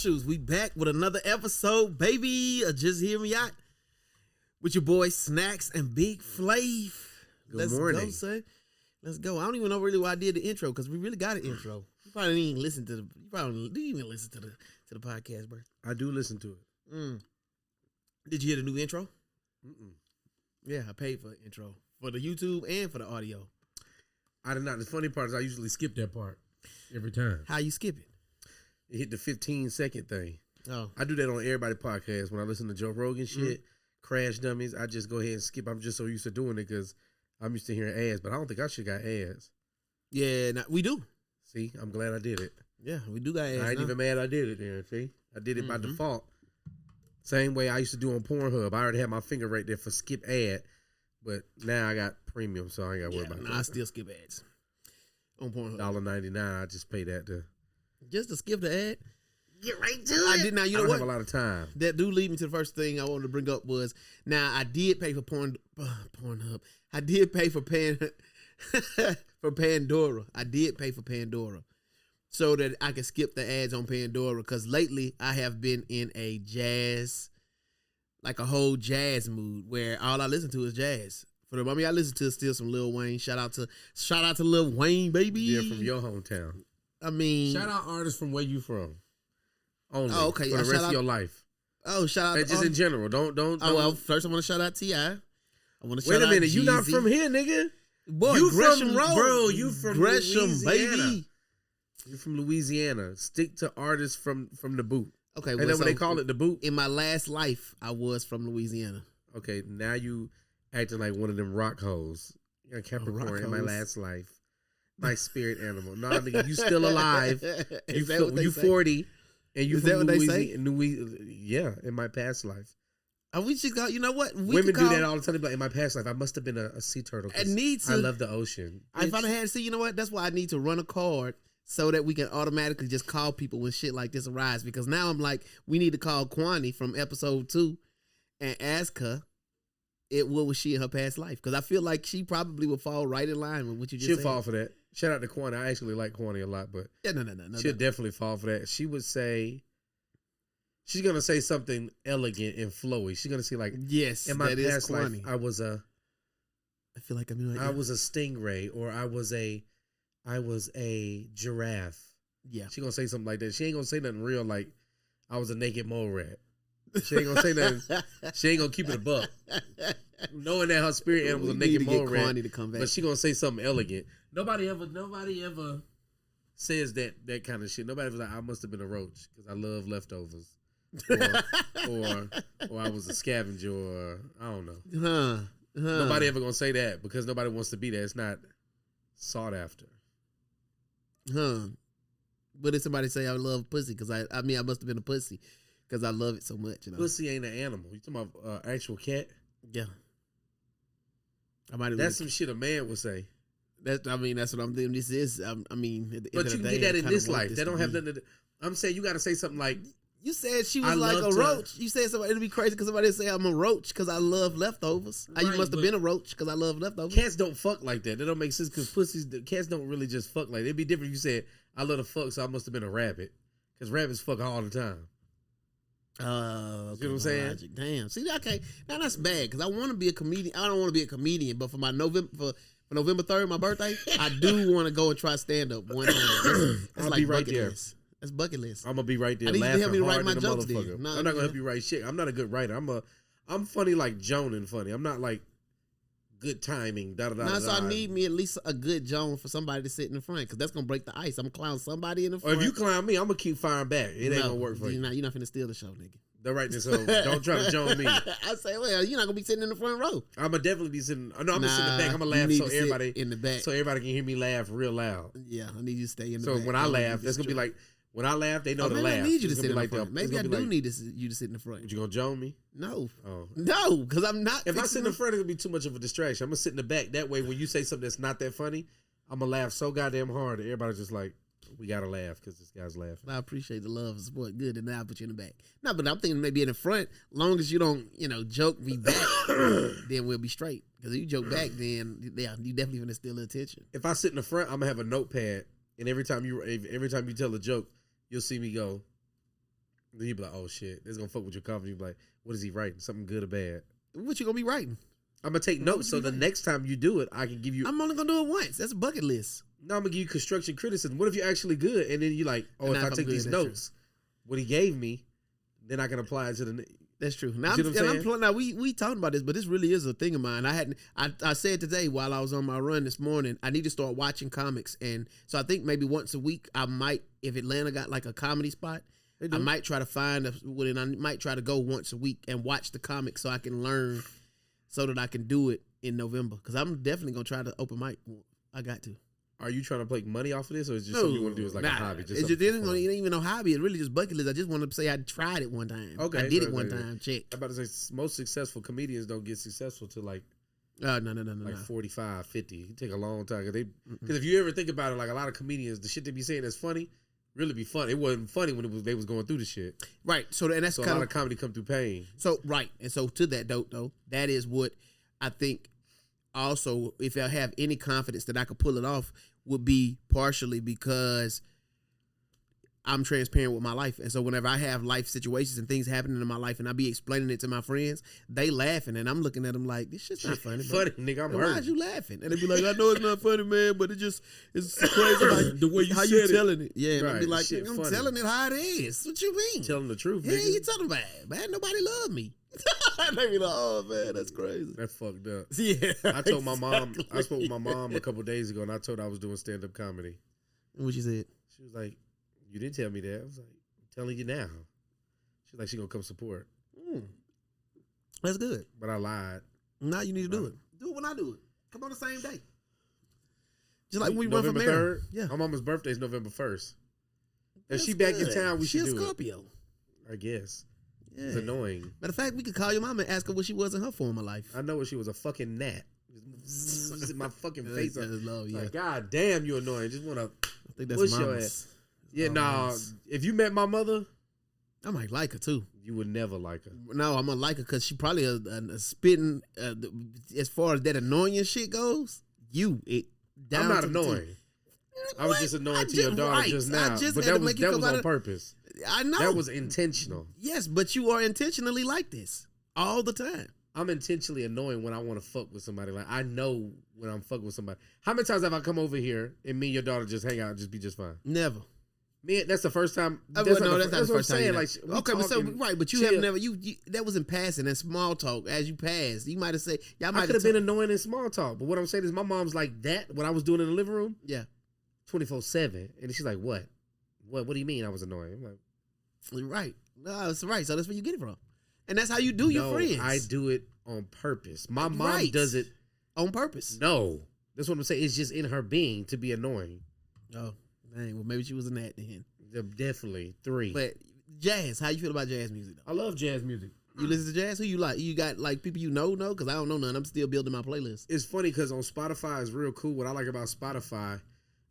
Shoes, we back with another episode, baby. Just hear me out with your boy Snacks and Big Flav. Good morning. Go, son. Let's go. I don't even know really why I did the intro because we really got an intro. You probably didn't even listen to the. You probably didn't even listen to the podcast, bro. I do listen to it. Did you hear the new intro? Mm-mm. Yeah, I paid for the intro for the YouTube and for the audio. I did not. The funny part is I usually skip that part every time. How you skip it? It hit the 15-second thing. Oh, I do that on everybody podcast when I listen to Joe Rogan shit, Crash Dummies. I just go ahead and skip. I'm just so used to doing it because I'm used to hearing ads, but I don't think I should got ads. yeah, we do. See, I'm glad I did it. Yeah, we do got ads. I ain't even mad I did it there. See, I did it by default. Same way I used to do on Pornhub. I already had my finger right there for skip ad, but now I got premium, so I ain't got to worry about that. I still skip ads on Pornhub. $1.99. I just pay that to Just to skip the ad. get right to I it. did not. You I know don't what? have a lot of time. That do lead me to the first thing I wanted to bring up was now I did pay for Pornhub. I did pay for for Pandora. I did pay for Pandora so that I could skip the ads on Pandora because lately I have been in a jazz, like a whole jazz mood where all I listen to is jazz. For the moment I listen to is still some Lil Wayne. Shout out to Lil Wayne, baby. Yeah, from your hometown. I mean, Shout out artists from where you from. Only. Oh, okay. For the rest of your life. oh, shout out Just in general. Don't. Oh, well, first I want to shout out T.I. I want to Wait shout a out minute. You not Jeezy. from here, nigga. Boy, You Gresham from- Road. bro, you from Gresham, Louisiana. baby. You're from Louisiana. Stick to artists from the boot. Okay, Ain't that what they call it, the boot? In my last life, I was from Louisiana. Okay, now you acting like one of them rock hoes. You're a Capricorn rock in my hoes. last life. My spirit animal. No, nigga, you still alive. Is that what they You say? 40. And you Is from that what they Louisiana. say? Yeah, in my past life. We should call. You know what? Women do that all the time. They be like, in my past life, I must have been a sea turtle. 'cause I need to. I love the ocean. If I had to see, you know what? That's why I need to run a card so that we can automatically just call people when shit like this arises. Because now I'm like, we need to call Kwani from episode 2 and ask her what was she in her past life? Because I feel like she probably would fall right in line with what you just She'll said. fall for that. Shout out to Kwani. I actually like Kwani a lot, but Yeah, no. she'll definitely fall for that. She would say, she's going to say something elegant and flowy. She's going to say like, Yes, in my that is past life, Kwani. I was a I feel like I'm I was a stingray, or I was a giraffe. Yeah. She gonna say something like that. She ain't gonna say nothing real like I was a naked mole rat. She ain't gonna say nothing. She ain't gonna keep it a buck. Knowing that her spirit animal was a naked mole rat, Kwani to come back. but she gonna say something elegant. Nobody ever says that kind of shit. Nobody was like, I must have been a roach because I love leftovers, or I was a scavenger, or I don't know. Nobody ever gonna say that because nobody wants to be there. It's not sought after. But if somebody say I love pussy because I mean I must have been a pussy because I love it so much. You know? Pussy ain't an animal. You talking about actual cat? Yeah. I might have. That's some shit a man would say. That's what I'm doing. This is. I mean, at the But end you of can the get day, that I in kinda this want life. this They to don't have be- nothing to do. I'm saying you got to say something like, You said she was I like love a to- roach. You said somebody. It'd be crazy because somebody say I'm a roach because I love leftovers. You Right, must have but- been a roach because I love leftovers. cats don't fuck like that. That don't make sense because cats don't really just fuck like that. It'd be different if you said, I love to fuck, so I must have been a rabbit. Because rabbits fuck all the time. Okay, You know what I'm saying? logic. Damn. See, okay, now that's bad because I want to be a comedian. I don't want to be a comedian, but for my November 3rd, my birthday, I do want to go and try stand up one time. That's I'll like be right bucket there. list. That's bucket list. I'm going to be right there I need you to laughing help me to write hard my than a jokes then. motherfucker. No, I'm not going to yeah. help you write shit. I'm not a good writer. I'm funny like Joan and funny. I'm not like good timing. So I need me at least a good Joan for somebody to sit in the front because that's gonna break the ice. I'm gonna clown somebody in the Or front. if you clown me, I'm going to keep firing back. It ain't going to work for you. You're not finna steal the show, nigga. They're right there, so don't try to Joan me. I say, well, you're not gonna be sitting in the front row. I'm gonna definitely be sitting. No, I'm gonna sit in the back. I'm gonna you laugh need so to sit everybody in the back. so everybody can hear me laugh real loud. Yeah, I need you to stay in the So back. when I don't laugh, need that's to gonna be like when I laugh, they know to maybe laugh. I need you to It's sit in gonna the be like front. that. It's Maybe I gonna be do like, need you to sit in the front. You gonna Joan me? No, Oh. no, because I'm not. If I sit in the fixing front, it's gonna be too much of a distraction. I'm gonna sit in the back. That way, when you say something that's not that funny, I'm gonna laugh so goddamn hard that everybody's just like, we gotta laugh because this guy's laughing. I appreciate the love and support. Good, and now I'll put you in the back. No, but I'm thinking maybe in the front. Long as you don't, joke me back, then we'll be straight. Because if you joke back, then yeah, you definitely gonna steal the attention. If I sit in the front, I'm gonna have a notepad, and every time you tell a joke, you'll see me go. Then you be like, oh shit, this is gonna fuck with your confidence. You be like, what is he writing? Something good or bad? What you gonna be writing? I'm gonna take notes so the next time you do it, I can give you. I'm only gonna do it once. That's a bucket list. No, I'm gonna give you construction criticism. What if you're actually good? And then you're like, oh, if I take these notes, what he gave me, then I can apply it to the. That's true. Now, we talking about this, but this really is a thing of mine. I said today while I was on my run this morning, I need to start watching comics, and so I think maybe once a week I might, if Atlanta got like a comedy spot, I might try to find and I might try to go once a week and watch the comics so I can learn, so that I can do it in November. Because I'm definitely gonna try to open mic. I got to. Are you trying to make money off of this, or is it just something you want to do as like a hobby? It ain't even no hobby. It's really just bucket list. I just want to say I tried it one time. Okay, I did it one time. Check. I'm about to say most successful comedians don't get successful till like no. 45, 50. It take a long time because if you ever think about it, like a lot of comedians, the shit they be saying is funny, really be funny. It wasn't funny when they was going through the shit. Right. So and that's so a lot of comedy come through pain. So right, and so to that though, that is what I think. Also, if I have any confidence that I could pull it off, would be partially because I'm transparent with my life. And so whenever I have life situations and things happening in my life and I be explaining it to my friends, they laughing and I'm looking at them like, this shit's not funny. Funny, nigga, I'm hurt. Why is you laughing? And they be like, I know it's not funny, man, but it's crazy the way how you telling it. Yeah, right. And I be like, I'm telling it how it is. What you mean? Telling the truth, yeah, nigga. you telling about it, man. Nobody love me. They be like, oh man, that's crazy. That fucked up. Yeah. I told my mom, I spoke with my mom a couple days ago and I told her I was doing stand-up comedy. What she said? She was like, you didn't tell me that. I was like, I'm telling you now. She's like, she gonna come support. That's good. But I lied. Now you need to do it. Do it when I do it. Come on the same day. Just like when we run November for mayor. 3rd? Yeah. My mama's birthday is November 1st. That's if she back good. in town, we should do Scorpio. it. I guess. Yeah. It's annoying. Matter of fact, we could call your mama and ask her what she was in her former life. I know what she was, a fucking gnat. My fucking face up. Yeah. Like, God damn, you annoying. Just want to push your ass. Yeah, nah. If you met my mother, I might like her too. You would never like her. No, I'm gonna like her because she probably a spitting. As far as that annoying shit goes, I'm not annoying. I was just annoying to your daughter just now, but that was on purpose. I know that was intentional. Yes, but you are intentionally like this all the time. I'm intentionally annoying when I want to fuck with somebody. Like I know when I'm fucking with somebody. How many times have I come over here and me and your daughter just hang out and just be just fine? Never. Me, that's the first time. That's not the first time. Like, okay, but so right, but you have never. You that was in passing and small talk as you passed. You might have said, "Yeah, I could have been annoying in small talk." But what I'm saying is, my mom's like that. What I was doing in the living room, 24/7, and she's like, "What? What do you mean I was annoying?" I'm like, "Right, no, it's right." So that's where you get it from, and that's how you do your friends. I do it on purpose. My mom does it on purpose. No, that's what I'm saying. It's just in her being to be annoying. Oh. Dang, well, maybe she was in that then. Definitely 3. But jazz, how you feel about jazz music? Though? I love jazz music. You listen to jazz? Who you like? You got like people you know? Because I don't know none. I'm still building my playlist. It's funny because on Spotify it's real cool. What I like about Spotify,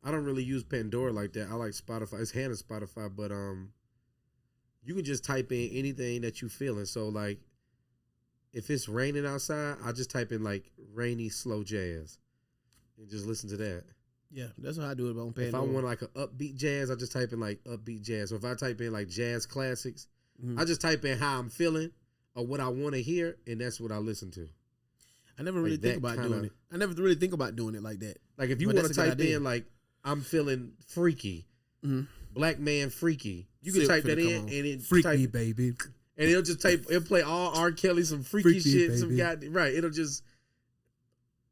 I don't really use Pandora like that. I like Spotify. It's Hannah's Spotify, but you can just type in anything that you feeling. So like, if it's raining outside, I just type in like rainy slow jazz, and just listen to that. Yeah, that's how I do it on Pandora. If I want like an upbeat jazz, I just type in like upbeat jazz. So if I type in like jazz classics, I just type in how I'm feeling or what I want to hear, and that's what I listen to. I never really think about doing it. I never really think about doing it like that. Like if you want to type in like I'm feeling freaky, black man freaky, you can type that in and it freaky baby, and it'll just it'll play all R. Kelly, some freaky shit, baby. Some right. It'll just.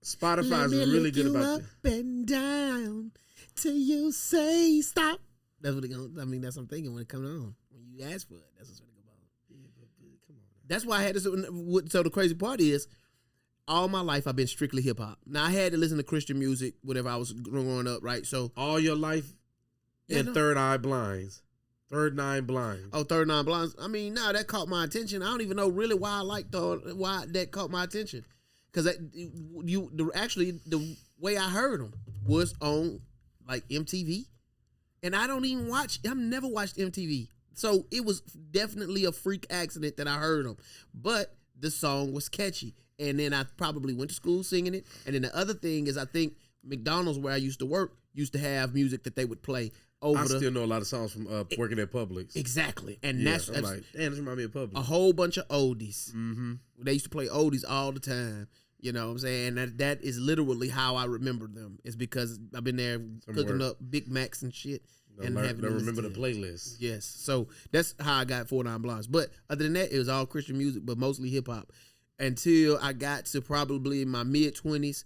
Spotify is really good about that. Up and down till you say stop. That's what it goes. I mean, that's what I'm thinking when it comes on. When you ask for it, that's what's going to go on. Yeah, but come on. That's why I had to. So the crazy part is, all my life I've been strictly hip hop. Now I had to listen to Christian music whenever I was growing up, right? So all your life, Third Eye Blinds. Third Nine Blinds. Oh, Third Nine Blinds. I mean, that caught my attention. I don't even know really why why that caught my attention. Because the way I heard them was on like MTV, and I don't even watch. I've never watched MTV, so it was definitely a freak accident that I heard them. But the song was catchy, and then I probably went to school singing it. And then the other thing is, I think McDonald's where I used to work used to have music that they would play over I the still know a lot of songs from working at Publix. exactly, and Yeah, that's I'm like, damn, this remind me of Publix. a whole bunch of oldies. Mm-hmm. They used to play oldies all the time. You know what I'm saying? That is literally how I remember them. It's because I've been there cooking up Big Macs and shit. And having to remember the listen to playlist. Yes. So that's how I got 49 Blondes. But other than that, it was all Christian music, but mostly hip hop. Until I got to probably my mid-20s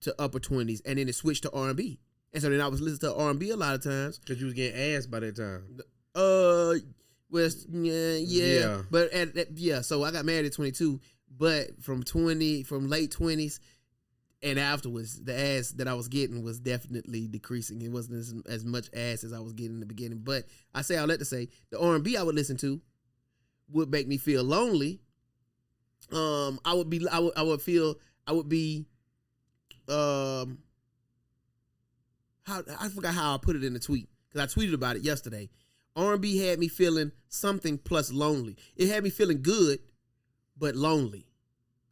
to upper 20s. And then it switched to R&B. And so then I was listening to R&B a lot of times. Because you was getting ass by that time. Yeah. But so I got married at 22. But from late 20s and afterwards, the ass that I was getting was definitely decreasing. It wasn't as much ass as I was getting in the beginning. But I say all that to say, the R&B I would listen to would make me feel lonely. I forgot how I put it in the tweet because I tweeted about it yesterday. R&B had me feeling something plus lonely. It had me feeling good, but lonely.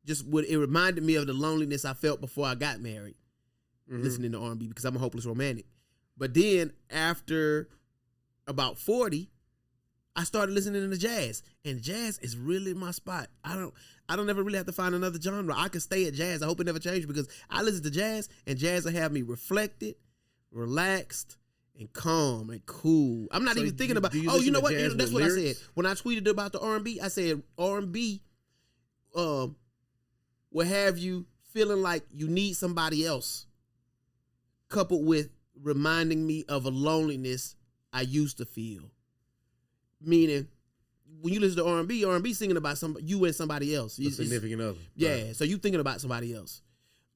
It reminded me of the loneliness I felt before I got married, listening to R&B because I'm a hopeless romantic. But then after about 40, I started listening to jazz, and jazz is really my spot. I don't ever really have to find another genre. I can stay at jazz. I hope it never changes because I listen to jazz, and jazz will have me reflected, relaxed, and calm and cool. I'm not even thinking about. Oh, you know what? That's what lyrics? I said when I tweeted about the R&B. I said R&B will have you feeling like you need somebody else, coupled with reminding me of a loneliness I used to feel. Meaning, when you listen to R&B singing about you and somebody else. A significant other. Yeah, right. So you thinking about somebody else.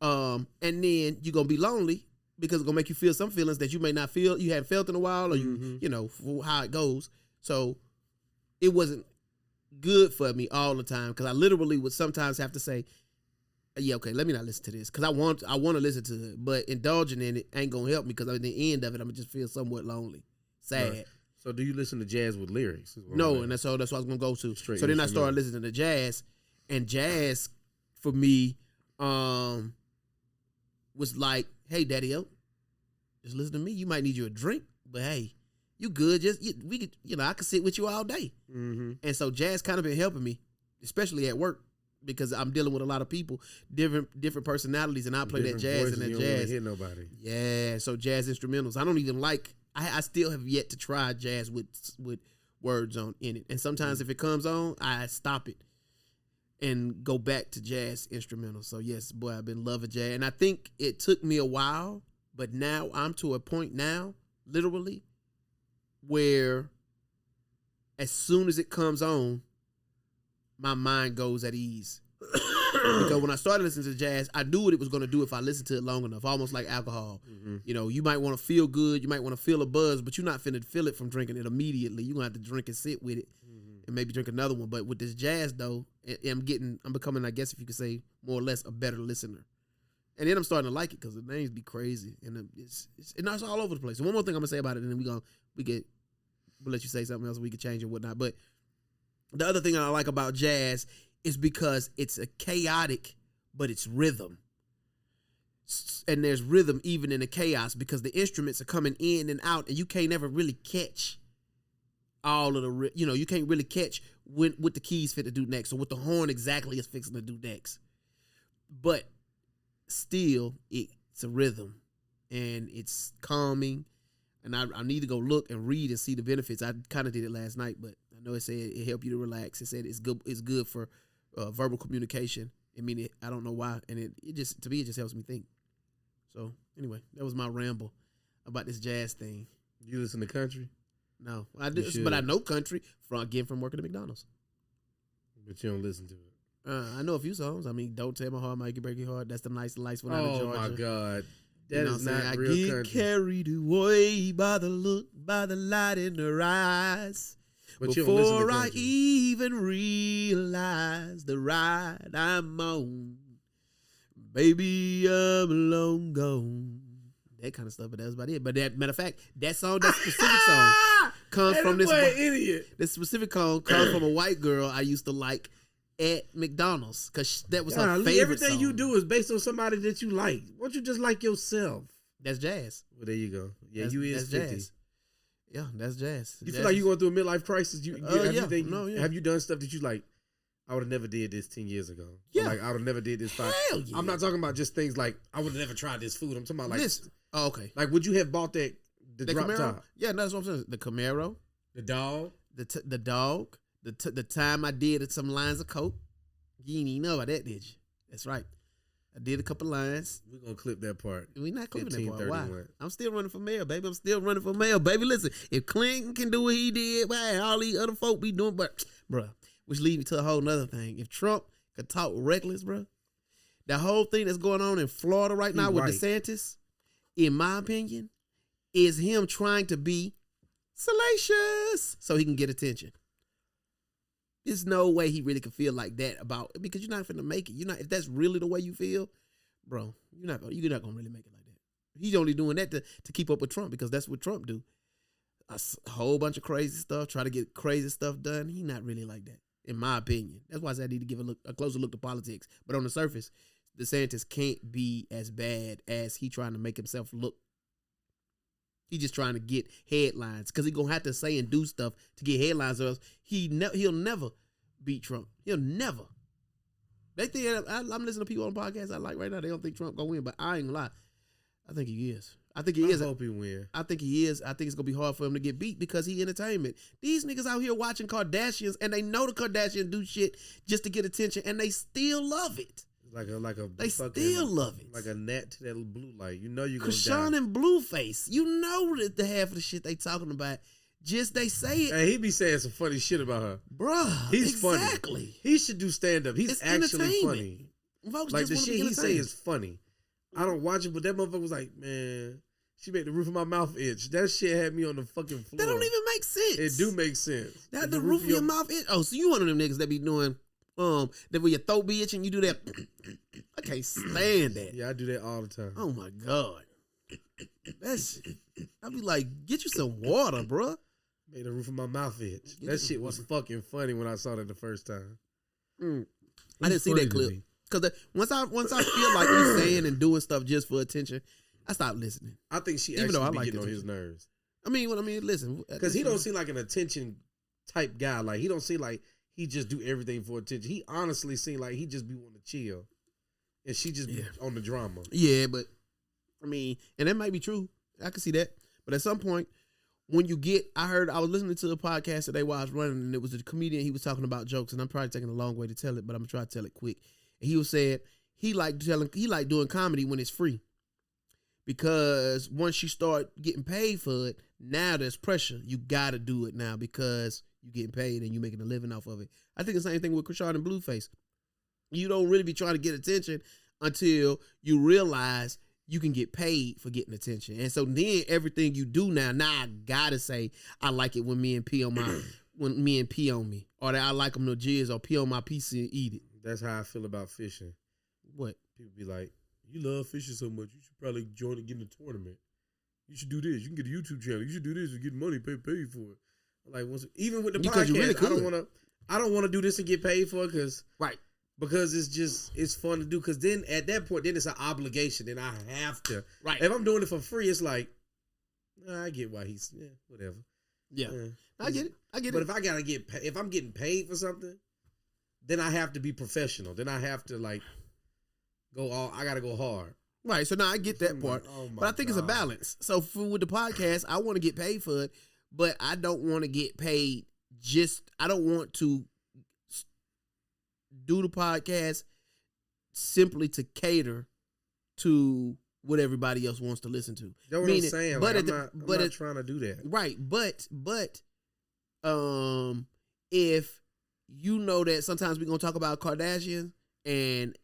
And then you're going to be lonely because it's going to make you feel some feelings that you may not feel, you haven't felt in a while, or you know, how it goes. So it wasn't good for me all the time because I literally would sometimes have to say, yeah, okay, let me not listen to this because I want to listen to it, but indulging in it ain't gonna help me because at the end of it, I'm gonna just feel somewhat lonely, sad. Right. So, do you listen to jazz with lyrics? No, and that's what I was gonna go to. So then I started listening to jazz, and jazz for me was like, hey, Daddy-O, just listen to me. You might need you a drink, but hey, you good? I could sit with you all day. Mm-hmm. And so jazz kind of been helping me, especially at work. Because I'm dealing with a lot of people, different personalities, and I play that jazz and that jazz. Don't hit nobody. Yeah, so jazz instrumentals. I don't even like. I still have yet to try jazz with words in it. And sometimes if it comes on, I stop it and go back to jazz instrumentals. So yes, boy, I've been loving jazz, and I think it took me a while, but now I'm to a point now, literally, where as soon as it comes on, my mind goes at ease. Because when I started listening to jazz, I knew what it was going to do if I listened to it long enough, almost like alcohol. Mm-hmm. You know, you might want to feel good, you might want to feel a buzz, but you're not finna feel it from drinking it immediately. You're going to have to drink and sit with it and maybe drink another one. But with this jazz, though, I'm becoming, I guess if you could say, more or less a better listener. And then I'm starting to like it because the names be crazy. And it's all over the place. So one more thing I'm going to say about it, and then we'll let you say something else and we can change and whatnot. But the other thing I like about jazz is because it's a chaotic, but it's rhythm. And there's rhythm even in the chaos because the instruments are coming in and out, and you can't ever really catch all of the, you can't really catch what the keys fit to do next or what the horn exactly is fixing to do next. But still, it's a rhythm, and it's calming. And I need to go look and read and see the benefits. I kind of did it last night, but I know it said it helped you to relax. It said it's good for verbal communication. I mean, I don't know why, and it just helps me think. So anyway, that was my ramble about this jazz thing. You listen to country? No, I do, but I know country from working at McDonald's. But you don't listen to it. I know a few songs. I mean, "Don't Tell My Heart, Make It Break Your Heart." That's the nice lights when out of Georgia. Oh my God. That is not real country. I get carried away by the look, by the light in her eyes. But before I even realize the ride I'm on, baby, I'm long gone. That kind of stuff, but that's about it. But matter of fact, that specific song comes from this idiot. This specific song comes from a white girl I used to like at McDonald's because that was her favorite everything song. You do is based on somebody that you like. Why don't you just like yourself? That's jazz. Well, there you go. Yeah, that's 50. Jazz. Yeah, that's jazz. You feel like you're going through a midlife crisis? Yeah. Have you done stuff that you like, I would have never did this 10 years ago? Yeah. Or like, I would have never did this 5. Hell yeah. I'm not talking about just things like, I would have never tried this food. I'm talking about like, Listen. Oh, okay. like would you have bought the drop Camaro? top? Yeah, that's what I'm saying. The Camaro, The dog? the dog, the time I did some lines of coke. You didn't even know about that, did you? That's right. I did a couple lines. We're going to clip that part. We not clipping that part. 1531. Why? I'm still running for mayor, baby. I'm still running for mayor, baby. Listen, if Clinton can do what he did, why all these other folk be doing? But, bruh, which leads me to a whole nother thing. If Trump could talk reckless, bruh, the whole thing that's going on in Florida right now with DeSantis, in my opinion, is him trying to be salacious so he can get attention. There's no way he really could feel like that about it because you're not finna make it. You're not if that's really the way you feel, bro. You're not gonna really make it like that. He's only doing that to keep up with Trump because that's what Trump do. A whole bunch of crazy stuff, try to get crazy stuff done. He's not really like that, in my opinion. That's why I said I need to give a closer look to politics. But on the surface, DeSantis can't be as bad as he trying to make himself look. He just trying to get headlines because he gonna have to say and do stuff to get headlines, or else he'll never beat Trump. He'll never. They think I'm listening to people on podcasts I like right now. They don't think Trump gonna win, but I ain't gonna lie. I think he is. I hope he win. I think he is. I think it's gonna be hard for him to get beat because he entertainment. These niggas out here watching Kardashians and they know the Kardashians do shit just to get attention and they still love it. They still love it. Like a gnat to that blue light. You know you're gonna Krishan die. and Blueface. You know that the half of the shit they talking about. Just they say it. And he be saying some funny shit about her. Bruh. He's exactly. funny. He should do stand up. He's It's actually funny. Folks Like just the wanna shit be he say entertained. is funny. I don't watch it, but that motherfucker was like, man, she made the roof of my mouth itch. That shit had me on the fucking floor. That don't even make sense. It do make sense. That the roof of your mouth itch. Oh, so you one of them niggas that be doing that when your throat be itching, you do that. I can't stand that. Yeah, I do that all the time. Oh my God. That's I be like, get you some water, bruh. Made the roof of my mouth itch. That shit was fucking funny when I saw that the first time. I didn't see that clip. Because once I feel like he's saying and doing stuff just for attention, I stopped listening. I think she Even though I actually be like getting on attention. his nerves. Listen. Because he don't seem like an attention type guy. Like, he don't seem like he just do everything for attention. He honestly seem like he just be wanting to chill. And she just be on the drama. Yeah, but, and that might be true. I can see that. But at some point, when you get, I was listening to a podcast today while I was running, and it was a comedian, he was talking about jokes, and I'm probably taking a long way to tell it, but I'm going to try to tell it quick. And he was saying he like doing comedy when it's free. Because once you start getting paid for it, now there's pressure. You got to do it now because you're getting paid and you're making a living off of it. I think the same thing with Krishan and Blueface. You don't really be trying to get attention until you realize you can get paid for getting attention. And so then everything you do now I gotta say I like it when men pee on me, or that I like them to jizz or pee on my piece and eat it. That's how I feel about fishing. What? People be like, you love fishing so much, you should probably join and get in a tournament. You should do this. You can get a YouTube channel. You should do this and get money, pay for it. Like, even with the Because podcast, you really I don't want to do this and get paid for it because Because it's fun to do. Because then at that point, then it's an obligation. Then I have to. Right. If I'm doing it for free, it's like, I get why whatever. Yeah. I get it. But if I'm getting paid for something, then I have to be professional. Then I have to I gotta go hard. Right. So now I get that part. But I think it's a balance. So with the podcast, I want to get paid for it, but I don't want to get paid I don't want to do the podcast simply to cater to what everybody else wants to listen to. That's what I'm saying. But I'm not trying to do that. Right. But if you know that sometimes we're gonna talk about Kardashians and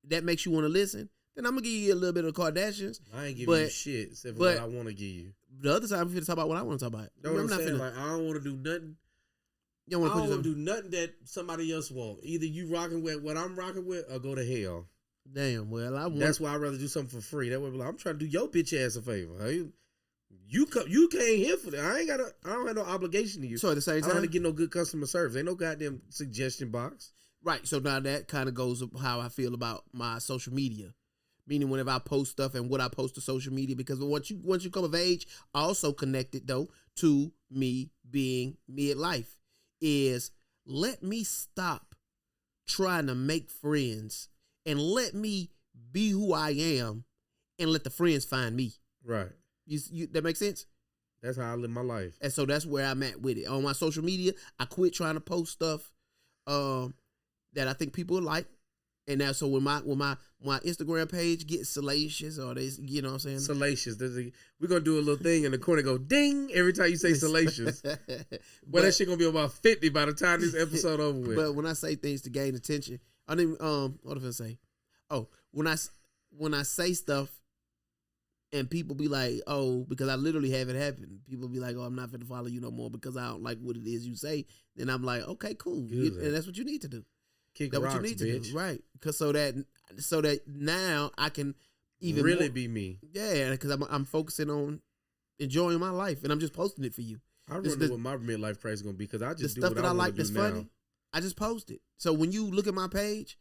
that makes you want to listen, then I'm gonna give you a little bit of Kardashians. I ain't giving you shit except for what I want to give you. The other time, I'm gonna talk about what I want to talk about. That's what I'm saying. I don't want to do nothing. You don't I don't want to do nothing that somebody else want. Either you rocking with what I'm rocking with, or go to hell. Damn. Well, that's why I'd rather do something for free. That way, I'm trying to do your bitch ass a favor. You came here for that. I don't have no obligation to you. So at the same time, I don't have to get no good customer service. Ain't no goddamn suggestion box. Right. So now that kind of goes with how I feel about my social media. Meaning whenever I post stuff and what I post to social media, because once you come of age, also connected though to me being midlife, is let me stop trying to make friends and let me be who I am and let the friends find me. Right. You that makes sense? That's how I live my life. And so that's where I'm at with it. On my social media, I quit trying to post stuff that I think people like. And now, so when my Instagram page gets salacious, or they, you know what I'm saying? Salacious. We're going to do a little thing in the corner, go ding every time you say salacious. Well, that shit going to be about 50 by the time this episode over with. But when I say things to gain attention, I didn't, what did I say? Oh, when I say stuff and people be like, oh, because I literally have it happen. People be like, oh, I'm not finna follow you no more because I don't like what it is you say. Then I'm like, okay, cool. And that's what you need to do. Kick That's rocks, what you need bitch. to do, right? Because so that now I can even really more, be me. Yeah, because I'm focusing on enjoying my life, and I'm just posting it for you. I wonder what my midlife crisis is gonna be because I just the do stuff what that I want like to that's do now. funny. I just post it. So when you look at my page,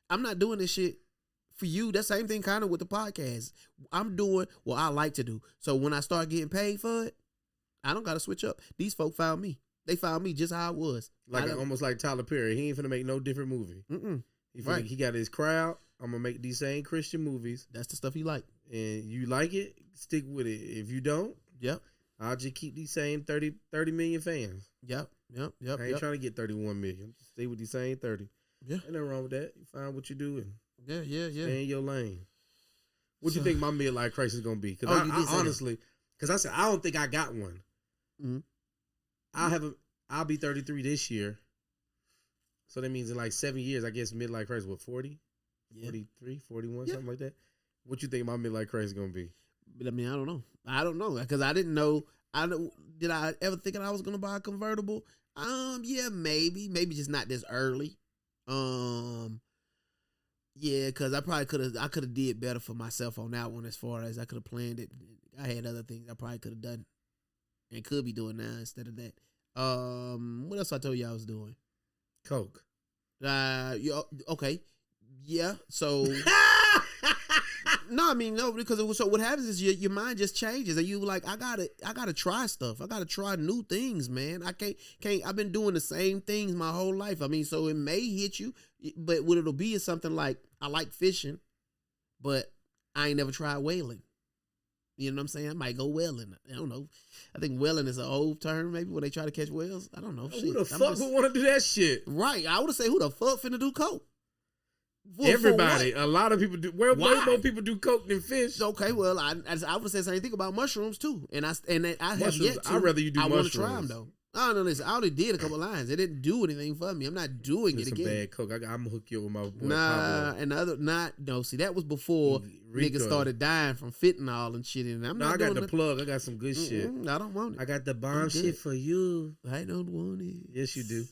I'm not doing this shit for you. That same thing kind of with the podcast. I'm doing what I like to do. So when I start getting paid for it, I don't got to switch up. These folk found me. They found me just how I was. Almost like Tyler Perry. He ain't finna make no different movie. Right. He got his crowd. I'm gonna make these same Christian movies. That's the stuff he like. And you like it, stick with it. If you don't, yep, I'll just keep these same 30 million fans. Yep. I ain't trying to get 31 million. Just stay with these same 30. Yeah. Ain't nothing wrong with that. You find what you do and yeah. stay in your lane. What you think my midlife crisis is gonna be? Because I honestly, because I said I don't think I got one. Mm-hmm. I'll be 33 this year. So that means in like 7 years, I guess midlife crisis, what, 40? Yeah. 43, 41, something like that? What you think my midlife crisis is going to be? But I mean, I don't know. Because I didn't know. Did I ever think I was going to buy a convertible? Yeah, maybe. Maybe just not this early. Yeah, because I could have did better for myself on that one as far as I could have planned it. I had other things I probably could have done and could be doing now instead of that. What else I told you I was doing? Coke. Okay. Yeah. So no, I mean, no, because so what happens is your mind just changes and you like, I gotta try stuff. I gotta try new things, man. I can't I've been doing the same things my whole life. I mean, so it may hit you, but what it'll be is something like, I like fishing, but I ain't never tried whaling. You know what I'm saying? I might go whaling. I don't know. I think whaling is an old term, maybe, when they try to catch whales. I don't know. Who the fuck would want to do that shit? Right. I would have said, who the fuck finna do coke? Everybody. A lot of people do. Way more people do coke than fish. Okay, well, I would have said the same thing about mushrooms, too. And I have mushrooms, yet to. I'd rather you do mushrooms. I want to try them, though. I don't know this. I already did a couple lines. It didn't do anything for me. I'm not doing it again. Some bad coke. I'm gonna hook you up with my boy Pablo. See, that was before niggas started dying from fentanyl and shit. And I got the plug. I got some good shit. I don't want it. I got the bomb shit for you. I don't want it. Yes, you do.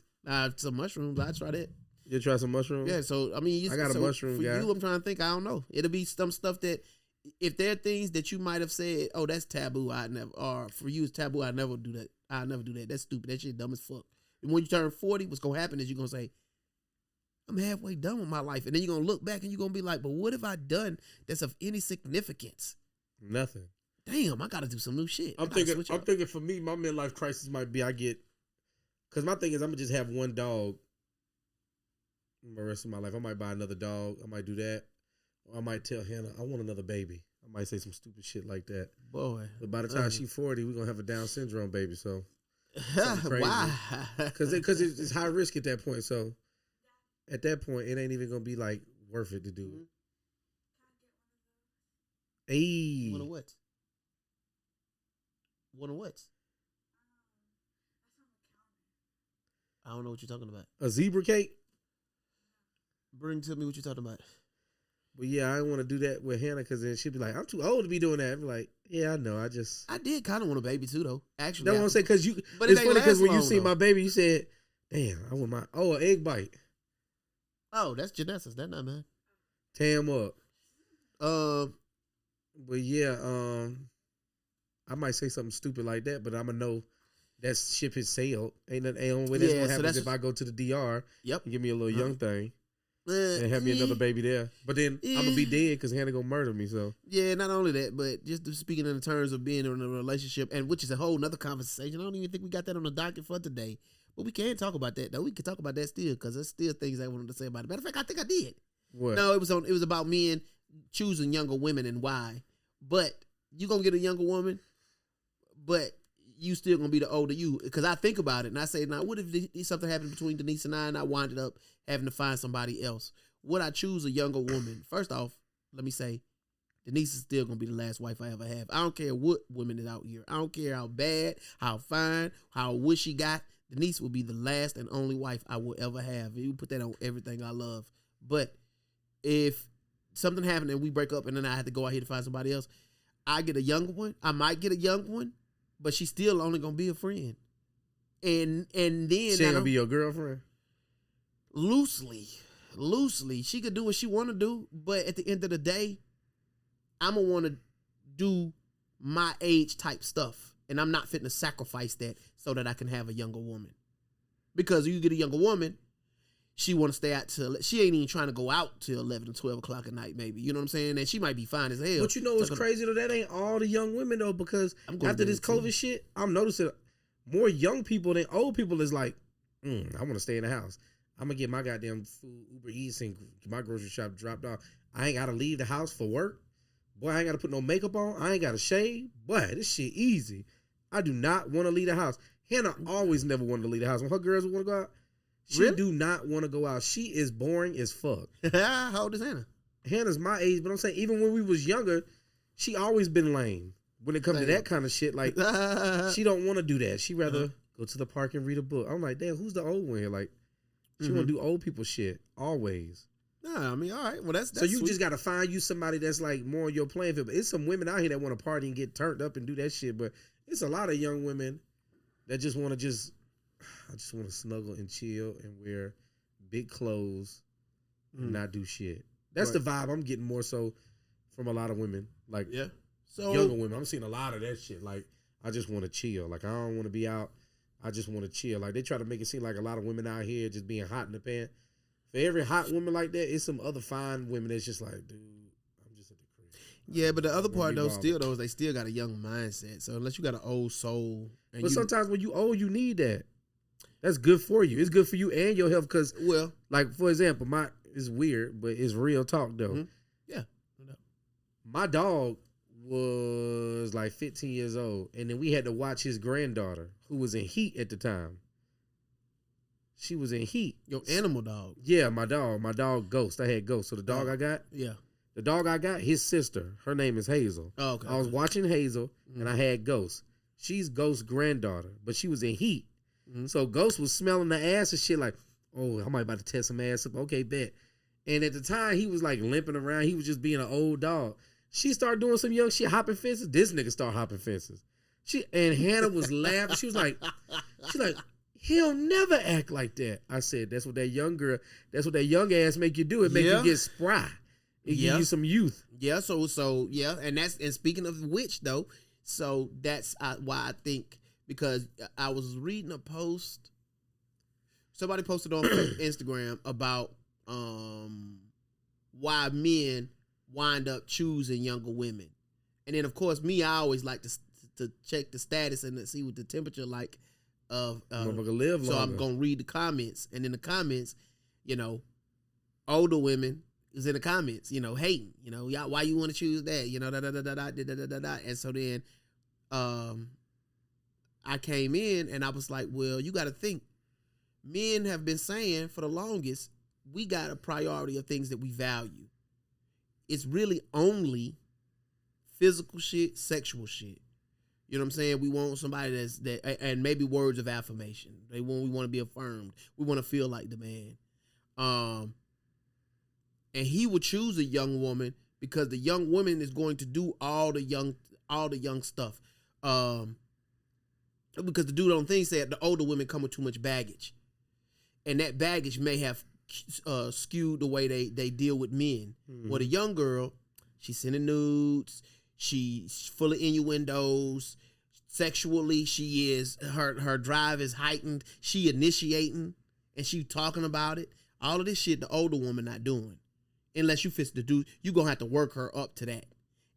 Some mushrooms. I try that. You try some mushrooms? Yeah. So I mean, I got a mushroom for guy. you. I'm trying to think. I don't know. It'll be some stuff that, if there are things that you might have said, oh, that's taboo, I never, or for you it's taboo, I never do that. I never do that. That's stupid. That shit dumb as fuck. And when you turn 40, what's gonna happen is you're gonna say, I'm halfway done with my life. And then you're gonna look back and you're gonna be like, but what have I done that's of any significance? Nothing. Damn, I gotta do some new shit. I'm thinking for me, my midlife crisis might be because my thing is I'm gonna just have one dog the rest of my life. I might buy another dog. I might do that. Or I might tell Hannah, I want another baby. I might say some stupid shit like that. Boy. But by the time she's 40, we're going to have a Down syndrome baby. So, why? Because it's high risk at that point. So, at that point, it ain't even going to be like worth it to do it. Hey. One of what? One of what? I don't know what you're talking about. A zebra cake? Bring to me what you're talking about. But yeah, I don't want to do that with Hannah because then she'd be like, I'm too old to be doing that. I'm like, yeah, I know. I did kind of want a baby too, though. Actually, that's what I'm saying. Because it's funny because when you see my baby, you said, damn, I want an egg bite. Oh, that's Janessa's. That's not mine. Tear him up. But yeah, I might say something stupid like that, but I'm going to know that ship has sailed. Ain't only way that's going to happen is if I go to the DR. Yep. And give me a little young thing. and have me another baby there. But then I'm gonna be dead because Hannah gonna murder me. So yeah, not only that, but just speaking in the terms of being in a relationship, and which is a whole nother conversation. I don't even think we got that on the docket for today, but we can talk about that though. We can talk about that still because there's still things I wanted to say about it. Matter of fact, I think I did. what? No, it was about men choosing younger women and why. But you gonna get a younger woman, but you still gonna be the older you. Because I think about it and I say, now what if something happened between Denise and I winded up having to find somebody else? Would I choose a younger woman? First off, let me say, Denise is still gonna be the last wife I ever have. I don't care what women is out here. I don't care how bad, how fine, how what she got. Denise will be the last and only wife I will ever have. You put that on everything I love. But if something happened and we break up and then I have to go out here to find somebody else, I get a younger one. I might get a young one, but she's still only gonna be a friend. And then She ain't gonna be your girlfriend? Loosely. She could do what she wanna do, but at the end of the day, I'm gonna wanna do my age type stuff. And I'm not fitting to sacrifice that so that I can have a younger woman. Because you get a younger woman, she want to stay out till, she ain't even trying to go out till 11 or 12 o'clock at night, maybe. You know what I'm saying? And she might be fine as hell. But you know what's crazy though? That ain't all the young women though, because after this COVID shit, I'm noticing more young people than old people is like, I want to stay in the house. I'm going to get my goddamn food, Uber Eats, and get my grocery shop dropped off. I ain't got to leave the house for work. Boy, I ain't got to put no makeup on. I ain't got to shave. Boy, this shit easy. I do not want to leave the house. Hannah always never wanted to leave the house. When her girls want to go out, she do not want to go out. She is boring as fuck. How old is Hannah? Hannah's my age, but I'm saying even when we was younger, she always been lame. When it comes to that kind of shit, like she don't want to do that. She rather go to the park and read a book. I'm like, damn, who's the old one here? Like, she want to do old people shit always. Nah, I mean, all right. Well, that's so you sweet. just got to find you somebody that's like more on your playing field. But it's some women out here that want to party and get turned up and do that shit. But it's a lot of young women that just want to I just want to snuggle and chill and wear big clothes and not do shit. That's the vibe I'm getting more so from a lot of women. Like, so younger women. I'm seeing a lot of that shit. Like, I just want to chill. Like, I don't want to be out. I just want to chill. Like, they try to make it seem like a lot of women out here just being hot in the pants. For every hot woman like that, it's some other fine women that's just like, dude, I'm just at the crib. Yeah, but the other part though, is they still got a young mindset. So unless you got an old soul, but sometimes when you old, you need that. That's good for you. It's good for you and your health. Cause like for example, it's weird, but it's real talk though. Mm-hmm. Yeah, my dog was like 15 years old, and then we had to watch his granddaughter, who was in heat at the time. She was in heat. Your animal dog. Yeah, my dog Ghost. I had Ghost. So the dog I got. Yeah. The dog I got, his sister. Her name is Hazel. Oh, okay. I was watching Hazel, and I had Ghost. She's Ghost's granddaughter, but she was in heat. So Ghost was smelling the ass and shit like, oh, I might about to test some ass up. Okay, bet. And at the time, he was like limping around. He was just being an old dog. She started doing some young shit, hopping fences. This nigga started hopping fences. And Hannah was laughing. She's like, he'll never act like that. I said, that's what that young ass make you do. It make you get spry. It give you some youth. Yeah, so yeah, and speaking of which though, so that's why I think, because I was reading a post, somebody posted on Instagram about why men wind up choosing younger women. And then of course me, I always like to check the status and to see what the temperature like of live so longer. I'm gonna read the comments, and in the comments, older women is in the comments, hating, y'all, why you want to choose that, da. And so then I came in and I was like, well, you got to think, men have been saying for the longest, we got a priority of things that we value. It's really only physical shit, sexual shit. You know what I'm saying? We want somebody and maybe words of affirmation. We want to be affirmed. We want to feel like the man. And he would choose a young woman because the young woman is going to do all the young stuff. Because the dude on thing said the older women come with too much baggage, and that baggage may have skewed the way they deal with men. Well, the young girl, she's sending nudes. She's full of innuendos. Sexually, she is her drive is heightened. She initiating and she talking about it. All of this shit the older woman not doing. Unless you fit to do, you gonna have to work her up to that.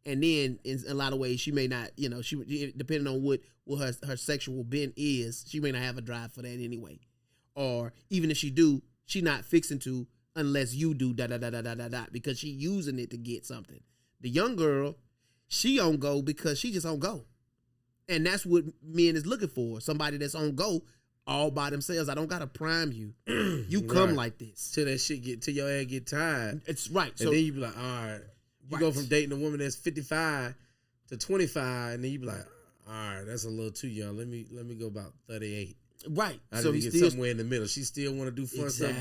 And then in a lot of ways, she may not, she depending on what her sexual bent is, she may not have a drive for that anyway. Or even if she do, she not fixing to unless you do because she using it to get something. The young girl, she on go because she just on go. And that's what men is looking for. Somebody that's on go all by themselves. I don't gotta prime you. You come like this. Till that shit till your ass get tired. It's right. And then you be like, all right. You go from dating a woman that's 55 to 25, and then you be like, all right, that's a little too young. Let me go about 38. Right. I need to get somewhere in the middle. She still want to do fun stuff,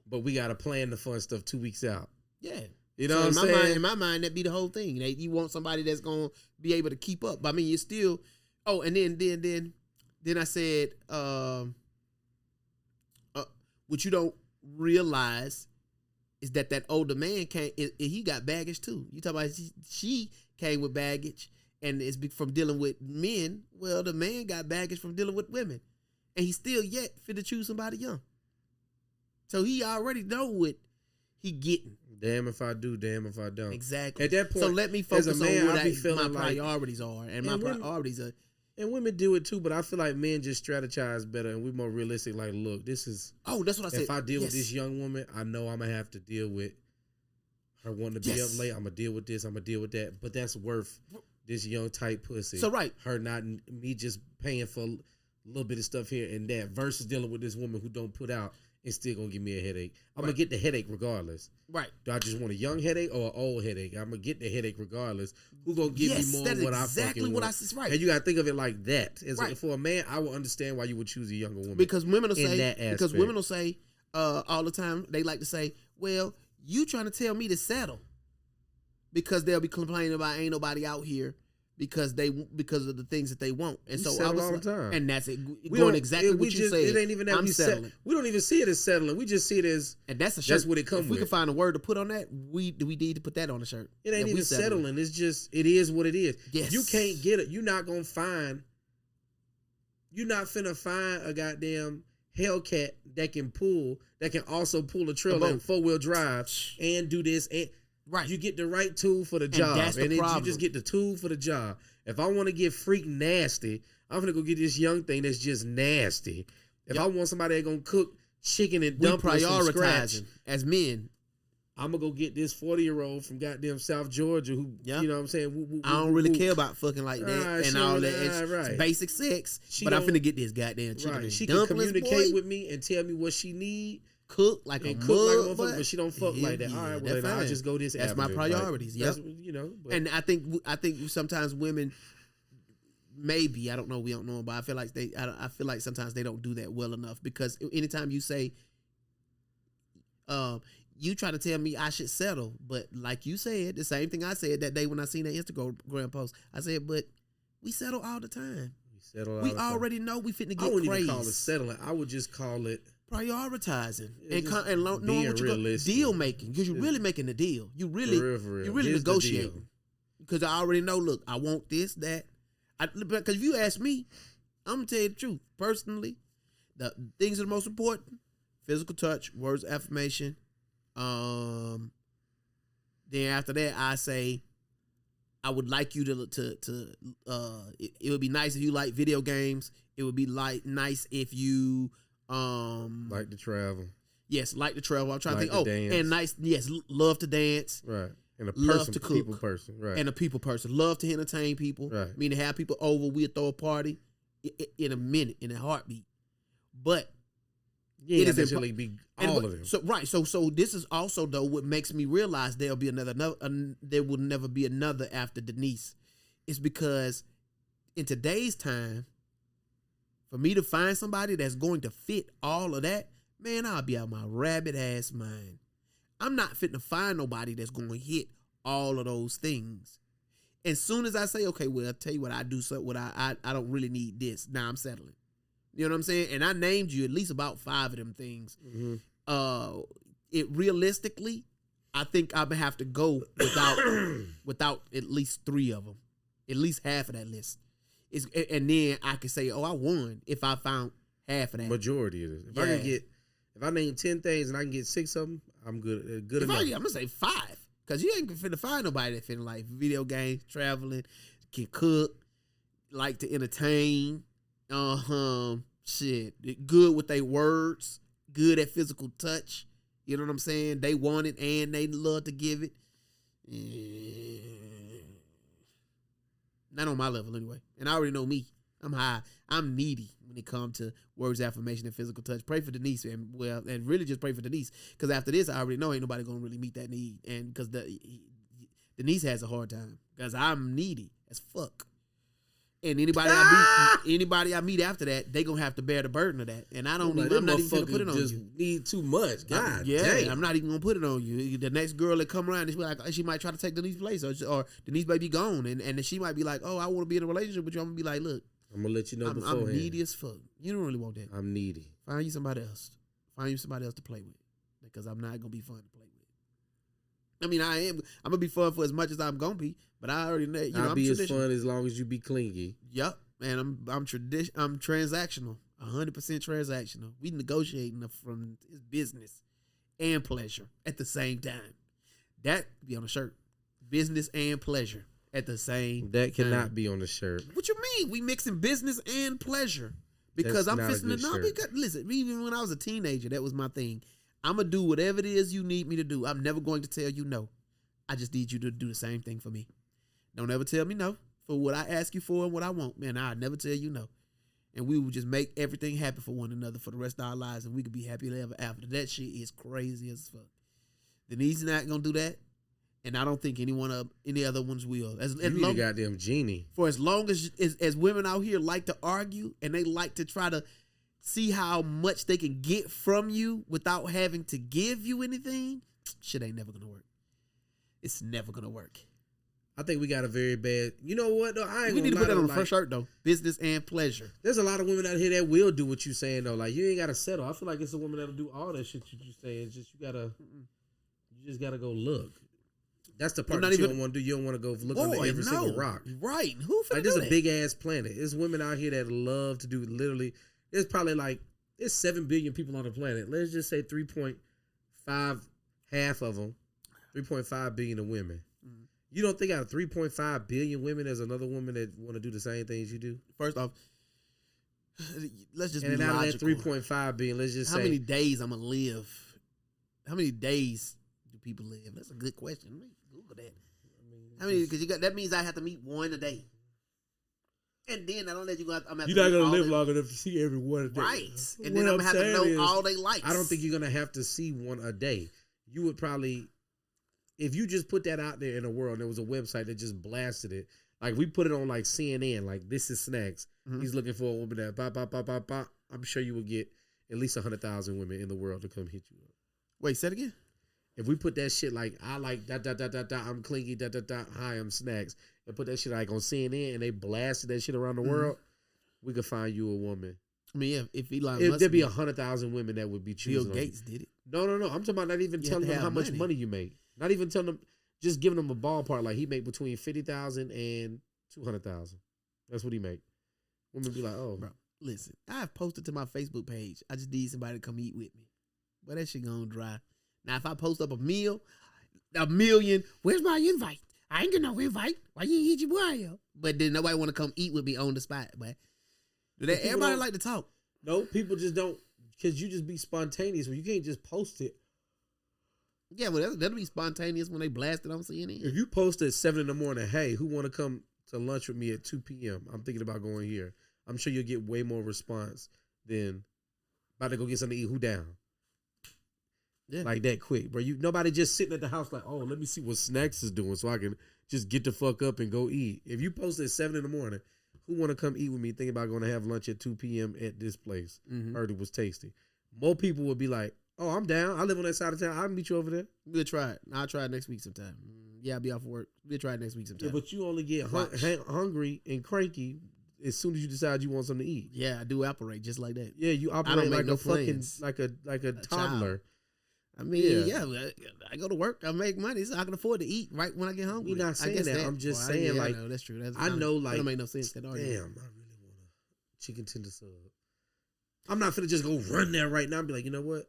but we got to plan the fun stuff 2 weeks out. Yeah. You know what I'm saying? In my mind, that be the whole thing. You want somebody that's going to be able to keep up. But I mean, you're still, and then I said, what you don't realize is that older man he got baggage too. You talk about she came with baggage, and it's from dealing with men. Well, the man got baggage from dealing with women, and he still yet fit to choose somebody young. So he already know what he getting. Damn if I do, damn if I don't. Exactly. At that point, so let me focus on what my like, priorities are, and my priorities are. And women do it too, but I feel like men just strategize better, and we're more realistic. Like, look, this is. Oh, that's what I said. If I deal with this young woman, I know I'm gonna have to deal with her wanting to be up late. I'm gonna deal with this. I'm gonna deal with that. But that's worth this young tight pussy. So right, her not me just paying for a little bit of stuff here and that versus dealing with this woman who don't put out. It's still gonna give me a headache. I'm gonna get the headache regardless. Right. Do I just want a young headache or an old headache? I'm gonna get the headache regardless. Who gonna give me more than what I fucking want? Right. And you gotta think of it like that. For a man, I will understand why you would choose a younger woman. Because women will say, all the time, they like to say, well, you trying to tell me to settle. Because they'll be complaining about ain't nobody out here because of the things that they want. And we so settle all the time. And that's it. Going exactly what you said. It ain't even that I'm settling. We don't even see it as settling. We just see it as that's what it comes with. If we can find a word to put on that, we need to put that on the shirt. It ain't even settling. It's just it is what it is. Yes. You can't get it. You're not finna find a goddamn Hellcat that can also pull a trailer and 4-wheel drive and do this and right. You get the right tool for the job. That's the problem. You just get the tool for the job. If I want to get freak nasty, I'm going to go get this young thing that's just nasty. If I want somebody that's going to cook chicken and dumplings from scratch, as men, I'm going to go get this 40-year-old from goddamn South Georgia who, you know what I'm saying? I don't really care about fucking like that and all that. It's basic sex, but I'm finna get this goddamn chicken and she dumplings, can communicate with me and tell me what she need. Cook like a motherfucker, but she don't fuck like that. All right, well then I'll just go this. That's my priorities. Like, and I think sometimes women, maybe I don't know, we don't know, but I feel like sometimes they don't do that well enough because anytime you say, you try to tell me I should settle, but like you said, the same thing I said that day when I seen that Instagram post, I said, but we settle all the time. We already know we finna get crazy. I wouldn't even call it settling. I would just call it prioritizing and knowing what you're deal making because you're really making the deal. You really negotiating because I already know. Look, I want this, that. Because if you ask me, I'm gonna tell you the truth. Personally, the things that are most important: physical touch, words of affirmation. Then after that, I say, I would like you to it would be nice if you like video games. It would be nice if you like to travel. Yes, like to travel. I'm trying to think. Dance. And nice. Yes, love to dance. Right. And love to cook. People person. Right. And a people person. Love to entertain people. Right. I mean, to have people over, we'll throw a party in a minute, in a heartbeat. But it is necessarily be all of them. So right. So this is also though what makes me realize there will never be another after Denise. It's because in today's time, for me to find somebody that's going to fit all of that, man, I'll be out my rabbit ass mind. I'm not fit to find nobody that's going to hit all of those things. As soon as I say, okay, well, I'll tell you what, I do so what I don't really need this. Now I'm settling. You know what I'm saying? And I named you at least about 5 of them things. Mm-hmm. It realistically, I think I'm gonna have to go without at least 3 of them, at least half of that list. And then I can say, oh, I won if I found half of that. Majority of this. If I can get If I name 10 things and I can get 6 of them, I'm good. Good enough. I'm gonna say 5, cause you ain't finna find nobody that finna like video games, traveling, can cook, like to entertain, shit, good with their words, good at physical touch. You know what I'm saying? They want it and they love to give it. Not on my level anyway. And I already know me. I'm high. I'm needy when it comes to words, affirmation, and physical touch. Pray for Denise, and really just pray for Denise, because after this, I already know ain't nobody gonna really meet that need, and because Denise has a hard time, because I'm needy as fuck, and anybody I meet after that, they gonna have to bear the burden of that, and I'm not even gonna put it on just you. Need too much, God. Damn. I'm not even gonna put it on you. The next girl that come around, she might try to take Denise's place, or Denise might be gone, and she might be like, oh, I want to be in a relationship with you. I'm gonna be like, look. I'm gonna let you know beforehand. I'm needy as fuck. You don't really want that. I'm needy. Find you somebody else. Find you somebody else to play with, because I'm not gonna be fun to play with. I mean, I'm gonna be fun for as much as I'm gonna be, but I already know. I'll be as fun as long as you be clingy. Yep, and I'm transactional, 100% transactional. We negotiating from business and pleasure at the same time. That be on a shirt, business and pleasure. At the same that cannot time. Be on the shirt. What you mean? We mixing business and pleasure, because I'm fixing to know. Because listen, even when I was a teenager, that was my thing. I'm gonna do whatever it is you need me to do. I'm never going to tell you no. I just need you to do the same thing for me. Don't ever tell me no for what I ask you for and what I want. Man, I'll never tell you no. And we will just make everything happen for one another for the rest of our lives, and we could be happy ever after. That shit is crazy as fuck. Denise not gonna do that. And I don't think any other ones will. You need a goddamn genie. For as long as women out here like to argue, and they like to try to see how much they can get from you without having to give you anything, shit ain't never gonna work. It's never gonna work. I think we got a very bad. You know what though? We need to put that on the first shirt though. Business and pleasure. There's a lot of women out here that will do what you saying though. Like, you ain't gotta settle. I feel like it's a woman that'll do all that shit you saying. It's just you just gotta go look. That's the part that you don't want to do. You don't want to go look under every single rock. Right. Who finna like, do this that? is a big-ass planet. There's women out here that love to do literally. There's probably there's 7 billion people on the planet. Let's just say 3.5, half of them, 3.5 billion of women. Mm-hmm. You don't think out of 3.5 billion women there's another woman that want to do the same things you do? First off, let's just be logical. And out of that 3.5 billion, let's just say. How many days I'm going to live? How many days do people live? That's a good question. Let me Google that. How many? Because that means I have to meet one a day, and then not only that you're not gonna live long enough to see every one a day, right? And then I'm gonna have to know all they likes. I don't think you're gonna have to see one a day. You would probably, if you just put that out there in the world, there was a website that just blasted it. Like, we put it on like CNN, like, this is Snacks. Mm-hmm. He's looking for a woman that I'm sure you would get at least 100,000 women in the world to come hit you up. Wait, say it again. If we put that shit like, I like ... I'm clingy ... Hi, I'm Snacks, and put that shit like on CNN and they blasted that shit around the world, we could find you a woman. I mean, if Elon Musk, there'd be 100,000 women that would be choosing. Bill Gates did it. No. I'm talking about not even telling them how much money you make. Not even telling them, just giving them a ballpark. Like, he make between 50,000 and 200,000. That's what he make. Women be like, oh, bro, listen, I've posted to my Facebook page. I just need somebody to come eat with me. But that shit gonna dry. Now, if I post up a million, where's my invite? I ain't get no invite. Why you eat your boy? But then nobody want to come eat with me on the spot, but everybody like to talk. No, people just don't, because you just be spontaneous. Well, you can't just post it. Yeah, well, that'll be spontaneous when they blast it on CNN. If you post at 7 in the morning, hey, who want to come to lunch with me at 2 p.m.? I'm thinking about going here. I'm sure you'll get way more response than about to go get something to eat. Who down? Yeah. Like that quick, bro. Nobody just sitting at the house like, oh, let me see what Snacks is doing so I can just get the fuck up and go eat. If you post at 7 in the morning, who want to come eat with me thinking about going to have lunch at 2 p.m. at this place? Mm-hmm. Heard it was tasty. More people would be like, oh, I'm down. I live on that side of town. I'll meet you over there. We'll try it. I'll try it next week sometime. Yeah, I'll be off of work. We'll try it next week sometime. Yeah, but you only get hungry and cranky as soon as you decide you want something to eat. Yeah, I do operate just like that. Yeah, you operate like a fucking like a toddler. Child. I mean, yeah, I go to work. I make money, so I can afford to eat right when I get home. We're not saying that. I'm just saying, like, that's true. I know, like, that don't make no sense. Damn, I really want a chicken tender sub. I'm not finna just go run there right now and be like, you know what?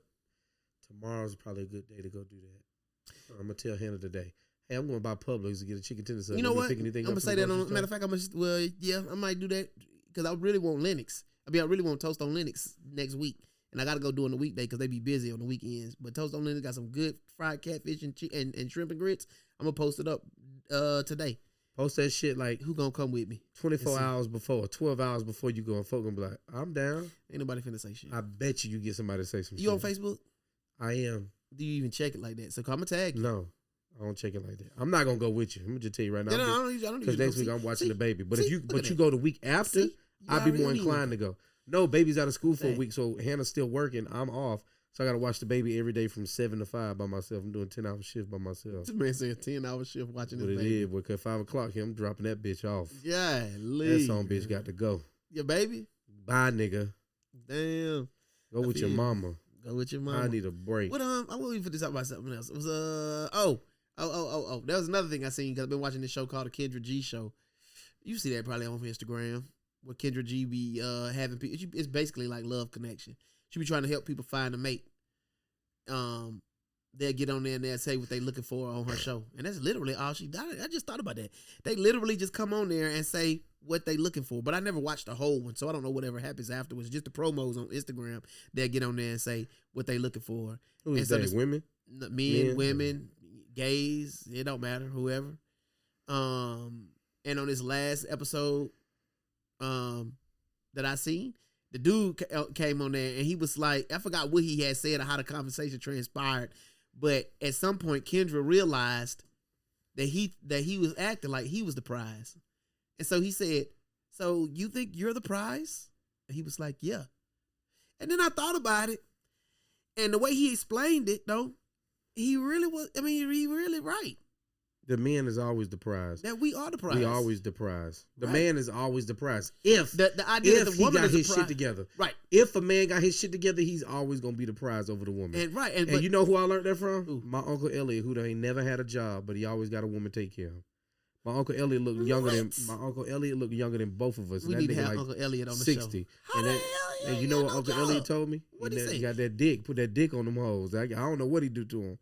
Tomorrow's probably a good day to go do that. I'm gonna tell Hannah today. Hey, I'm going by Publix to get a chicken tender sub. You know what? I'm I'm gonna say that. Matter of fact, I might do that because I really want Lennox. I really want Toast on Lennox next week, and I gotta go do it on the weekday because they be busy on the weekends. But Toast on Lennox got some good fried catfish and shrimp and grits. I'm gonna post it up today. Post that shit like Who gonna come with me? 24 hours before, 12 hours before you go, and folk gonna be like, I'm down. Ain't nobody finna say shit. I bet you get somebody to say some shit. You on Facebook? I am. Do you even check it like that? So I'm gonna tag you. No, I don't check it like that. I'm not gonna go with you. I'm gonna just tell you right now. I don't Because next week I'm watching the baby. But if you that. go the week after, I'd be more already inclined to go. No, baby's out of school for a Dang. week, so Hannah's still working. I'm off. So I gotta watch the baby every day from 7 to 5 by myself. I'm doing 10-hour shift by myself. This man said a 10-hour shift watching But this it baby. is, because 5 o'clock, I'm dropping that bitch off. Yeah, That song bitch got to go. Your baby? Bye, nigga. Damn. Go with your feel you. mama. Go with your mom. I need a break. What I want you to talk about something else. It was oh. That was another thing I seen because I've been watching this show called the Kendra G Show. You see that probably on Instagram where Kendra G be having people. It's basically like Love Connection. She be trying to help people find a mate. They'll get on there and they'll say what they looking for on her show, and that's literally all she did. I just thought about that. They literally just come on there and say what they looking for, but I never watched the whole one, so I don't know whatever happens afterwards. Just the promos on Instagram, they'll get on there and say what they looking for. Who is so that? Women? Men, women, gays, it don't matter, whoever. And on this last episode, that I seen, the dude came on there and he was like, I forgot what he had said or how the conversation transpired, but at some point Kendra realized that he was acting like he was the prize, and so he said, "So you think you're the prize?" And he was like, "Yeah." And then I thought about it, and the way he explained it, though, he really was. I mean, he really right. The man is always the prize. That we are the prize. We always the prize. The Right. man is always the prize. If the idea that if the he woman got is the his prize. shit together. Right. If a man got his shit together, he's always gonna be the prize over the woman. And And you know who I learned that from? Who? My Uncle Elliot, who ain't never had a job, but he always got a woman take care of him. My Uncle Elliot looked younger than both of us. we That need to nigga have like Uncle Elliot on the 60. show. How And, the that, hell and he you know ain't what got Uncle no Elliot job? told me? What'd he say? Got that dick, put that dick on them hoes. I don't know what he do to him.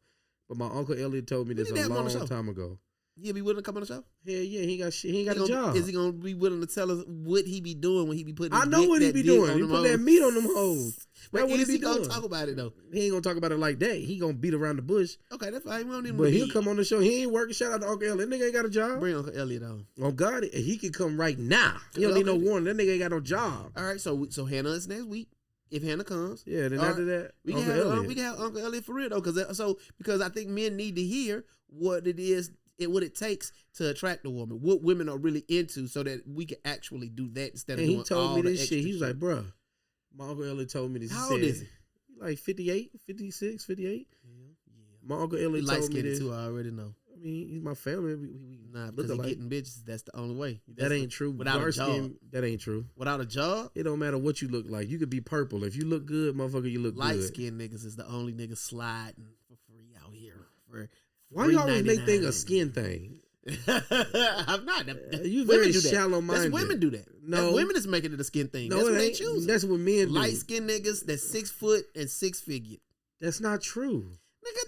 But my Uncle Elliot told me We this need to a have him on the long show. time ago. He'll be willing to come on the show. Hell yeah, he got shit. He ain't got a He job. Is he gonna be willing to tell us what he be doing when he be putting? I know what he be doing. He put that meat on them hoes. That's what he Is be he gonna doing. talk about it though? He ain't gonna talk about it like that. He gonna beat around the bush. Okay, that's fine. We don't need him But to he'll be- come on the show. He ain't working. Shout out to Uncle Elliot. That nigga ain't got a job. Bring Uncle Elliot on. Oh God, he can come right now. He don't need no Okay. warning. That nigga ain't got no job. All right, so Hannah is next week. If Hannah comes, Yeah. Then All after right. that, we can Uncle have Elliot. we can have Uncle Elliot for real though, because I think men need to hear what it is, what it takes to attract a woman, what women are really into, so that we can actually do that instead of And he doing told all me the this extra shit. He was like, bruh, my Uncle Elliot told me this. How he old said, is he? Like 58, 56, 58. Yeah. My Uncle He Elliot light told me skinned this. too. I already know. I mean, he's my family. We Nah, look because he alike. getting bitches. That's the only way. That ain't true. Without a Dark job. skin, that ain't true. Without a job, It don't matter what you look like. You could be purple. If you look good, motherfucker, you look light good. skinned niggas is the only niggas sliding for free out here. For Why you always make $3.99. thing a skin thing? I'm not. You Women very do that. shallow minded. That's women do that. No. That's women is making it a skin thing. No, That's it what they ain't. choose. That's what men do. Light skinned niggas that's 6 foot and 6 figure. That's not true. Nigga,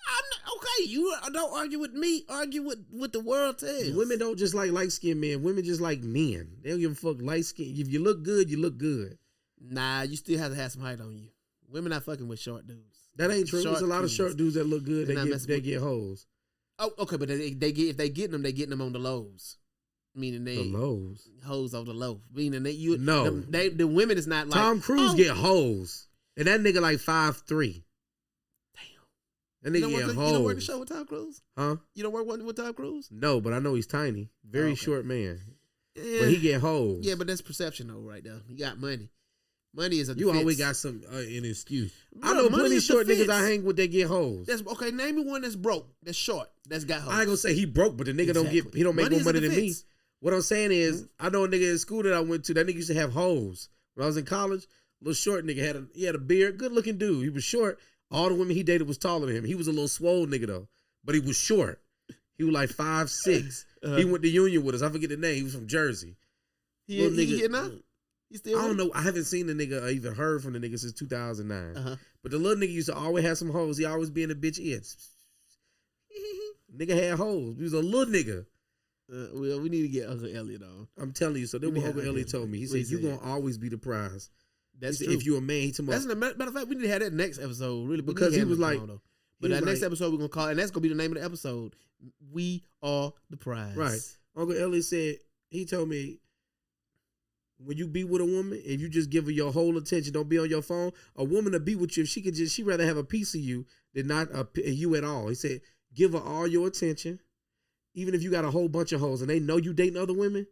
I'm not, okay. You don't argue with me. Argue with what the world tells. Women don't just like light skinned men. Women just like men. They don't give a fuck light skin. If you look good, you look good. Nah, you still have to have some height on you. Women not fucking with short dudes. That ain't true. There's a lot of kings. short dudes that look good. They're not They messing get with- get hoes. Oh, okay, but they get if they getting them, they getting them on the lows. Meaning they The lows. hoes on the low. Meaning that you No. the women is not like Tom Cruise oh, get hoes, and that nigga like 5'3". That You nigga don't, get work, you don't work the hoes. show with Tom Cruise? Huh? You don't work with Tom Cruise? No, but I know he's tiny. Very Okay. short man. Yeah. But he get hoes. Yeah, but that's perception though, right there. You got money. Money is a You defense. always got some an excuse. Bro, I know money plenty is short defense. niggas I hang with that get hoes. That's okay. Name me one that's broke, that's short, that's got hoes. I ain't gonna say he broke, but the nigga don't Exactly. get. He don't make Money more is a money than me. defense. What I'm saying is, I know a nigga in school that I went to. That nigga used to have hoes. When I was in college, little short nigga had a beard, good looking dude. He was short. All the women he dated was taller than him. He was a little swole nigga though, but he was short. He was like 5'6". He went to Union with us. I forget the name. He was from Jersey. He Little here now? You still? I don't know. I haven't seen the nigga or even heard from the nigga since 2009. Uh-huh. But the little nigga used to always have some hoes. He always be in the bitch ear. Nigga had hoes. He was a little nigga. Well, we need to get Uncle Elliot on. I'm telling you. So then what Uncle Elliot told me. He said, "You gonna always be the prize." That's he true. said, if you a man, he told me. That's matter of fact, we need to have that next episode. Really, because he was like, but that next episode we're gonna call, and that's gonna be the name of the episode. We are the prize. Right. Uncle Elliot said he told me, when you be with a woman, if you just give her your whole attention, don't be on your phone. A woman to be with you, if she rather have a piece of you than not you at all. He said, give her all your attention, even if you got a whole bunch of hoes and they know you dating other women.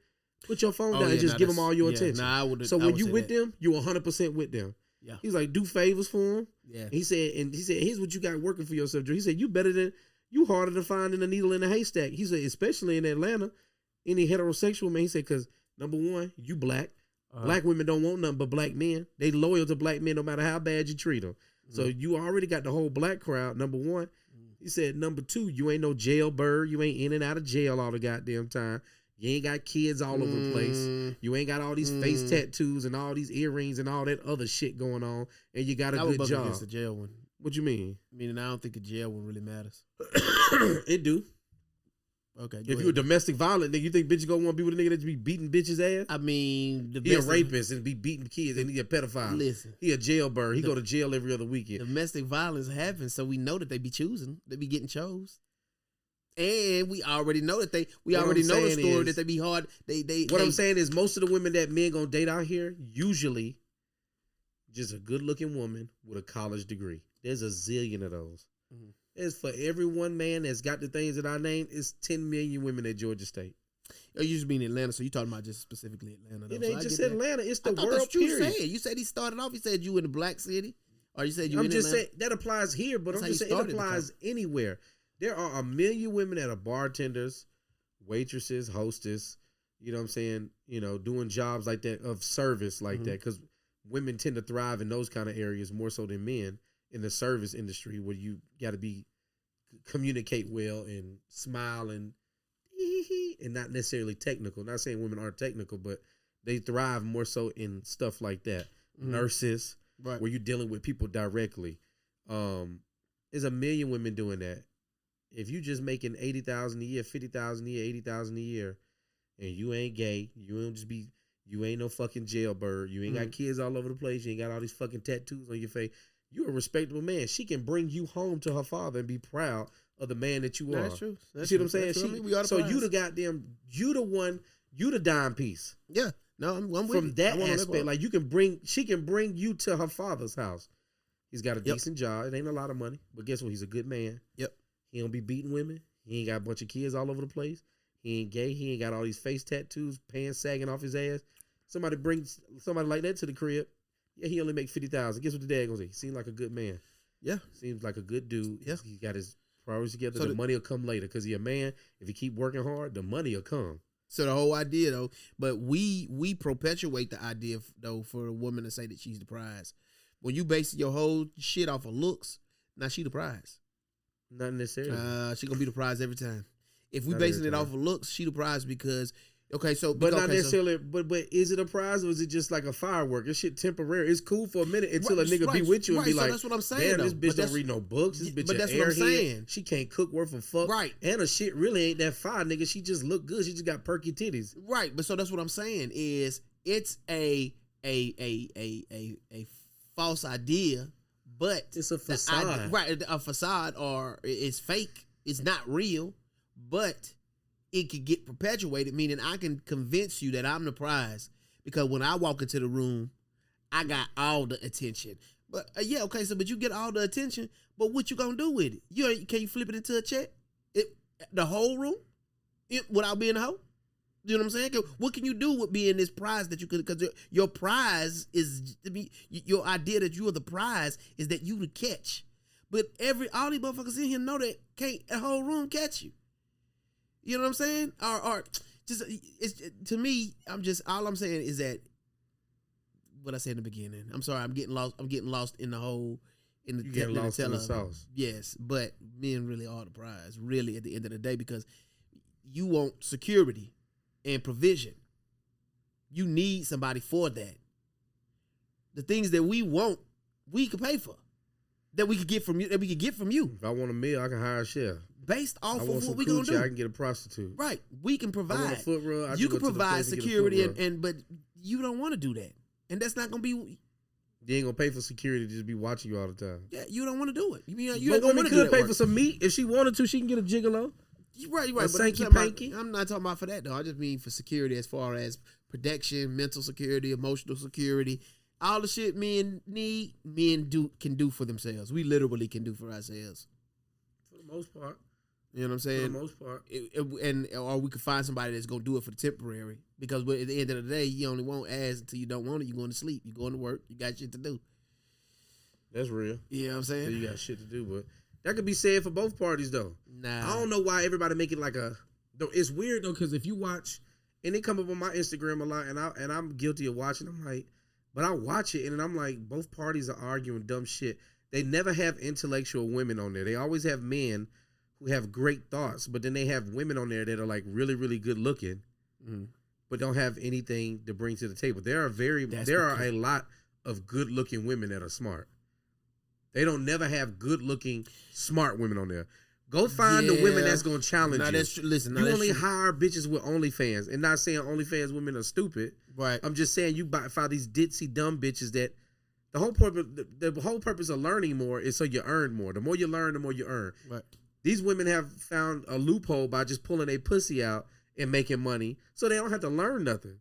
Put your phone down and just give them all your attention. So when you with them, you 100% with them. Yeah. He's like, do favors for them. Yeah. He said, here's what you got working for yourself, Drew. He said, you harder to find than a needle in a haystack. He said, especially in Atlanta, any heterosexual man. He said, because number one, you black. Black women don't want nothing but black men. They loyal to black men no matter how bad you treat them. Mm-hmm. So you already got the whole black crowd, number one. He said, number two, you ain't no jailbird. You ain't in and out of jail all the goddamn time. You ain't got kids all over the place. You ain't got all these face tattoos and all these earrings and all that other shit going on. And you got a good job. Against the jail one. What you mean? Meaning I don't think a jail one really matters. It do. Okay. If you a domestic violent nigga, you think bitches gonna want to be with a nigga that be beating bitches ass? I mean, he a rapist and be beating kids and he a pedophile. Listen, he a jailbird. He go to jail every other weekend. Domestic violence happens, so we know that they be choosing. They be getting chose. And we already know that we already know the story that they be hard. I'm saying is most of the women that men gonna date out here usually just a good looking woman with a college degree. There's a zillion of those. Mm-hmm. There's for every one man that's got the things that I named, it's 10 million women at Georgia State. Oh, you just mean Atlanta, so you talking about just specifically Atlanta. Though. It ain't just Atlanta, it's the world. That's what you said. You said he started off. He said you in the black city, or you said you. I'm just saying that applies here, but I'm just saying it applies anywhere. There are a million women that are bartenders, waitresses, hostess, you know what I'm saying, doing jobs like that of service like that, because women tend to thrive in those kind of areas more so than men in the service industry where you got to communicate well and smile and not necessarily technical. Not saying women aren't technical, but they thrive more so in stuff like that. Nurses, right, where you're dealing with people directly. There's a million women doing that. If you just making $80,000 a year, $50,000 a year, $80,000 a year, and you ain't gay, you ain't no fucking jailbird, you ain't got kids all over the place, you ain't got all these fucking tattoos on your face, you're a respectable man. She can bring you home to her father and be proud of the man that you are. That's true. You see what I'm saying? You the dime piece. Yeah. No, I'm with from that aspect. Like she can bring you to her father's house. He's got a decent job. It ain't a lot of money, but guess what? He's a good man. Yep. He don't be beating women. He ain't got a bunch of kids all over the place. He ain't gay. He ain't got all these face tattoos, pants sagging off his ass. Somebody brings somebody like that to the crib. Yeah, he only make $50,000. Guess what the dad gonna say? He seems like a good man. Yeah, seems like a good dude. Yeah, he got his priorities together. So the money will come later because he a man. If he keep working hard, the money will come. So the whole idea though, but we perpetuate the idea though for a woman to say that she's the prize. When you base your whole shit off of looks, now she the prize. Not necessarily. She gonna be the prize every time. If we basing it off of looks, she the prize because not necessarily. But is it a prize or is it just like a firework? This shit temporary. It's cool for a minute until a nigga be with you and be like, that's what I'm saying. Damn, this bitch don't read no books. This bitch that's what I'm saying. She can't cook worth a fuck. Right. And her shit really ain't that fire, nigga. She just look good. She just got perky titties. Right. But so that's what I'm saying is it's a false idea. But it's a facade. A facade, or it's fake. It's not real, but it could get perpetuated, meaning I can convince you that I'm the prize because when I walk into the room, I got all the attention. But but you get all the attention, but what you gonna do with it? Can you flip it into a check? The whole room? Without being a hoe? You know what I'm saying? What can you do with being this prize that you could? Because your prize is your idea that you are the prize is that you the catch. But all these motherfuckers in here know that can't a whole room catch you. You know what I'm saying? Or just it's to me. All I'm saying is that what I said in the beginning. I'm sorry. I'm getting lost. I'm getting lost in the whole. You get lost in the sauce. Yes, but men really are the prize. Really, at the end of the day, because you want security and provision. You need somebody for that. The things that we want, we can pay for. That we could get from you. That we could get from you. If I want a meal, I can hire a chef. Based off I of want what some we gonna coochie, do. I can get a prostitute. Right. We can provide. I want a foot rub, I you can can go to the provide place and get a security, foot rub. but you don't want to do that, and that's not gonna be. You ain't gonna pay for security to just be watching you all the time. Yeah, you don't want to do it. You But don't women want to could pay for some meat if she wanted to. She can get a gigolo. You're right. A But sanky-panky. I'm not talking about for that though. I just mean for security, as far as protection, mental security, emotional security, all the shit men need, can do for themselves. We literally can do for ourselves. For the most part. You know what I'm For saying? the most part. Or we could find somebody that's gonna do it for the temporary. Because at the end of the day, you only want ass until you don't want it. You're going to sleep. You're going to work. You got shit to do. That's real. You know what I'm saying? You got shit to do, but that could be said for both parties though. Nah. I don't know why everybody make it like a. Though it's weird though, because if you watch, and it come up on my Instagram a lot, and I'm guilty of watching. I'm like, but I watch it, and I'm like, both parties are arguing dumb shit. They never have intellectual women on there. They always have men who have great thoughts, but then they have women on there that are like really, really good looking, but don't have anything to bring to the table. There are a lot of good looking women that are smart. They don't never have good looking smart women on there. Go find the women that's gonna challenge you. That's true. Listen, you only hire bitches with OnlyFans, and not saying OnlyFans women are stupid. Right. I'm just saying you find these ditzy dumb bitches that the whole purpose of learning more is so you earn more. The more you learn, the more you earn. Right. These women have found a loophole by just pulling a pussy out and making money, so they don't have to learn nothing.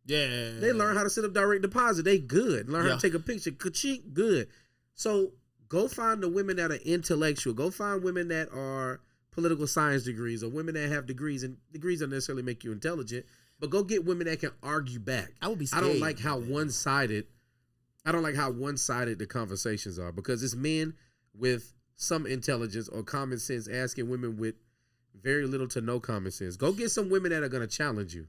Yeah. They learn how to set up direct deposit. They good. Learn how to take a picture. Ka-chink, good. So go find the women that are intellectual. Go find women that are political science degrees or women that have degrees, and degrees don't necessarily make you intelligent, but go get women that can argue back. I would be scared. I don't like how one-sided the conversations are, because it's men with some intelligence or common sense asking women with very little to no common sense. Go get some women that are going to challenge you.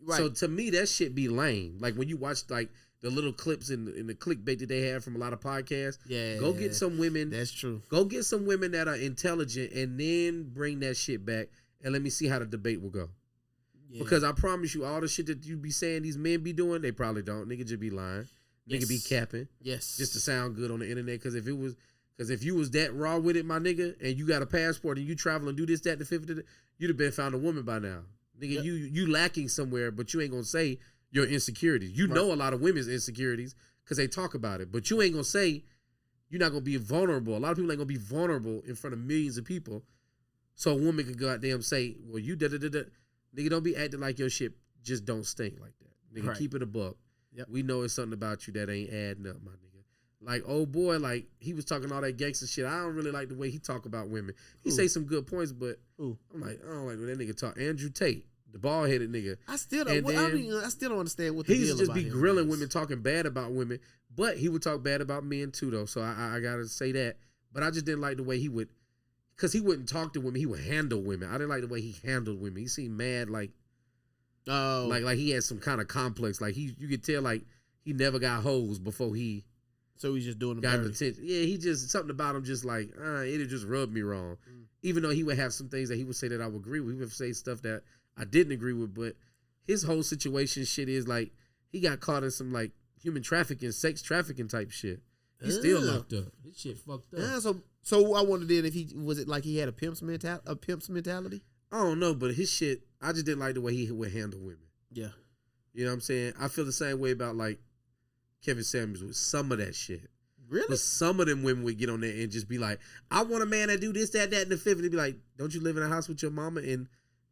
Right. So to me, that shit be lame. Like when you watch like the little clips in the clickbait that they have from a lot of podcasts. Yeah. Go get some women. That's true. Go get some women that are intelligent and then bring that shit back and let me see how the debate will go. Yeah. Because I promise you, all the shit that you be saying these men be doing, they probably don't. Nigga just be lying. Nigga be capping. Yes. Just to sound good on the internet. Because if you was that raw with it, my nigga, and you got a passport and you travel and do this, that, the 50th, you'd have been found a woman by now. Nigga, you lacking somewhere, but you ain't gonna say your insecurities. You know a lot of women's insecurities because they talk about it, but you ain't gonna say you're not gonna be vulnerable. A lot of people ain't gonna be vulnerable in front of millions of people. So a woman could goddamn say, well, you da-da-da-da. Nigga, don't be acting like your shit just don't stink like that. Nigga, keep it a buck. Yep. We know it's something about you that ain't adding up, my nigga. Like, old boy, like, he was talking all that gangster shit. I don't really like the way he talk about women. He say some good points, but I'm like, I don't like when that nigga talk. Andrew Tate, the bald-headed nigga. I still don't understand what the deal he used to just be grilling is. women, talking bad about women, but he would talk bad about men too, though. So I got to say that. But I just didn't like the way he would, because he wouldn't talk to women. He would handle women. I didn't like the way he handled women. He seemed mad, like he had some kind of complex. Like, you could tell, like, he never got hoes before he... So he's just doing the got attention. Yeah, he just, something about him just like, it just rubbed me wrong. Even though he would have some things that he would say that I would agree with. He would say stuff that I didn't agree with, but his whole situation shit is like, he got caught in some like human trafficking, sex trafficking type shit. He's still locked up. His shit fucked up. Yeah, so I wondered then if was it like he had a pimp's mentality? I don't know, but his shit, I just didn't like the way he would handle women. Yeah. You know what I'm saying? I feel the same way about like Kevin Samuels with some of that shit. Really? But some of them women would get on there and just be like, I want a man that do this, that, and the fifth. And they'd be like, don't you live in a house with your mama and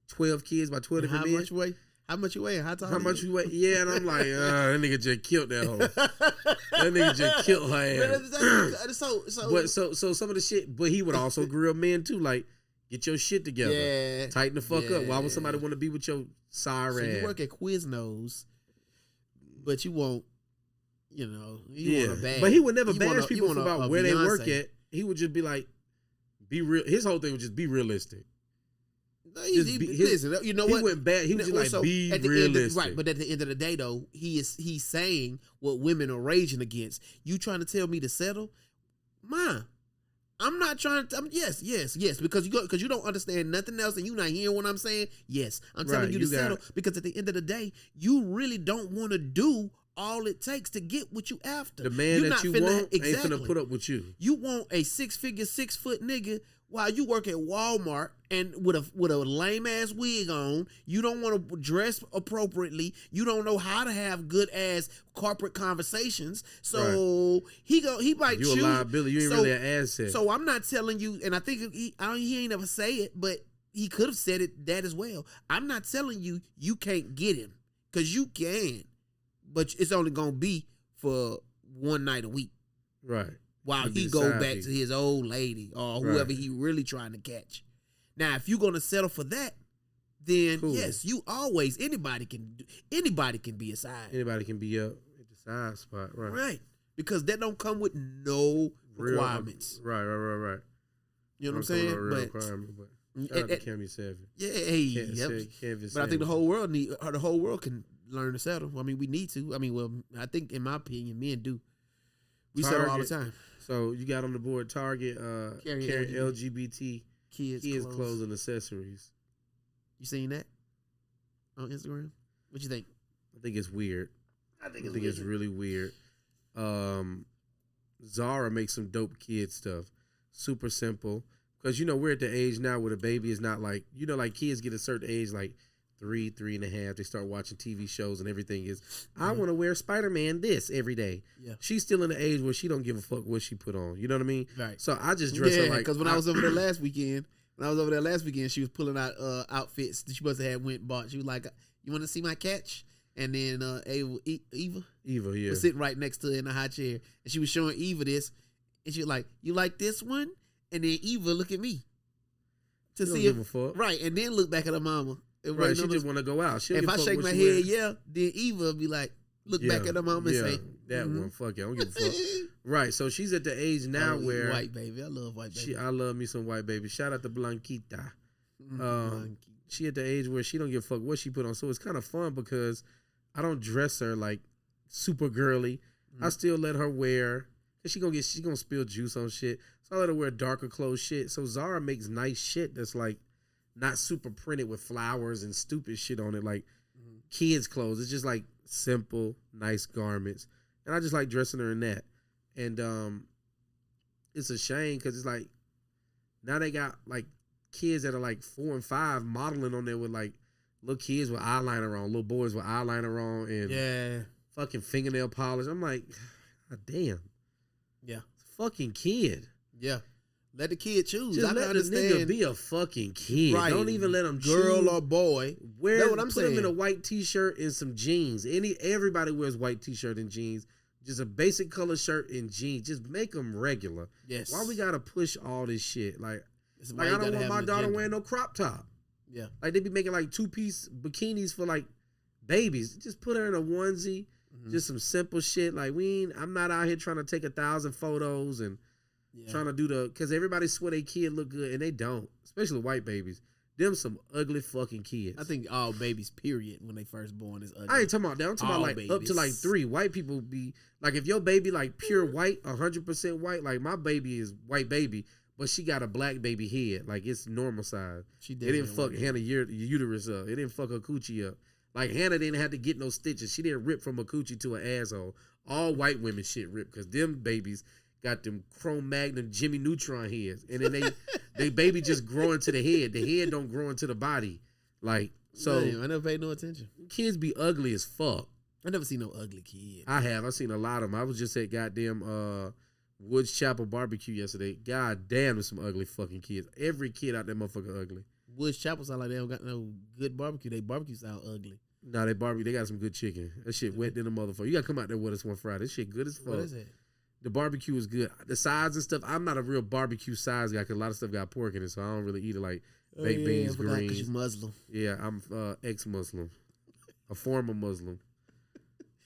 12 kids by 12 different men? How much you weigh? How much you weigh? Yeah, and I'm like, that nigga just killed that hoe. That nigga just killed her ass. So some of the shit, but he would also grill men too, like, get your shit together. Yeah. Tighten the fuck up. Why would somebody want to be with your sorry ass? You work at Quiznos, but you won't, want a bag. But he would never bash people about where they work at. He would just be like, be real. His whole thing would just be realistic. Listen, you know what? He went bad. He was just like, be realistic. Right, but at the end of the day, though, he's saying what women are raging against. You trying to tell me to settle? I'm not trying to. Yes, because you don't understand nothing else, and you not hearing what I'm saying. Yes, I'm telling you to settle because at the end of the day, you really don't want to do all it takes to get what you after. The man You're that you not finna- want ain't finna put up with you. You want a 6-figure, 6-foot nigga while you work at Walmart and with a lame ass wig on. You don't want to dress appropriately. You don't know how to have good ass corporate conversations. So he might You a choose. liability. You ain't really an asset. So I'm not telling you, and I think he ain't ever say it, but he could have said it that as well. I'm not telling you can't get him, because you can, but it's only gonna be for one night a week. Right. While he go back to his old lady or whoever he really trying to catch. Now, if you're gonna settle for that, then yes, you always anybody can be a side. Anybody can be up at the side spot, right? Right, because that don't come with no requirements. Right. You know what I'm saying? Shout out to Cammy Savage. Yeah, but I think the whole world can learn to settle. I mean, we need to. I mean, well, I think in my opinion, men do. We settle all the time. So you got on the board Target carrying LGBT kids clothes and accessories. You seen that on Instagram? What you think? I think it's weird. I think it's really weird. Zara makes some dope kid stuff. Super simple. Because, we're at the age now where the baby is not like, like kids get a certain age, like 3, 3.5. They start watching TV shows and everything is, I want to wear Spider-Man this every day. Yeah. She's still in the age where she don't give a fuck what she put on. You know what I mean? Right. So I just dress her like. Because when I was over there last weekend, she was pulling out outfits that she must have went and bought. She was like, you want to see my catch? And then Eva, yeah, was sitting right next to her in a high chair. And she was showing Eva this. And she was like, you like this one? And then Eva look at me to see if, right, and then look back at her mama. Right, she just want to go out. If I shake my head, then Eva be like, look back at her mama and say, that one, fuck it, I don't give a fuck. Right, so she's at the age now where white baby, I love white baby. I love me some white baby. Shout out to Blanquita. She at the age where she don't give a fuck what she put on. So it's kind of fun because I don't dress her like super girly. I still let her wear. She gonna spill juice on shit. So I let her wear darker clothes shit. So Zara makes nice shit that's like not super printed with flowers and stupid shit on it, like kids' clothes. It's just like simple, nice garments. And I just like dressing her in that. And it's a shame because it's like now they got like kids that are like 4 and 5 modeling on there with like little kids with eyeliner on, little boys with eyeliner on and fucking fingernail polish. I'm like, God damn. Yeah. Fucking kid. Yeah. Let the kid choose. Just let the nigga be a fucking kid. Right. Don't even let him girl choose. Or boy. Wear what I'm saying. Put him in a white t-shirt and some jeans. Everybody wears white t-shirt and jeans. Just a basic color shirt and jeans. Just make them regular. Yes. Why we gotta push all this shit? Like I don't want my daughter wearing no crop top. Yeah. Like they be making like 2-piece bikinis for like babies. Just put her in a onesie. Just some simple shit. Like I'm not out here trying to take 1,000 photos and trying to do because everybody swear they kid look good and they don't. Especially white babies. Them some ugly fucking kids. I think all babies, period, when they first born is ugly. I ain't talking about that. I'm talking about like babies. Up to like 3. White people be like, if your baby like pure white, 100% white, like my baby is white baby, but she got a black baby head. Like it's normal size. It didn't fuck Hannah uterus up. It didn't fuck her coochie up. Like Hannah didn't have to get no stitches. She didn't rip from a coochie to an asshole. All white women shit rip because them babies got them Cro-Magnon Jimmy Neutron heads, and then they baby just grow into the head. The head don't grow into the body. Like so, damn, I never paid no attention. Kids be ugly as fuck. I never seen no ugly kid. I've seen a lot of them. I was just at goddamn Woods Chapel barbecue yesterday. God damn, there's some ugly fucking kids. Every kid out there motherfucker ugly. Woods Chapel sound like they don't got no good barbecue. They barbecue sound ugly. Nah, they barbecue. They got some good chicken. That shit wet than a motherfucker. You gotta come out there with us one Friday. This shit good as fuck. What is it? The barbecue is good. The sides and stuff. I'm not a real barbecue size guy because a lot of stuff got pork in it, so I don't really eat it like baked beans, greens. You Muslim. Yeah, I'm ex-Muslim, a former Muslim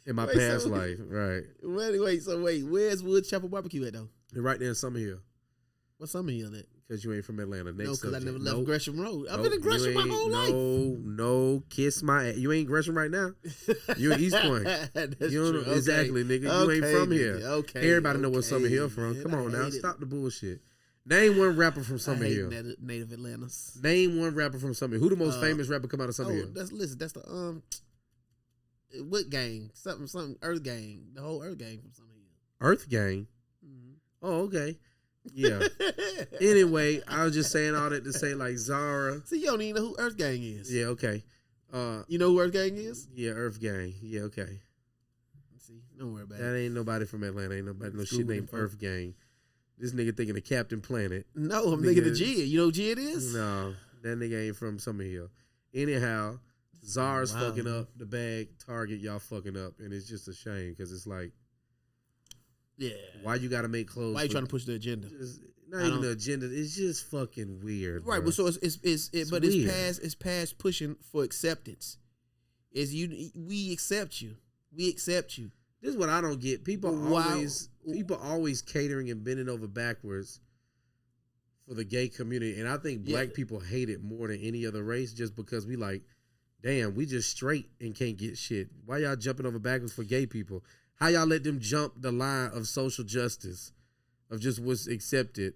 in my past life. Right. Wait. Where's Woods Chapel barbecue at though? They're right there in Summer Hill. What's Summer Hill at? Because you ain't from Atlanta. No, because I never left Gresham Road. I've been in Gresham my whole life. No, kiss my ass. You ain't Gresham right now. You in East Point. That's you don't true. Know, exactly, nigga. You ain't from here. Okay. Everybody know where Summer Hill from. Man, come on now. Stop the bullshit. Name one rapper from Summer Hill. Native Atlantis. Name one rapper from Summer Hill. Who the most famous rapper come out of Summer Hill? That's the what gang? Something Earth Gang. The whole Earth Gang from Summer Hill. Earth Gang. Oh, okay. Yeah. Anyway, I was just saying all that to say like Zara. See, you don't even know who Earth Gang is. Yeah, okay. You know who Earth Gang is? Yeah, Earth Gang. Yeah, okay. See, don't worry about That it. ain't nobody from Atlanta. Ain't nobody no shit Google named it, Earth Gang. This nigga thinking of Captain Planet. No, I'm thinking of Jid. You know who Jid is? No, that nigga ain't from Summer Hill. Anyhow, Zara's fucking up the bag. Target, y'all fucking up, and it's just a shame because it's like, yeah. why you got to make clothes? Why you trying to push the agenda? Not even the agenda. It's just fucking weird, right? Bro. But so but weird. it's past pushing for acceptance. We accept you. We accept you. This is what I don't get. People always catering and bending over backwards for the gay community, and I think black people hate it more than any other race, just because we like, damn, we just straight and can't get shit. Why y'all jumping over backwards for gay people? How y'all let them jump the line of social justice, of just what's accepted?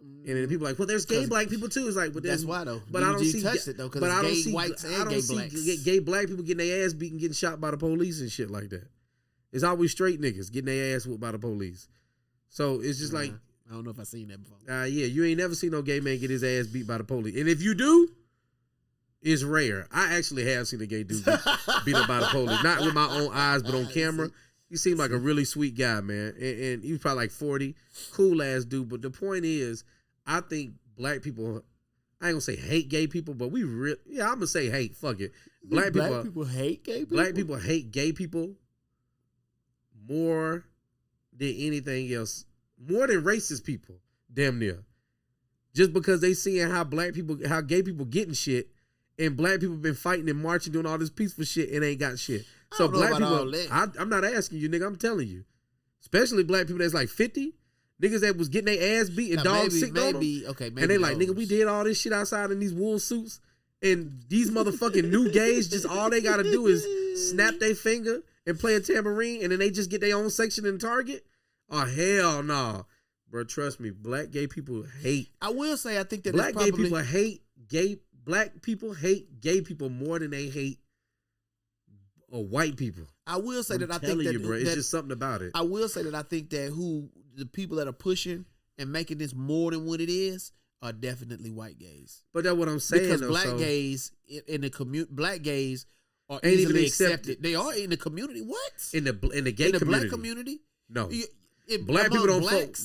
And then people are like, well, there's gay black people too. It's like, but that's why though. But I don't see touched it though, because gay whites and gay blacks. Gay black people getting their ass beaten, getting shot by the police and shit like that. It's always straight niggas getting their ass whooped by the police. So it's just like, I don't know if I've seen that before. Yeah, you ain't never seen no gay man get his ass beat by the police. And if you do, it's rare. I actually have seen a gay dude beat up by the police. Not with my own eyes, but on camera. He seemed like a really sweet guy, man. And he was probably like 40. Cool ass dude. But the point is, I think black people, I ain't gonna say hate gay people, but I'm gonna say hate. Fuck it. Black people hate gay people? Black people hate gay people more than anything else. More than racist people, damn near. Just because they seeing how gay people getting shit, and black people been fighting and marching, doing all this peaceful shit, and ain't got shit. So black people, I'm not asking you, nigga. I'm telling you, especially black people that's like 50, niggas that was getting their ass beat and dogs sick on them. Okay, maybe and they like, nigga, we did all this shit outside in these wool suits, and these motherfucking new gays, just all they gotta do is snap their finger and play a tambourine, and then they just get their own section in Target. Oh hell no, nah. Bro, trust me, black gay people hate. I will say, I think that black gay people hate gay. Black people hate gay people more than they hate white people. I will say I'm that I telling think that you, bro, it's just something about it. I will say that I think that the people that are pushing and making this more than what it is are definitely white gays. But that's what I'm saying. Because black gays in the community, black gays are ain't easily even accepted. They are in the community. What? In the gay community. Black community? No. Black people don't fuck.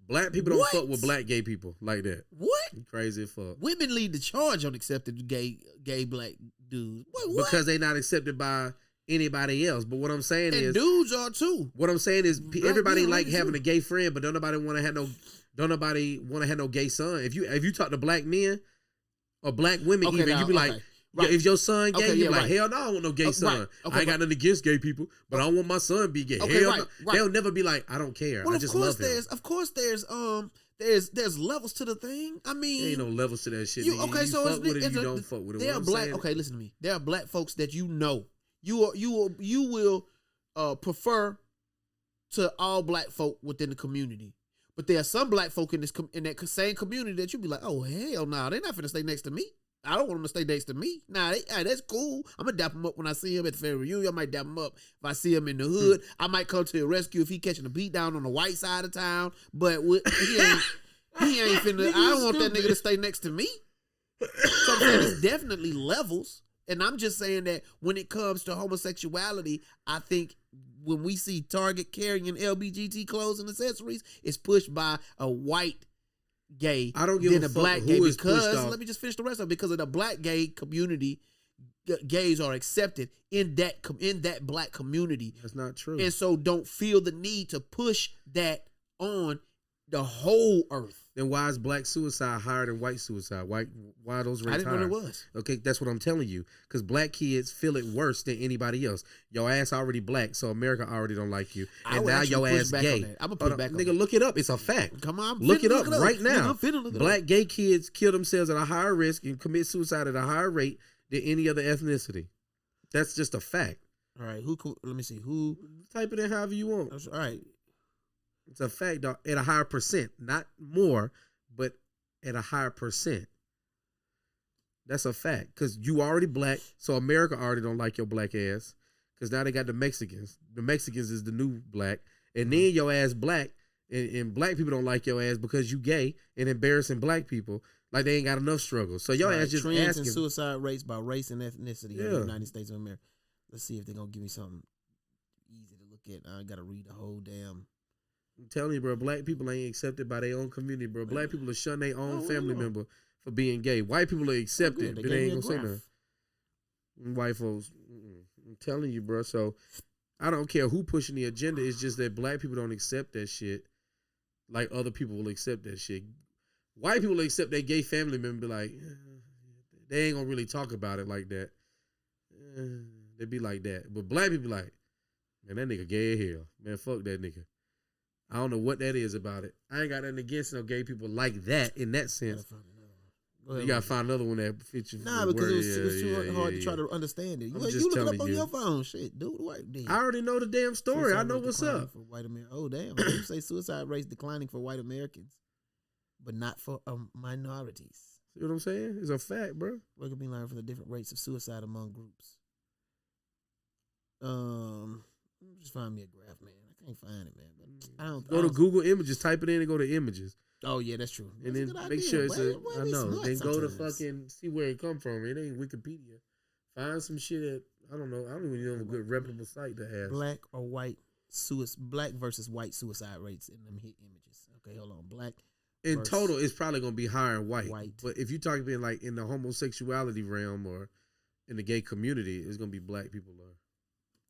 Black people don't What? fuck with black gay people like that. What? You crazy as fuck. Women lead the charge on accepted gay black dudes. What? Because they not accepted by anybody else. But what I'm saying and is, dudes are too. What I'm saying is, everybody men like are having too. a gay friend, but don't nobody want to have no gay son. If you talk to black men or black women, Okay, even now, you be like, okay, right. if your son gay, Okay, you yeah, be like, right. hell no, I don't want no gay son. right. Okay, I ain't got right. nothing against gay people, but I don't want my son to be gay. Okay, hell right, no. right. They'll never be like, I don't care. Well, I just love him. There's levels to the thing. I mean, There ain't no levels to that shit. You, nigga. okay, you so fuck with it, you don't fuck with it. There are black. Okay, listen to me. There are black folks that you know. You will prefer to all black folk within the community, but there are some black folk in that same community that you be like, oh hell no, they're not finna stay next to me. I don't want them to stay next to me. Nah, that's cool. I'm gonna dap him up when I see him at the family reunion. I might dap him up if I see him in the hood. I might come to the rescue if he catching a beat down on the white side of town. But he ain't finna. I don't want that nigga to stay next to me. So I'm saying it's definitely levels. And I'm just saying that when it comes to homosexuality, I think when we see Target carrying LBGT clothes and accessories, it's pushed by a white gay I don't give than a a fuck black who gay is pushed because off. let me just finish the rest of it. Because of the black gay community, gays are accepted in that black community. That's not true. And so don't feel the need to push that on the whole earth. Then why is black suicide higher than white suicide? Why are those rates I didn't higher? know there was. Okay, that's what I'm telling you. Because black kids feel it worse than anybody else. Your ass already black, so America already don't like you. I And would now actually your push ass back gay. on that. I'm gonna put it back on nigga, that. look it up. It's a fact. Come on, look it up right now. Nigga, I'm finna look it Black up. gay kids kill themselves at a higher risk and commit suicide at a higher rate than any other ethnicity. That's just a fact. All right, let me see. Who? Type it in however you want. All right. It's a fact, dog. At a higher percent, not more, but at a higher percent. That's a fact. Because you already black, so America already don't like your black ass. because now they got the Mexicans. The Mexicans is the new black, and then your ass black, and black people don't like your ass because you gay and embarrassing black people. Like they ain't got enough struggles. So your ass just trends asking. and suicide rates by race and ethnicity in the United States of America. Let's see if they're gonna give me something easy to look at. I gotta read the whole damn. I'm telling you, bro, black people ain't accepted by their own community, bro. Black people are shun their own family member for being gay. White people are accepted, but they ain't gonna say nothing. White folks, I'm telling you, bro. So I don't care who pushing the agenda. It's just that black people don't accept that shit like other people will accept that shit. White people will accept their gay family member and be like, they ain't gonna really talk about it like that. They be like that. But black people like, man, that nigga gay as hell. Man, fuck that nigga. I don't know what that is about it. I ain't got nothing against no gay people like that in that sense. You gotta find another one that fits you. Nah, because it was too hard to try to understand it. You look it up on your phone. Shit, do the work. Then. I already know the damn story. Suicide I know what's up. For white Oh, damn. You say suicide rates declining for white Americans, but not for minorities. See what I'm saying? It's a fact, bro. What can be learned from the different rates of suicide among groups? Just find me a graph, man. I can't find it, man. But I don't go to Google Images, type it in, and go to Images. Oh yeah, that's true. And then make sure it's I know. Then go to fucking see where it come from. It ain't Wikipedia. Find some shit that I don't know. I don't even know a good reputable site to ask. Black or white black versus white suicide rates in them hit images. Okay, hold on. Black. In total, it's probably gonna be higher in white. White. But if you talk about like in the homosexuality realm or in the gay community, it's gonna be black people low.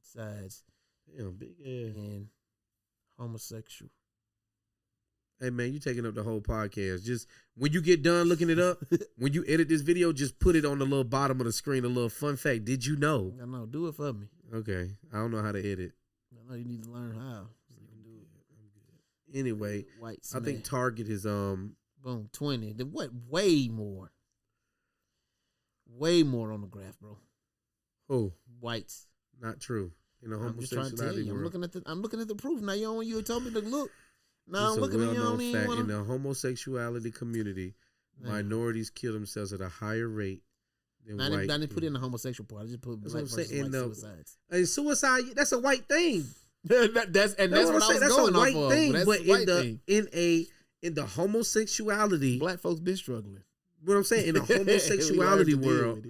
Sides. Damn, big ass. And homosexual. Hey man, you taking up the whole podcast. Just when you get done looking it up, when you edit this video, just put it on the little bottom of the screen. A little fun fact. Did you know? I know. Do it for me. Okay. I don't know how to edit. I know you need to learn how. So you can do it. Anyway, white I think Target is boom 20. What? Way more. Way more on the graph, bro. Oh, whites. Not true. In the I'm just trying to tell you. world. I'm looking at the proof. Now you told me to look. No, it's look a at me. well-known fact in the homosexuality community, minorities kill themselves at a higher rate than white. I didn't put in the homosexual part. I just put black versus white suicides. And suicide, that's a white thing. that's what I was going off of. Thing, but in the homosexuality, black folks been struggling. What I'm saying, in the homosexuality world,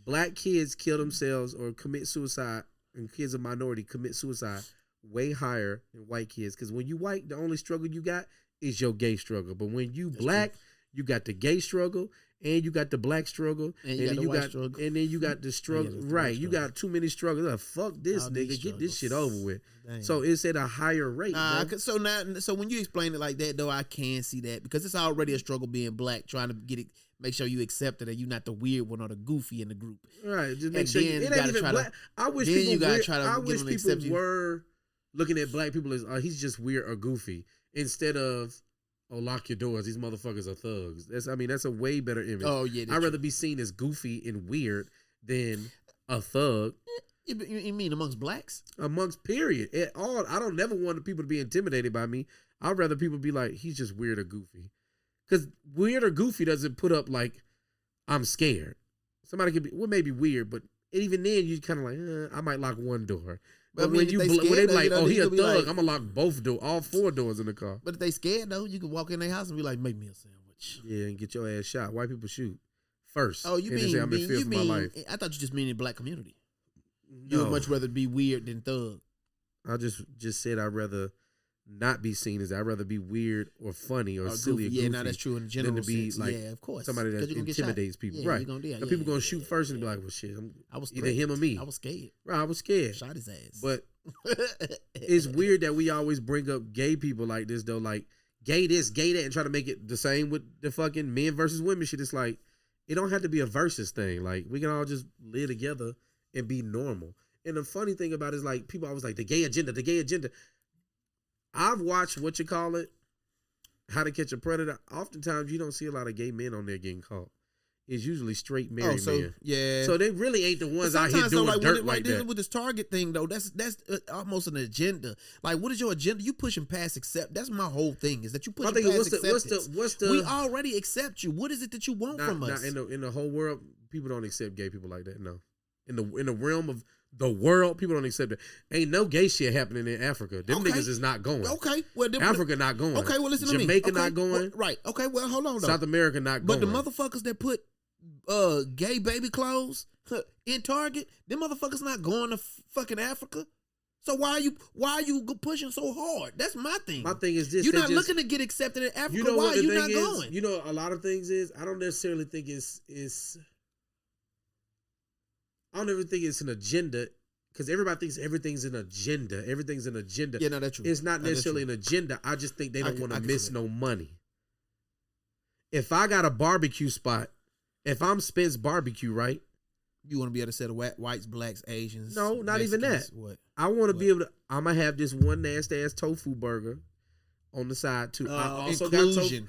black kids kill themselves or commit suicide, and kids of minority commit suicide way higher than white kids. Because when you white, the only struggle you got is your gay struggle. But when you black, you got the gay struggle and you got the black struggle, and then you got the struggle. Right, you got too many struggles. Like, fuck this, nigga, get this shit over with. Dang. So it's at a higher rate. So when you explain it like that, though, I can see that because it's already a struggle being black, trying to get it. Make sure you accept it and you're not the weird one or the goofy in the group. Right, just make sure it ain't even black. I wish people were looking at black people as he's just weird or goofy instead of lock your doors. These motherfuckers are thugs. That's a way better image. Oh yeah, I'd rather be seen as goofy and weird than a thug. You mean amongst blacks? Amongst period. At all. I don't never want people to be intimidated by me. I'd rather people be like, he's just weird or goofy. Because weird or goofy doesn't put up like, I'm scared. Somebody could be, maybe weird, but even then you kind of like, I might lock one door. But when they like, oh, he a thug, like, I'm gonna lock all 4 doors in the car. But if they scared though, you can walk in their house and be like, make me a sandwich. Yeah, and get your ass shot. White people shoot first. Oh, you mean, I'm in fear for my life. I thought you just mean in black community. No. You would much rather be weird than thug. I just said I'd rather not be seen as I'd rather be weird or funny or silly goofy. or goofy. Yeah, no, that's true in general than to be sense. like of course. Somebody that intimidates people. Yeah, right. People gonna shoot first and be like, well shit, I was either him or me. I was scared. Right, I was scared. Shot his ass. But it's weird that we always bring up gay people like this though, like gay this, gay that, and try to make it the same with the fucking men versus women shit. It's like it don't have to be a versus thing. Like we can all just live together and be normal. And the funny thing about it is like people always like the gay agenda, the gay agenda. I've watched How to Catch a Predator. Oftentimes you don't see a lot of gay men on there getting caught. It's usually straight married men. Yeah. So they really ain't the ones out here doing dirt like that. With this Target thing though, that's almost an agenda. Like, what is your agenda? You pushing past accept. That's my whole thing. Is that you pushing past acceptance. What's the? We already accept you. What is it that you want from us? In the whole world, people don't accept gay people like that. No. In the realm of the world, people don't accept it. Ain't no gay shit happening in Africa. Them Okay. niggas is not going. Okay, well, Africa not going. Okay, well, listen to me. Jamaica Okay, not going. well, right. Okay, well, hold on though. South America not But going. the motherfuckers that put gay baby clothes in Target, them motherfuckers not going to fucking Africa. So why are you pushing so hard? That's my thing. My thing is this: You're they not just- looking to get accepted in Africa. You know why what are the you thing not is? going? You know, a lot of things is I don't necessarily think it's I don't ever think it's an agenda because everybody thinks everything's an agenda. Everything's an agenda. Yeah, no, that's true. It's not No, that's necessarily true. an agenda. I just think they don't want I to can miss see that. no money. If I got a barbecue spot, if I'm Spence Barbecue, right? You want to be able to set whites, blacks, Asians? No, not even Mexicans, that. What? I want to What? be able to. I'm gonna have this one nasty ass tofu burger on the side too. I also Inclusion.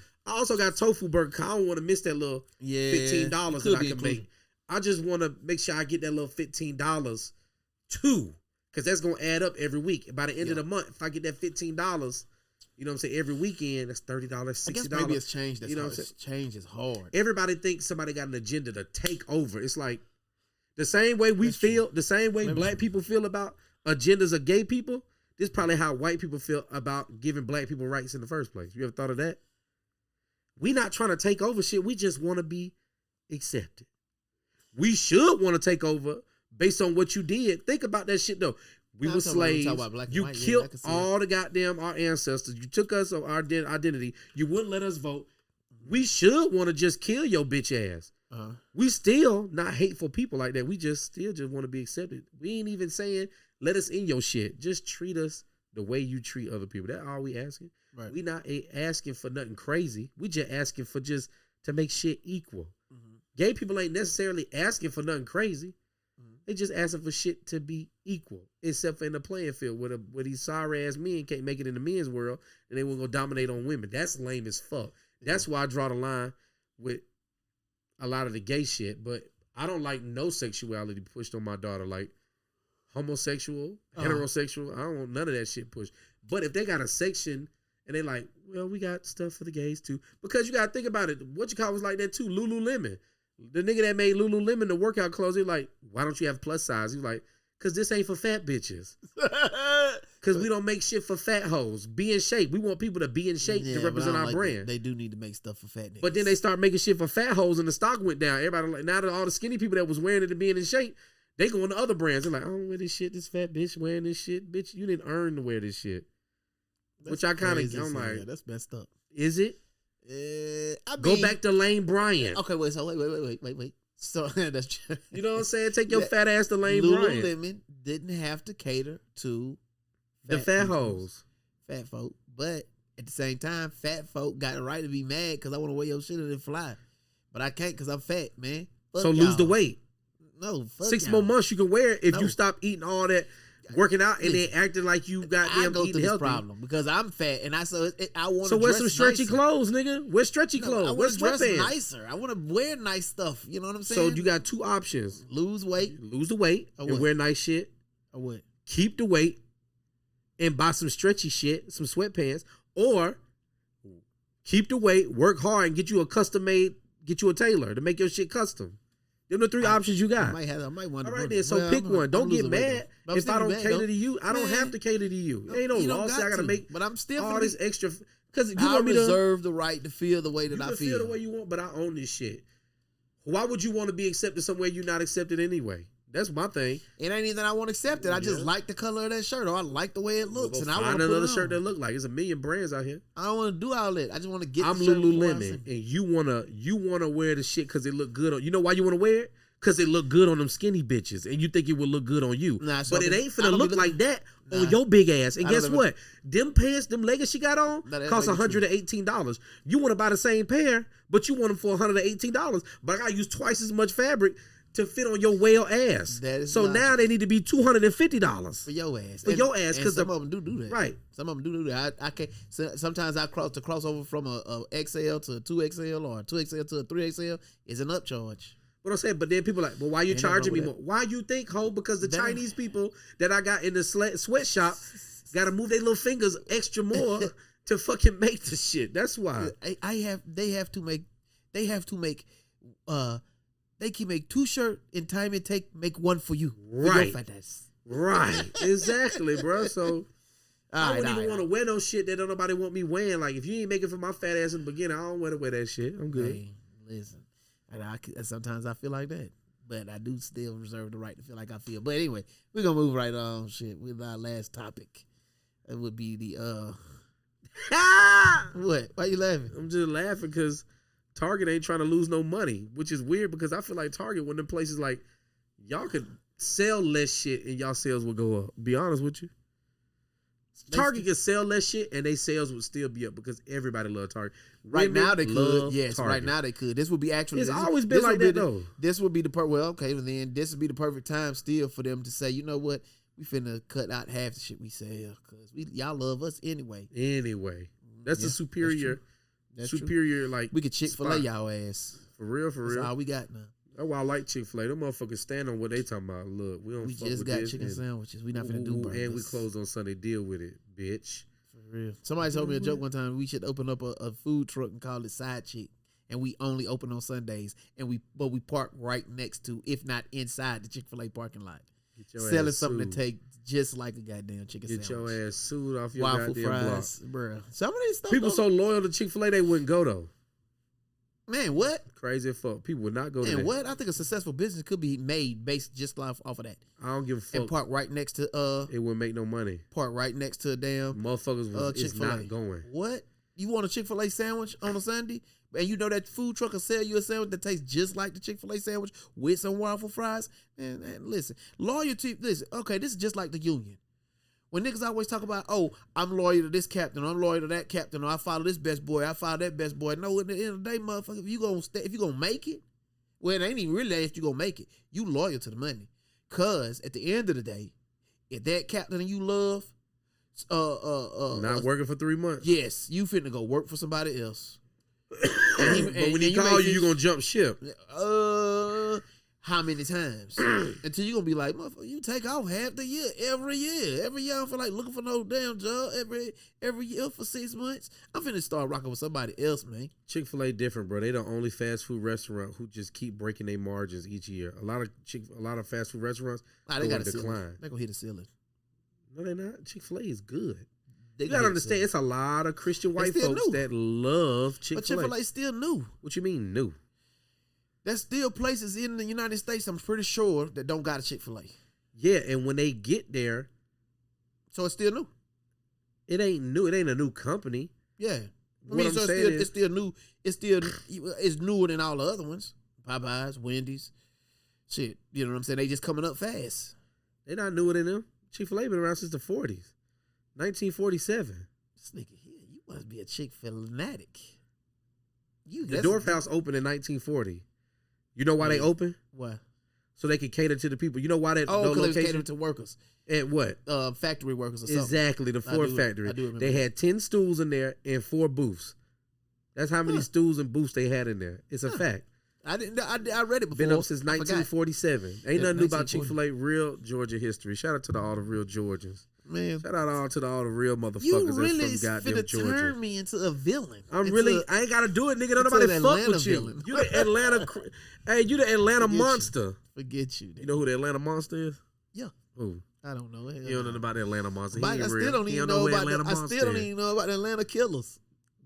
got tofu burger. 'Cause I don't want to miss that little Yeah, $15 it could that I be can inclusion. make. I just want to make sure I get that little $15 too, because that's gonna add up every week. By the end of the month, if I get that $15, you know what I'm saying, every weekend that's $30, I guess $60. maybe it's changed. That's You know hard. what I'm Change is hard. Everybody thinks somebody got an agenda to take over. It's like the same way we That's feel, true. the same way Maybe black true. people feel about agendas of gay people. This is probably how white people feel about giving black people rights in the first place. You ever thought of that? We not trying to take over shit. We just want to be accepted. We should want to take over based on what you did. Think about that shit though. We Nah, were I'm talking about- we slaves. talking about black and You white. Yeah, I killed can see it. all the goddamn our ancestors. You took us of our identity. You wouldn't let us vote. We should want to just kill your bitch ass. Uh-huh. We still not hateful people like that. We just still just want to be accepted. We ain't even saying let us in your shit. Just treat us the way you treat other people. That's all we asking. Right. We not asking for nothing crazy. We just asking for just to make shit equal. Mhm. Gay people ain't necessarily asking for nothing crazy. Mhm. They just asking for shit to be equal, except for in the playing field where these sorry ass men can't make it in the men's world and they want to go dominate on women. That's lame as fuck. That's why I draw the line with a lot of the gay shit. But I don't like no sexuality pushed on my daughter. Like homosexual, heterosexual. I don't want none of that shit pushed. But if they got a section and they like, well, we got stuff for the gays too. Because you gotta think about it. What you call was like that too. Lululemon. The nigga that made Lululemon the workout clothes, he like, why don't you have plus size? He's like, cause this ain't for fat bitches. Cause we don't make shit for fat hoes. Be in shape. We want people to be in shape Yeah, to but I represent don't our like brand. that. They do need to make stuff for fat niggas. But then they start making shit for fat hoes and the stock went down. Everybody like, now that all the skinny people that was wearing it and being in shape, they going to other brands. They're like, I don't wear this shit. This fat bitch wearing this shit. Bitch, you didn't earn to wear this shit. That's Which I kind crazy of, as I'm hell. like, That's messed up. is it? I Go mean, back to Lane Bryant. Okay, wait. So wait. So that's true. You know what I'm saying? Take your Yeah. fat ass to Lane Bryant. Lululemon didn't have to cater to The fat people, hoes. fat folk, but at the same time, fat folk got the right to be mad because I want to wear your shit and it fly, but I can't because I'm fat, man. Fuck So lose the y'all. weight. No, fuck 6 y'all. more months you can wear it if No. you stop eating all that, working out, and then Listen, acting like you I goddamn go through eating this healthy. problem because I'm fat and I want So to wear dress some stretchy nicer. clothes, nigga. Wear stretchy No, clothes. I Wear want to dress sweatpants. nicer. I want to wear nice stuff. You know what I'm So saying? you got two options: lose weight lose the weight Or and what? wear nice shit, or what? keep the weight and buy some stretchy shit, some sweatpants, or keep the weight, work hard, and get you a custom made, get you a tailor to make your shit custom. Them are the three options you I got. might want All to. right then, so pick one. Don't get mad if I don't cater to you. I don't Man. have to cater to you. Ain't no You don't law. got Say I gotta to, make but I'm still all finna this be- extra because you I want me to. reserve the right to feel the way that You I can feel the way you want, but I own this shit. Why would you want to be accepted somewhere you're not accepted anyway? That's my thing. It ain't even that I want to accept it. I just Yeah. like the color of that shirt, or I like the way it looks, Go and I find want to put another it shirt on. that look like. There's a million brands out here. I don't want to do all that. I just want to get. I'm the shirt before I Lululemon, see. and you wanna wear the shit because it look good on. You know why you want to wear it? Because it look good on them skinny bitches, and you think it will look good on you. Nah, so but it I ain't don't finna be look looking- like that on Nah. your big ass. And I don't guess even- what? Them pants, them leggings she got on, Nah, that cost may be true. $118. You want to buy the same pair, but you want them for $118. But I gotta use twice as much fabric to fit on your whale ass. That is So logic. now they need to be $250 For your ass. For your ass, and 'cause some the- of them do that. Right. Some of them do that. I can't. Sometimes I cross over from a XL to a 2XL or a 2XL to a 3XL is an upcharge. What I'm saying, but then people like, well, why you Ain't nothing charging me wrong more? with Why you think, ho? Because the That- Chinese people that I got in the sweatshop got to move their little fingers extra more to fucking make the shit. That's why. They have to make they can make 2 shirts in time and make one for you. Right. For your fat ass. Right. Exactly, bro. So I wouldn't even want to to wear no shit that don't nobody want me wearing. Like, if you ain't making for my fat ass in the beginning, I don't want to wear that shit. I'm good. Hey, listen, sometimes I feel like that, but I do still reserve the right to feel like I feel. But anyway, we're gonna move right on. Shit, with our last topic, it would be the what? Why you laughing? I'm just laughing because Target ain't trying to lose no money, which is weird because I feel like Target, one of them places like y'all could sell less shit and y'all sales will go up. Be honest with you. Target could sell less shit and their sales would still be up because everybody love Target. Right now they could. Yes, Target. right now they could. This would be actually. It's always been like that though. This would be the well, okay, well then this would be the perfect time still for them to say, you know what, we finna cut out half the shit we sell because y'all love us anyway. Anyway, that's a superior. That's superior true. Like we could Chick-fil-A spot. y'all ass. For real, for real. That's all we got now. That's why I like Chick-fil-A. Them motherfuckers stand on what they talking about. Look, we don't We fuck just with got this chicken and, sandwiches. We not finna do burgers. and we close on Sunday. Deal with it, bitch. For real. Somebody told me a joke one time. We should open up a food truck and call it Side Chick, and we only open on Sundays. But we park right next to, if not inside, the Chick-fil-A parking lot. Selling something that tastes just like a goddamn chicken sandwich. Get your ass sued off your waffle goddamn fries, block. bro. Some of these stuff. People so loyal to Chick-fil-A they wouldn't go though. Man, what? Crazy as fuck. People would not go to Man, that. what? I think a successful business could be made based just off of that. I don't give a fuck. And park right next to It wouldn't make no money. Park right next to a damn Motherfuckers was is Chick-fil-A. not going. What? You want a Chick-fil-A sandwich on a Sunday? And you know that food truck will sell you a sandwich that tastes just like the Chick-fil-A sandwich with some waffle fries? Man, listen. Loyalty, listen. Okay, this is just like the union. When niggas always talk about, oh, I'm loyal to this captain, I'm loyal to that captain, or I follow this best boy, I follow that best boy. No, at the end of the day, motherfucker, if you gonna make it, well, it ain't even really if you gonna make it. You loyal to the money. Cause at the end of the day, if that captain you love, not working for 3 months. yes, you finna go work for somebody else. But when he call you gonna jump ship. How many times? Until you gonna be like, motherfucker, you take off half the year, every year. Every year I feel like looking for no damn job every year for 6 months. I'm finna start rocking with somebody else, man. Chick-fil-A different, bro. They the only fast food restaurant who just keep breaking their margins each year. A lot of fast food restaurants They got a decline. ceiling. They gonna hit a ceiling. No, they're not. Chick-fil-A is good. They You gotta understand, it's a lot of Christian white still folks new. that love But Chick-fil-A. Chick-fil-A still new. What you mean new? There's still places in the United States, I'm pretty sure, that don't got a Chick-fil-A. Yeah, and when they get there, So it's still new. it ain't new. It ain't a new company. Yeah. What I'm so saying it's still new. It's newer than all the other ones. Popeyes, Wendy's. Shit. You know what I'm saying? They just coming up fast. They not newer than them. Chick-fil-A been around since the 40s. 1947. This nigga here, you must be a Chick-fil-A fanatic. The Dorf House opened in 1940. You know why they open? Why? So they could cater to the people. You know why that Oh, no because it was location? catering to workers. At what? Factory workers or something. Exactly, the Ford factory. I do remember They that. had 10 stools in there and 4 booths. That's how many stools and booths they had in there. It's a fact. I read it before. Been up since I forgot. 1947. Ain't nothing new about 1940. Chick-fil-A. Real Georgia history. Shout out to all the real Georgians. Man, Shout out all the real you motherfuckers really that's from goddamn finna Georgia. turn me into a villain. I ain't gotta do it, nigga. Don't into nobody an fuck Atlanta with you. villain. You the Atlanta. Hey, you the Atlanta Forget you. monster. Forget you. You know who the Atlanta monster is? Yeah. Who? I don't know. You don't know about the Atlanta monster. He But ain't I real. still don't He even don't know who about. Atlanta I monster still don't is. even know about the Atlanta killers.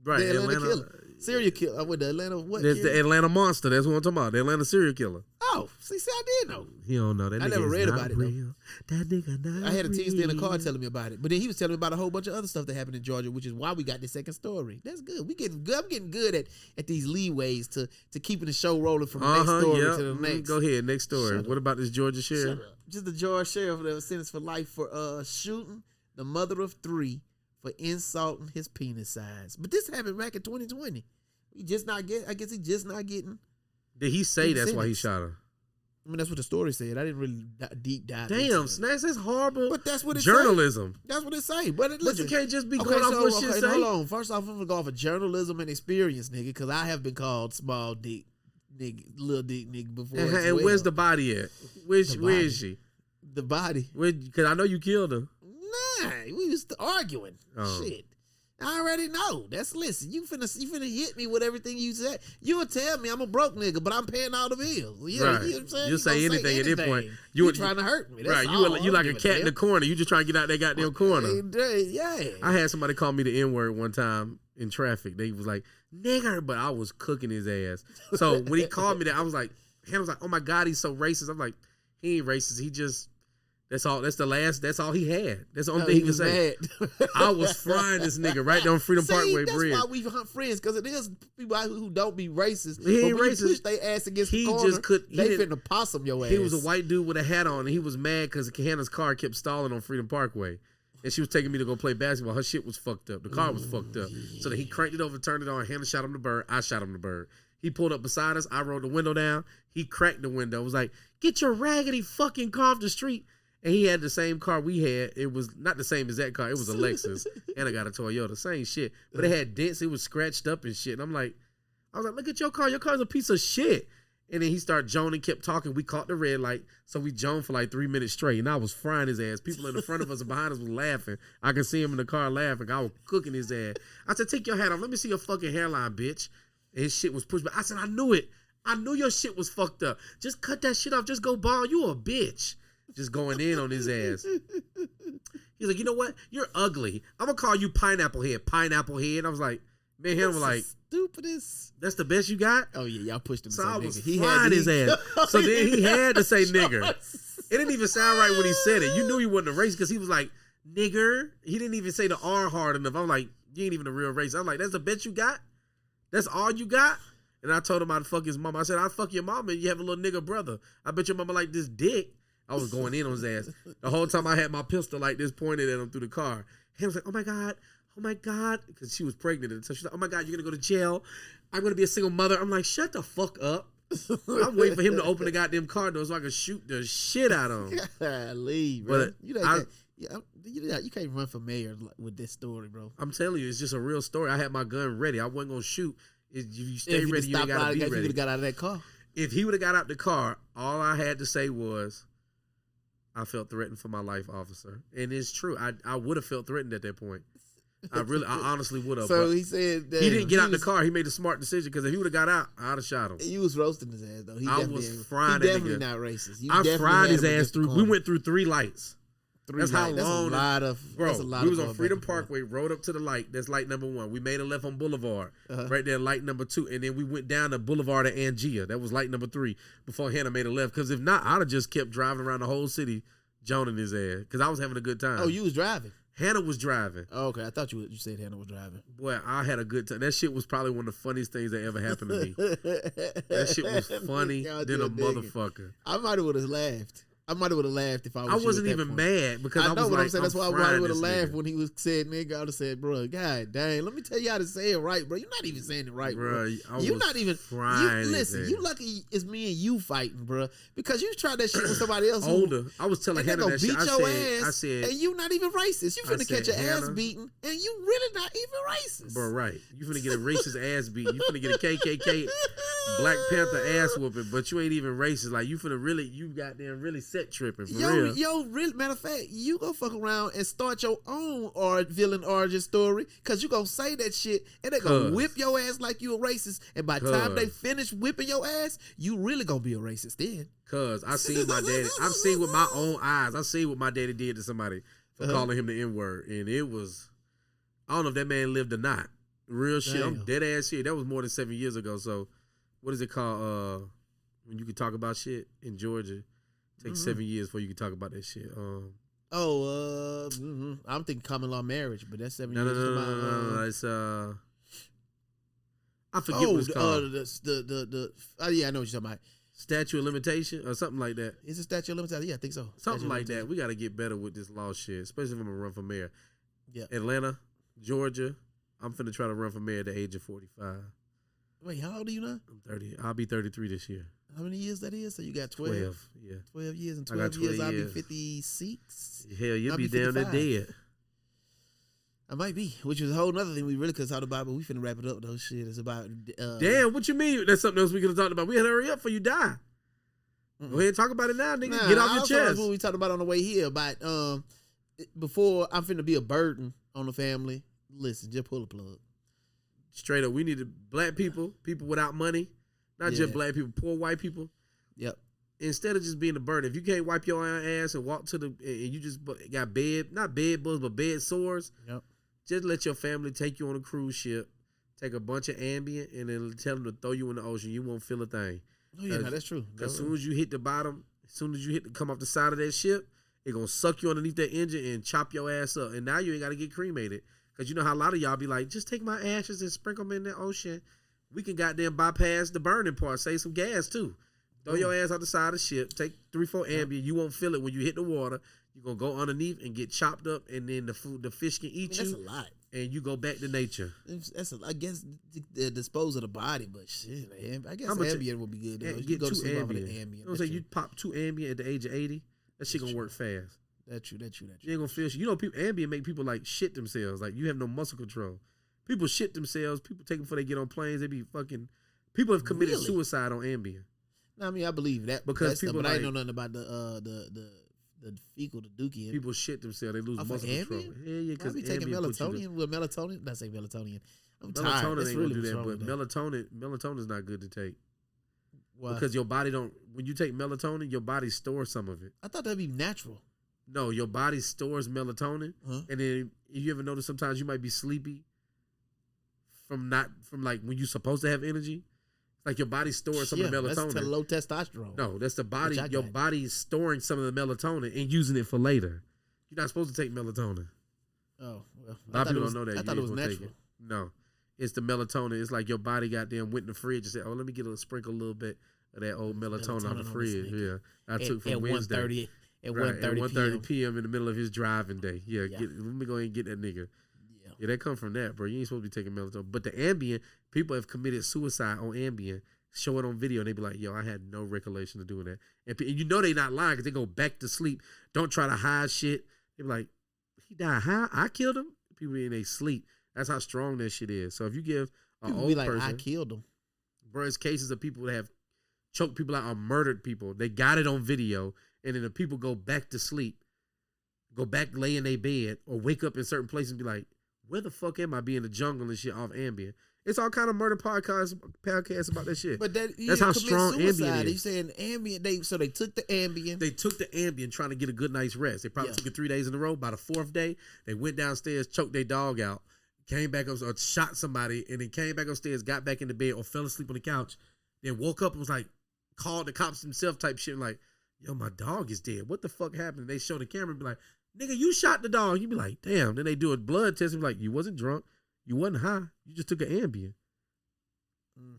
Right, The Atlanta killer. Serial killer. With the Atlanta what? There's killer? the Atlanta monster. That's what I'm talking about. The Atlanta serial killer. Oh, see, I did know. He don't know that. I nigga never is read not about it, though. real. That nigga not I had a teaser in the car real. telling me about it, but then he was telling me about a whole bunch of other stuff that happened in Georgia, which is why we got this second story. That's good. We getting good. I'm getting good at these leeways to keeping the show rolling from the next story to the next. Go ahead. Next story. Shut What about this Georgia Shut sheriff? up. Just the Georgia sheriff that was sentenced for life for shooting the mother of 3 for insulting his penis size. But this happened back in 2020. I guess he just not getting. Did he say Been that's why he sentenced. shot her? I mean, that's what the story said. I didn't really deep dive. into Damn, it. Snacks, that's horrible. But that's what it journalism. Say. That's what it say. But But you can't just be going off what shit say. Hold on. First off, I'm gonna go off of journalism and experience, nigga, because I have been called small dick, nigga, little dick, nigga before. And where's the body at? Where is she? The body? Because I know you killed her. Nah, we was arguing. Oh. Shit. I already know. Listen, you finna hit me with everything you said. You'll tell me I'm a broke nigga, but I'm paying all the bills. Right. You know what I'm saying? You'll say anything at this point. You trying to hurt me. That's right. all. You like a cat in the corner. You just trying to get out that goddamn corner. Yeah. I had somebody call me the N-word one time in traffic. They was like, nigger, but I was cooking his ass. So when he called me that, I was like, Hannah was like, oh my God, he's so racist. I'm like, he ain't racist. He just, that's all he had. That's the only thing he could say. I was frying this nigga right there on Freedom Parkway Bridge. That's why we hunt friends, because it is people who don't be racist. He ain't racist. You push their ass against the corner, they finna possum your ass. He was a white dude with a hat on, and he was mad because Hannah's car kept stalling on Freedom Parkway. And she was taking me to go play basketball. Her shit was fucked up. The car was fucked up. So then he cranked it over, turned it on. Hannah shot him the bird. I shot him the bird. He pulled up beside us. I rolled the window down. He cracked the window. Was like, get your raggedy fucking car off the street. And he had the same car we had. It was not the same as that car. It was a Lexus. And I got a Toyota. Same shit. But it had dents. It was scratched up and shit. And I was like, look at your car. Your car's a piece of shit. And then he started joning, kept talking. We caught the red light. So we joned for like 3 minutes straight. And I was frying his ass. People in the front of us and behind us was laughing. I could see him in the car laughing. I was cooking his ass. I said, take your hat off. Let me see your fucking hairline, bitch. And his shit was pushed back. I said, I knew it. I knew your shit was fucked up. Just cut that shit off. Just go bald. You a bitch. Just going in on his ass. He's like, you know what? You're ugly. I'm going to call you Pineapple Head. Pineapple Head. I was like, man, him was like, stupidest. That's the best you got? Oh, yeah. Y'all pushed him to so say I nigga. was He frying his ass. So then he had to say nigger. It didn't even sound right when he said it. You knew he wasn't a racist because he was like, nigger. He didn't even say the R hard enough. I'm like, you ain't even a real racist. I'm like, that's the best you got? That's all you got? And I told him I'd fuck his mama. I said, I'd fuck your mama and you have a little nigger brother. I bet your mama like this dick. I was going in on his ass. The whole time I had my pistol like this pointed at him through the car. He was like, oh my God. Because she was pregnant. And so she's like, oh my God, you're going to go to jail. I'm going to be a single mother. I'm like, shut the fuck up. I'm waiting for him to open the goddamn car door so I can shoot the shit out of him. Leave, bro. You can't run for mayor with this story, bro. I'm telling you, it's just a real story. I had my gun ready. I wasn't going to shoot. If you stay ready, you ain't got to be ready. If he would have got out of that car. If he would have got out the car, all I had to say was, I felt threatened for my life, officer. And it's true. I would have felt threatened at that point. I honestly would have. So he said that he didn't get out the car. He made a smart decision because if he would have got out, I'd have shot him. You was roasting his ass though. I was frying that nigga. Definitely not racist. I fried his ass through. We went through 3 lights. That's how long. That's a lot of. We was on Freedom Parkway, rode up to the light. That's light number 1. We made a left on Boulevard, right there, light number 2, and then we went down the Boulevard of Angia. That was light number 3 before Hannah made a left. Because if not, I'd have just kept driving around the whole city, joning his ass. Because I was having a good time. Oh, you was driving. Hannah was driving. Oh, okay, I thought you said Hannah was driving. Boy, I had a good time. That shit was probably one of the funniest things that ever happened to me. That shit was funny than a motherfucker. I might have would have laughed. I might have would have laughed if I was. I wasn't even mad because I know what I'm saying. That's why I probably would have laughed when he was said nigga. I would have said, bro, God dang, let me tell you how to say it right, bro. You're not even saying it right, bro. You're not even. Listen, you lucky it's me and you fighting, bro, because you tried that shit with somebody else. Older, I was telling Hannah that shit. I said, and you not even racist. You finna catch your ass beaten, and you really not even racist, bro. Right? You finna get a racist ass beaten. You finna get a KKK Black Panther ass whooping, but you ain't even racist. Like you finna really, you goddamn really set tripping for real. Real matter of fact, you go fuck around and start your own villain origin story, cause you gonna say that shit and they gonna whip your ass like you a racist, and by the time they finish whipping your ass, you really gonna be a racist then. Cause I seen my daddy, I've seen with my own eyes, I seen what my daddy did to somebody for calling him the N-word, and it was, I don't know if that man lived or not. Real shit, I'm dead ass shit. That was more than 7 years ago. So, what is it called? When you can talk about shit in Georgia. Takes 7 years before you can talk about that shit. I'm thinking common law marriage, but that's 7 years. No. It's I forget what it's called. Yeah, I know what you're talking about. Statute of limitation or something like that. Is it statute of limitation? Yeah, I think so. Something like that. We got to get better with this law shit, especially if I'm gonna run for mayor. Yeah. Atlanta, Georgia. I'm finna try to run for mayor at the age of 45. Wait, how old are you now? I'm 30. I'll be 33 this year. How many years that is? So you got 12. 12, yeah. 12 years. And 12 years, I'll be 56. Hell, you'll be down there dead. I might be, which is a whole nother thing we really could talk about, but we finna wrap it up though. Shit, it's about. Damn, what you mean? That's something else we could have talked about. We had to hurry up before you die. Go ahead and talk about it now, nigga. Get off your chest. That's what we talked about on the way here. About before I'm finna be a burden on the family. listen, just pull a plug. Straight up, we need black people, people without money, not just black people, poor white people. Yep. Instead of just being a burden, if you can't wipe your own ass and walk to and you just got not bed bugs, but bed sores, just let your family take you on a cruise ship, take a bunch of Ambien, and then tell them to throw you in the ocean. You won't feel a thing. Oh, yeah, that's true. As soon as you hit the bottom, as soon as you come off the side of that ship, it's going to suck you underneath that engine and chop your ass up. And now you ain't got to get cremated. Because you know how a lot of y'all be like, just take my ashes and sprinkle them in the ocean. We can goddamn bypass the burning part, save some gas too. Throw your ass out the side of the ship, take 3-4 Ambien. You won't feel it when you hit the water. You're going to go underneath and get chopped up, and then the fish can eat you. That's a lot. And you go back to nature. I guess dispose of the body, but shit, I guess Ambien would be good. You go to sleep off of the Ambien. You know what I'm saying? You pop 2 Ambien at the age of 80, that shit going to work fast. That's true. You ain't gonna feel shit. You know, people Ambien make people like shit themselves. Like you have no muscle control. People shit themselves. People take them before they get on planes. They be fucking. People have committed suicide on Ambien. No, I mean I believe that because people. But I ain't know nothing about the fecal, the dookie. People shit themselves. They lose muscle control. Yeah, because be taking melatonin. With melatonin, not say melatonin. I'm melatonin tired. Ain't really gonna do that. But melatonin is not good to take. Why? Because your body don't. When you take melatonin, your body stores some of it. I thought that'd be natural. No, your body stores melatonin, and then you ever notice sometimes you might be sleepy from like when you're supposed to have energy. Like your body stores some of the melatonin. That's low testosterone. No, that's the body. Your body is storing some of the melatonin and using it for later. You're not supposed to take melatonin. Oh, well. A lot of people don't know that. I thought it was natural. No, it's the melatonin. It's like your body goddamn went in the fridge and said, "Oh, let me get a sprinkle a little bit of that old melatonin out the fridge." Yeah, I took from Wednesday. At 1:30 p.m. in the middle of his driving day. Yeah. Let me go ahead and get that nigga. Yeah, that come from that, bro. You ain't supposed to be taking melatonin. But the Ambien, people have committed suicide on Ambien. Show it on video, and they be like, yo, I had no recollection of doing that. And you know they not lying because they go back to sleep. Don't try to hide shit. They be like, he died. How? I killed him? People in their sleep. That's how strong that shit is. So if you give an people old be like, person. I killed him. Bro, it's cases of people that have choked people out or murdered people. They got it on video. And then the people go back to sleep, go back, lay in their bed, or wake up in certain places and be like, where the fuck am I being in the jungle and shit off Ambien? It's all kind of murder podcasts about that shit. But that's how strong Ambien is. You saying Ambien, so they took the Ambien. They took the Ambien trying to get a good night's rest. They probably took it 3 days in a row. By the 4th day, they went downstairs, choked their dog out, came back up or shot somebody, and then came back upstairs, got back in the bed or fell asleep on the couch, then woke up and was like, called the cops himself type shit, like, yo, my dog is dead. What the fuck happened? They show the camera and be like, nigga, you shot the dog. You be like, damn. Then they do a blood test and be like, you wasn't drunk. You wasn't high. You just took an Ambien.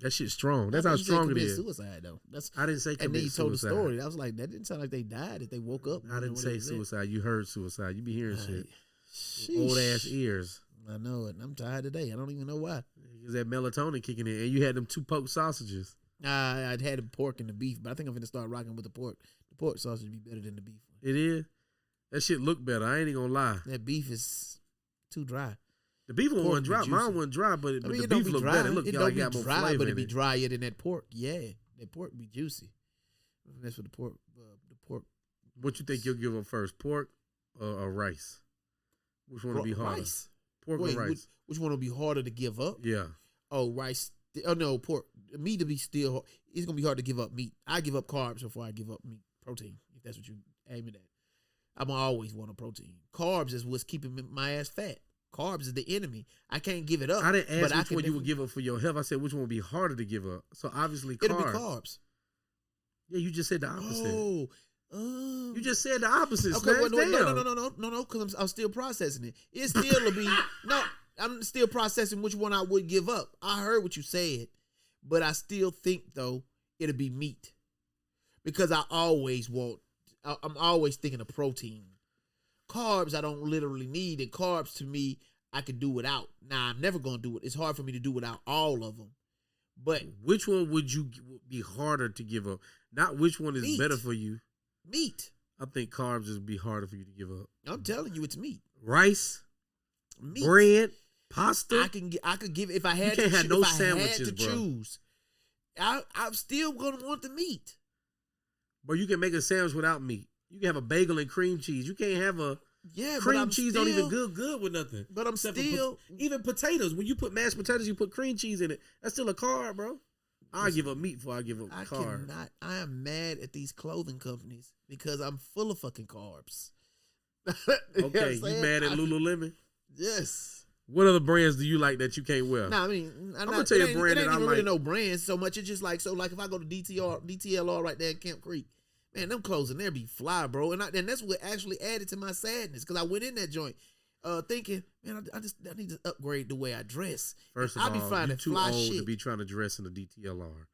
That shit's strong. That's how strong it is. Suicide though. I didn't say commit suicide. And then you told the story. I was like, that didn't sound like they died if they woke up. I didn't say suicide. You heard suicide. You be hearing shit. Sheesh. Old ass ears. I know it. I'm tired today. I don't even know why. Because that melatonin kicking in. And you had them 2 poke sausages. I'd had the pork and the beef, but I think I'm gonna start rocking with the pork. The pork sausage be better than the beef. It is. That shit look better. I ain't even gonna lie. That beef is too dry. The beef one wasn't dry. Mine wasn't dry, but the beef look better. It look like it got more flavor. But it be drier than that pork. Yeah, that pork be juicy. That's what the pork. What you think you'll give up first, pork or rice? Which one will be harder? Rice. Pork or rice? Which one will be harder to give up? Yeah. Oh, rice. Oh no, pork. Meat to be still. It's gonna be hard to give up meat. I give up carbs before I give up meat, protein. If that's what you aiming at, I'm always want a protein. Carbs is what's keeping my ass fat. Carbs is the enemy. I can't give it up. I didn't ask which one you would give up for your health. I said which one would be harder to give up. So obviously, it'll be carbs. Yeah, you just said the opposite. Oh. You just said the opposite. Okay, no, because I'm still processing it. It still will be no. I'm still processing which one I would give up. I heard what you said, but I still think though it'll be meat because I'm always thinking of protein. Carbs I don't literally need, and carbs to me I could do without. Now I'm never gonna do it. It's hard for me to do without all of them. But which one would be harder to give up? Not which one is better for you. Meat. I think carbs would be harder for you to give up. I'm telling you, it's meat. Rice, meat, bread, pasta. I could give if I had. You can't have no sandwiches, had to choose. I'm still gonna want the meat. But you can make a sandwich without meat. You can have a bagel and cream cheese. You can't have a. Yeah, Cream cheese don't even good with nothing. But I'm Except still. even potatoes. When you put mashed potatoes, you put cream cheese in it. That's still a carb, bro. I give up meat before I give up carbs. I am mad at these clothing companies because I'm full of fucking carbs. Okay, you mad at Lululemon? Yes. What other brands do you like that you can't wear? Nah, I mean, I'm gonna tell you a brand that I really like. no brands so much. It's just like like if I go to DTLR right there in Camp Creek, man, them clothes in there be fly, bro. And that's what actually added to my sadness because I went in that joint thinking, man, I need to upgrade the way I dress. First of all, you too old to be trying to dress in a DTLR.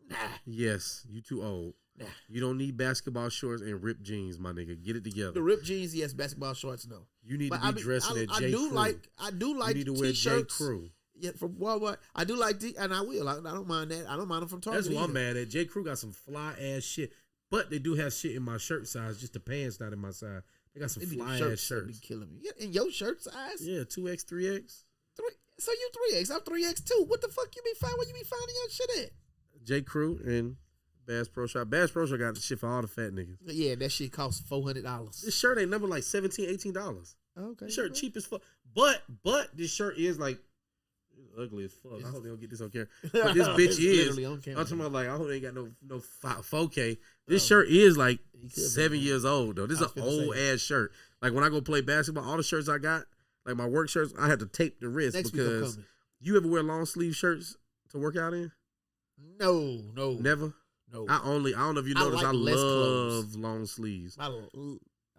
Nah. Yes, you too old. Nah. You don't need basketball shorts and ripped jeans, my nigga. Get it together. The ripped jeans, yes. Basketball shorts, no. You need to be dressing at J. Crew. I do like you need to wear T-shirts. J. Crew. Yeah, from Walmart. I do like and I will. I don't mind that. I don't mind them from Target. That's what I'm mad at. J. Crew got some fly ass shit, but they do have shit in my shirt size. Just the pants not in my size. They got some fly ass shirts. Be killing me. Yeah, in your shirt size? Yeah, 2X, 3X. So you 3X. I'm 3X too. What the fuck you be finding? Where you be finding your shit at? J. Crew and Bass Pro Shop. Bass Pro Shop got the shit for all the fat niggas. Yeah, that shit costs $400. This shirt ain't number like $17, $18. Okay. This shirt cheap as fuck. But this shirt is like ugly as fuck. I hope they don't get this on camera. But this bitch is. I'm talking about like I hope they ain't got no 4K. This shirt is like 7 years old though. This is an old ass shirt. Like when I go play basketball, all the shirts I got, like my work shirts, I have to tape the wrist because you ever wear long sleeve shirts to work out in? No. Never? No. I don't know if you noticed, I love long sleeves.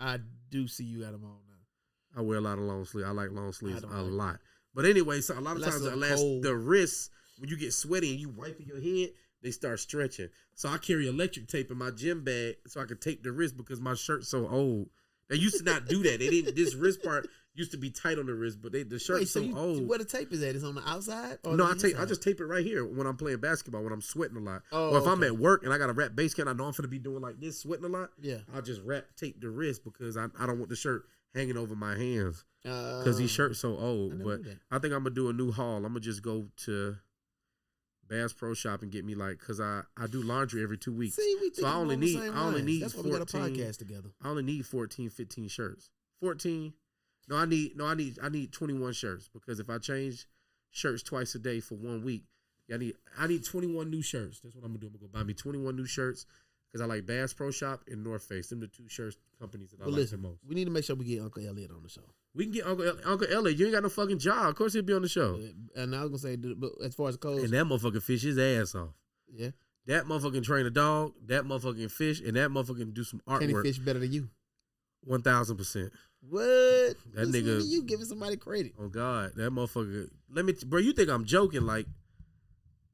I do see you at them all now. I wear a lot of long sleeves. I like long sleeves a lot. But anyway, so a lot of times the wrists, when you get sweaty and you wiping your head, they start stretching. So I carry electric tape in my gym bag so I can tape the wrist because my shirt's so old. They used to not do that. They didn't. This wrist part used to be tight on the wrist, but the shirt's so old. Where the tape is at? Is on the outside? Or no, I just tape it right here when I'm playing basketball, when I'm sweating a lot. Oh, or if I'm at work and I got a wrap base can, I know I'm gonna be doing like this, sweating a lot. Yeah, I'll just tape the wrist because I don't want the shirt hanging over my hands because these shirts so old. But I think I'm gonna do a new haul. I'm gonna just go to Bass Pro Shop and get me because I do laundry every 2 weeks. See, so I only need That's 14. Why we got a podcast together. I only need 14, 15 shirts. 14. No, I need 21 shirts because if I change shirts twice a day for 1 week, I need 21 new shirts. That's what I'm gonna do. I'm gonna go buy me 21 new shirts because I like Bass Pro Shop and North Face. Them the two shirts companies that I like the most. We need to make sure we get Uncle Elliot on the show. We can get Uncle Elliot. You ain't got no fucking job. Of course he'll be on the show. And I was gonna say, but as far as clothes, and that motherfucker fish his ass off. Yeah. That motherfucker can train a dog. That motherfucker can fish, and that motherfucker can do some artwork. Can he fish better than you? 1000%. What? That nigga, you giving somebody credit? Oh God, that motherfucker. Bro, you think I'm joking? Like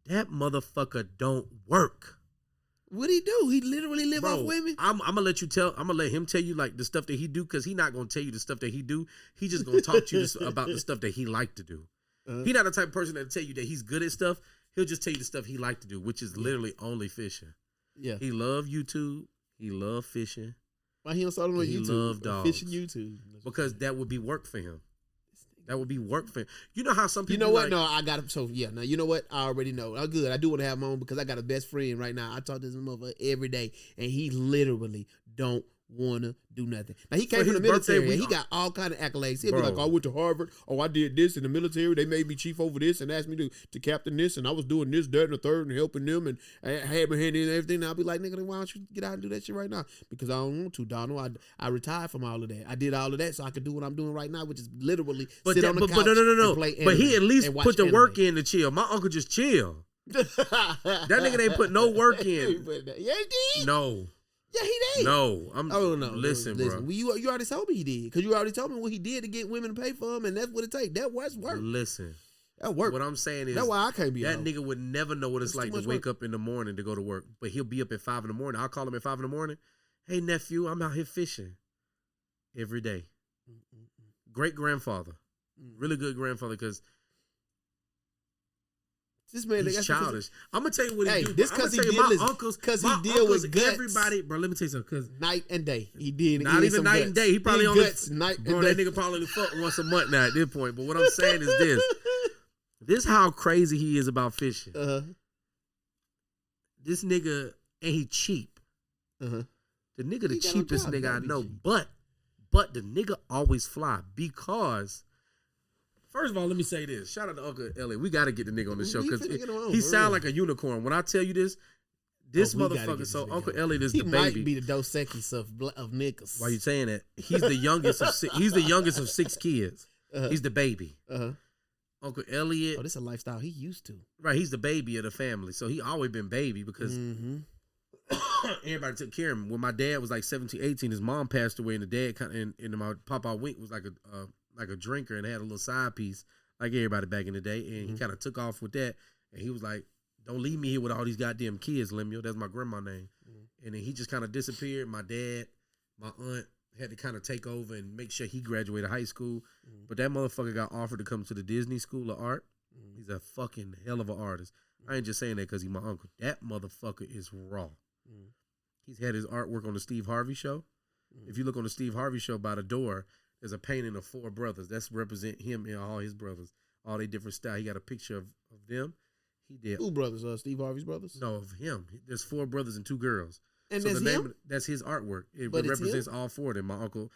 that motherfucker don't work. What'd he do? He literally live off women. I'm gonna let him tell you like the stuff that he do because he not gonna tell you the stuff that he do. He just gonna talk to you about the stuff that he like to do. He not the type of person that tell you that he's good at stuff. He'll just tell you the stuff he like to do, which is literally only fishing. Yeah, he love YouTube. He love fishing. Why he don't start on YouTube? He love dogs. Fishing YouTube because that would be work for him. That would be work for him. You know how some people. You know what? No, I got him. So yeah, now you know what? I already know. I'm good. I do want to have him on because I got a best friend right now. I talk to this motherfucker every day, and he literally don't wanna do nothing. Now he came from the military and he got all kind of accolades. He'll be like, I went to Harvard. Oh, I did this in the military. They made me chief over this and asked me to captain this, and I was doing this, that, and the third, and helping them, and I had my hand in everything. And I'll be like, nigga, why don't you get out and do that shit right now? Because I don't want to, Donald. I retired from all of that. I did all of that so I could do what I'm doing right now, which is literally sit on the couch and play anime. But he at least put the work in to chill. My uncle just chill. That nigga ain't put no work in. Yeah, he did. No. Yeah, he did. No, no. Listen, bro. Well, you already told me he did because you already told me what he did to get women to pay for him, and that's what it takes. That was work. Listen, that work. What I'm saying is that's why I can't be. That nigga would never know what it's like to wake up in the morning to go to work, but he'll be up at 5 a.m. I'll call him at 5 a.m. Hey nephew, I'm out here fishing every day. Great grandfather, really good grandfather because. This man, he's childish. I'm gonna tell you what he do. This because he deal with guts. Everybody, bro. Let me tell you something. Cause night and day, he did. Not even night and day. He probably only night. Bro, that nigga probably fuck once a month now at this point. But what I'm saying is this: this how crazy he is about fishing. This nigga and he cheap. The nigga the cheapest nigga I know. But But the nigga always fly because, first of all, let me say this. Shout out to Uncle Elliot. We got to get the nigga on the show because he sound like a unicorn. When I tell you this motherfucker, so Uncle Elliot is the baby. He might be the Dos Equis of niggas. Why you saying that? He's the youngest of six kids. He's the baby. Uncle Elliot. Oh, this is a lifestyle he used to. Right, he's the baby of the family. So he always been baby because everybody took care of him. When my dad was like 17, 18, his mom passed away, and the dad and my Papa Wink was like a drinker and had a little side piece like everybody back in the day. And he kind of took off with that. And he was like, don't leave me here with all these goddamn kids, Lemuel. That's my grandma's name. And then he just kind of disappeared. My dad, my aunt had to kind of take over and make sure he graduated high school. But that motherfucker got offered to come to the Disney School of Art. He's a fucking hell of an artist. I ain't just saying that because he's my uncle. That motherfucker is raw. He's had his artwork on the Steve Harvey Show. If you look on the Steve Harvey Show by the door, there's a painting of 4 brothers. That's represent him and all his brothers. All their different style. He got a picture of them. He did. Who brothers? Steve Harvey's brothers? No, of him. There's 4 brothers and 2 girls. And so that's the name him? That's his artwork. It But represents all 4 of them. My uncle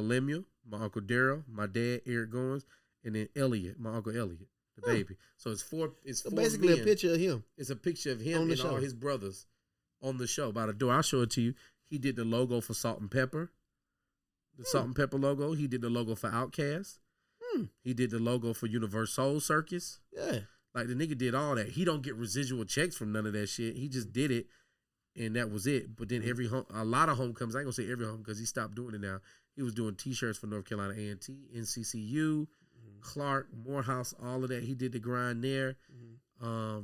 Lemuel, my uncle Daryl, my dad Eric Goins, and then Elliot, my uncle Elliot, the baby. So it's 4. It's so 4 basically men. a picture of him. It's a picture of him on the and show. all his brothers on the show by the door. I'll show it to you. He did the logo for Salt and Pepper, the Salt and Pepper logo. He did the logo for Outkast. He did the logo for Universal Circus. Yeah. Like the nigga did all that. He don't get residual checks from none of that shit. He just did it, and that was it. But then a lot of homecomings, I ain't gonna say every home because he stopped doing it now. He was doing T-shirts for North Carolina A&T, NCCU, Clark, Morehouse, all of that. He did the grind there. I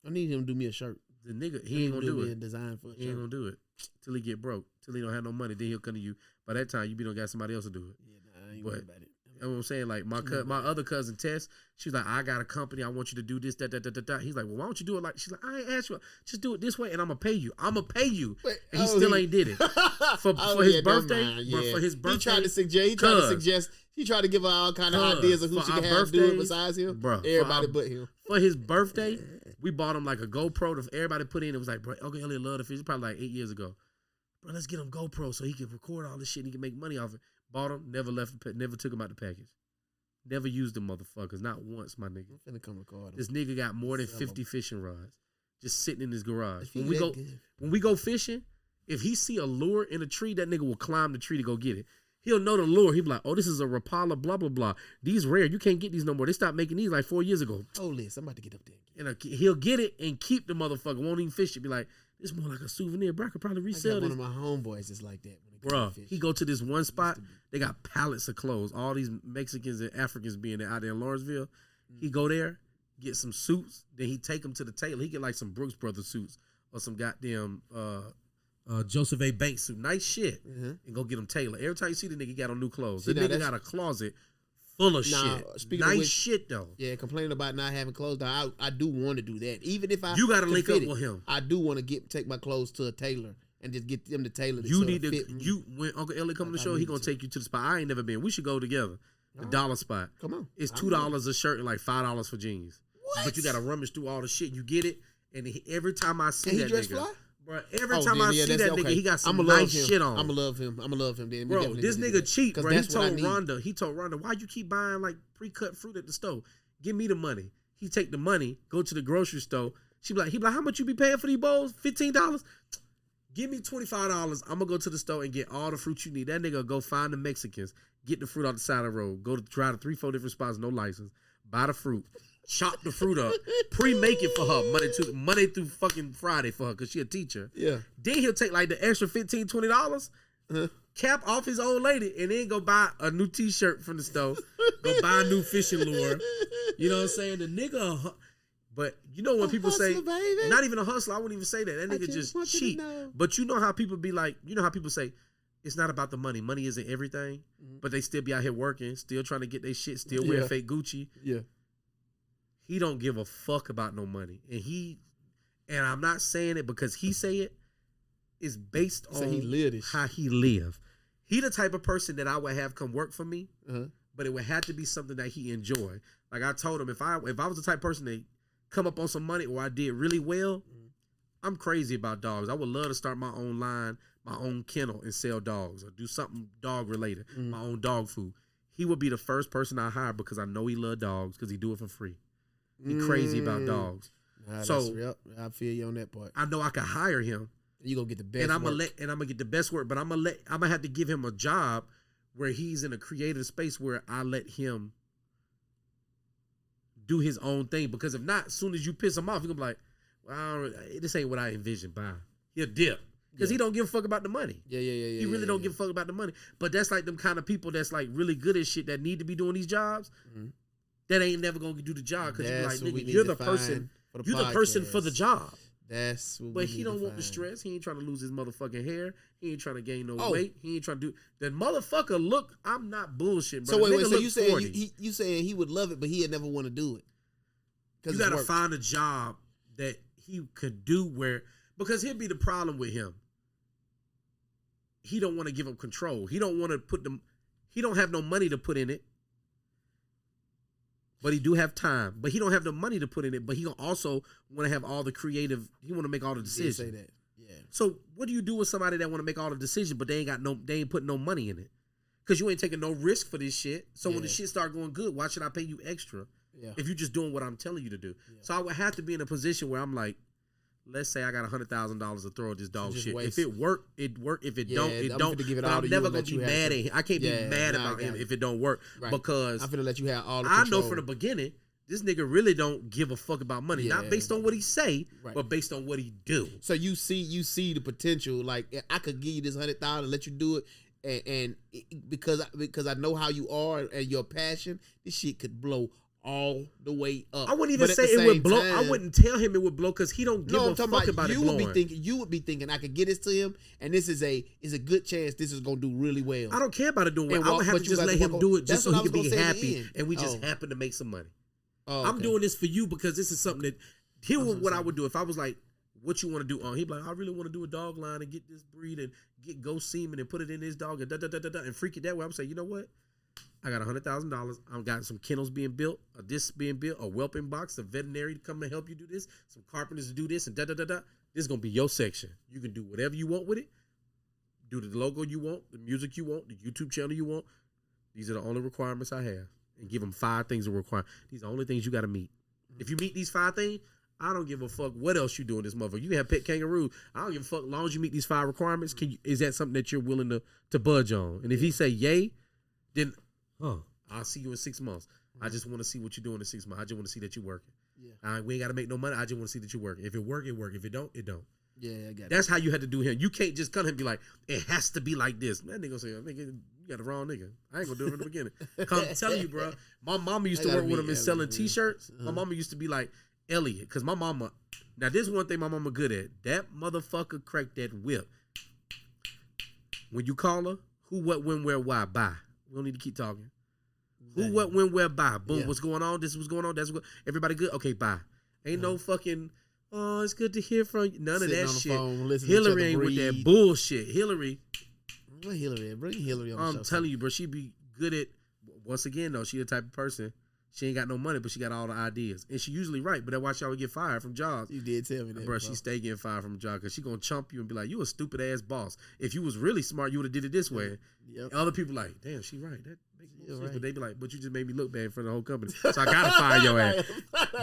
need him to do me a shirt. The nigga, he ain't gonna do it. Design for a he ain't gonna do it till he get broke, till he don't have no money. Then he'll come to you. By that time, you be done got somebody else to do it. Yeah, I ain't worried about it. You know what I'm saying? Like my other cousin Tess, she's like, I got a company. I want you to do this, that. He's like, well, why don't you do it like? She's like, I ain't asked you. Just do it this way, and I'm gonna pay you. I'm gonna pay you. Wait, and he still ain't did it for his birthday. Yeah. For his birthday, he tried to suggest. He tried to give her all kind of ideas of who she could have to do it besides him. Bro, everybody but him. For his birthday, we bought him like a GoPro. Everybody put in. It was like, bro, Uncle Elliot loved the fish. Probably like 8 years ago. Bro, let's get him GoPro so he can record all this shit and he can make money off it. Bought him, never took him out the package. Never used them motherfuckers, not once, my nigga. I'm finna come record him. This nigga got more than 50 fishing rods just sitting in his garage. When When we go fishing, if he see a lure in a tree, that nigga will climb the tree to go get it. He'll know the lure. He'll be like, oh, this is a Rapala, blah, blah, blah. These rare. You can't get these no more. They stopped making these like 4 years ago. Holy, somebody get up there. And he'll get it and keep the motherfucker. Won't even fish it. Be like, this is more like a souvenir. Bro, I could probably resell this. One of my homeboys is like that. Bro, he go to this one spot. They got pallets of clothes. All these Mexicans and Africans being there out there in Lawrenceville. He go there, get some suits. Then he take them to the tailor. He get like some Brooks Brothers suits or some goddamn Joseph A. Banks suit. Nice shit. And go get them tailored. Every time you see the nigga, he got on new clothes. The nigga got a closet full of shit. Nice shit though. Yeah, complaining about not having clothes. Now, I do want to do that. Even if you got to link up with him. I do want to take my clothes to a tailor and just get them to tailor. You need to. When Uncle Elliot come on the show, he gonna take you to the spot. I ain't never been. We should go together. The dollar spot. Come on. It's $2 a shirt and like $5 for jeans. What? But you got to rummage through all the shit. You get it, and every time I see that nigga, fly? Bro, every time I see that nigga, he got some nice shit on. I'ma love him. Then bro, this nigga cheap. Bro, he told Rhonda, why you keep buying like pre-cut fruit at the store? Give me the money. He take the money, go to the grocery store. He be like, how much you be paying for these bowls? $15. Give me $25. I'm gonna go to the store and get all the fruit you need. That nigga go find the Mexicans, get the fruit off the side of the road, go to try to 3-4 different spots, no license, buy the fruit, chop the fruit up, pre-make it for her Monday through fucking Friday for her because she a teacher. Yeah. Then he'll take like the extra $15, $20, cap off his old lady, and then go buy a new t-shirt from the store, go buy a new fishing lure. You know what I'm saying? The nigga. But you know when people say, baby. Not even a hustler, I wouldn't even say that. That nigga just cheap. But you know how people be like, you know how people say, it's not about the money. Money isn't everything. But they still be out here working, still trying to get their shit, still wear fake Gucci. Yeah. He don't give a fuck about no money. And I'm not saying it because he say it. It's based on how he live. He the type of person that I would have come work for me, but it would have to be something that he enjoy. Like I told him, if I was the type of person that come up on some money or I did really well, I'm crazy about dogs. I would love to start my own line, my own kennel, and sell dogs or do something dog related, my own dog food. He would be the first person I hire because I know he love dogs because he do it for free. He crazy about dogs. Nah, So yep, I feel you on that part. I know I can hire him. You gonna get the best. And I'm work. gonna get the best work, but I'm gonna have to give him a job where he's in a creative space where I let him do his own thing. Because if not, as soon as you piss him off, you're gonna be like, well, this ain't what I envisioned. Bye. He'll dip. Because he don't give a fuck about the money. Yeah. He really don't give a fuck about the money. But that's like them kind of people that's like really good at shit that need to be doing these jobs. That ain't never gonna do the job. Because you're like, nigga, you're the person. You're the person for the job. That's what but he don't want the stress. He ain't trying to lose his motherfucking hair. He ain't trying to gain no weight. He ain't trying to do that. Motherfucker, look, I'm not bullshit, bro. So wait. So you saying you saying he would love it, but he'd never want to do it? You gotta find a job that he could do where, because here'd be the problem with him. He don't want to give up control. He don't want to put them. He don't have no money to put in it. But he do have time. But he don't have the money to put in it. But he also want to have all the creative. He want to make all the decisions. Say that. Yeah. So what do you do with somebody that want to make all the decisions, but they ain't putting no money in it? Because you ain't taking no risk for this shit. So when the shit start going good, why should I pay you extra? Yeah. If you're just doing what I'm telling you to do. Yeah. So I would have to be in a position where I'm like, let's say I got $100,000 to throw at this dog shit. Waste. If it work, it work. If it don't, it don't. But I'm never gonna be mad at him. I can't be mad about him if it don't work because I'm gonna let you have all the control. I know from the beginning this nigga really don't give a fuck about money. Not based on what he say, but based on what he do. So you see the potential. Like I could give you this $100,000 and let you do it. And because I know how you are and your passion, this shit could blow all the way up. I wouldn't even say it would blow. I wouldn't tell him it would blow because he don't give a fuck about it blowing. You would be thinking I could get this to him, and this is a good chance this is gonna do really well. I don't care about it doing well. I'm gonna have to just let him do it just so he can be happy, and we just happen to make some money. I'm doing this for you because this is something that. Here was what I would do if I was like, "What you want to do?" He'd be like, "I really want to do a dog line and get this breed and get ghost semen and put it in this dog and and freak it that way." I'm saying, you know what? I got $100,000. I've got some kennels being built, a this being built, a whelping box, a veterinary to come and help you do this, some carpenters to do this, and This is gonna be your section. You can do whatever you want with it. Do the logo you want, the music you want, the YouTube channel you want. These are the only requirements I have. And give them 5 things to require. These are the only things you got to meet. If you meet these 5 things, I don't give a fuck what else you do in this motherfucker. You can have pet kangaroo. I don't give a fuck. As long as you meet these 5 requirements, is that something that you're willing to budge on? And if he say yay, then I'll see you in 6 months. I just want to see what you're doing in 6 months. I just want to see that you're working. Yeah. We ain't got to make no money. I just want to see that you're working. If it work, it work. If it don't, it don't. Yeah, I got it. That's how you had to do him. You can't just come and be like, it has to be like this. That nigga say, nigga, you got the wrong nigga. I ain't gonna do it from the beginning. I'm telling you, bro. My mama used to work with him and selling T-shirts. My mama used to be like, Elliot, because my mama, now this is one thing my mama good at. That motherfucker cracked that whip. When you call her, who, what, when, where, why, bye. We don't need to keep talking. Who, what, when, where, bye. Boom, what's going on? This is what's going on. That's what. Everybody good? Okay, bye. Ain't no fucking, oh, it's good to hear from you. None of that shit. Phone, Hillary ain't with that bullshit. Hillary. What Hillary? Bring Hillary on the show. I'm telling you, bro, she be good at, once again, though, she the type of person, she ain't got no money, but she got all the ideas. And she usually right, but that's why she always get fired from jobs. You did tell me that. Bro, she stay getting fired from a job because she gonna chump you and be like, you a stupid ass boss. If you was really smart, you would have did it this way. Yep. Other people like, damn, she right. That makes more sense. Right. But they be like, but you just made me look bad in front of the whole company. So I gotta fire your ass.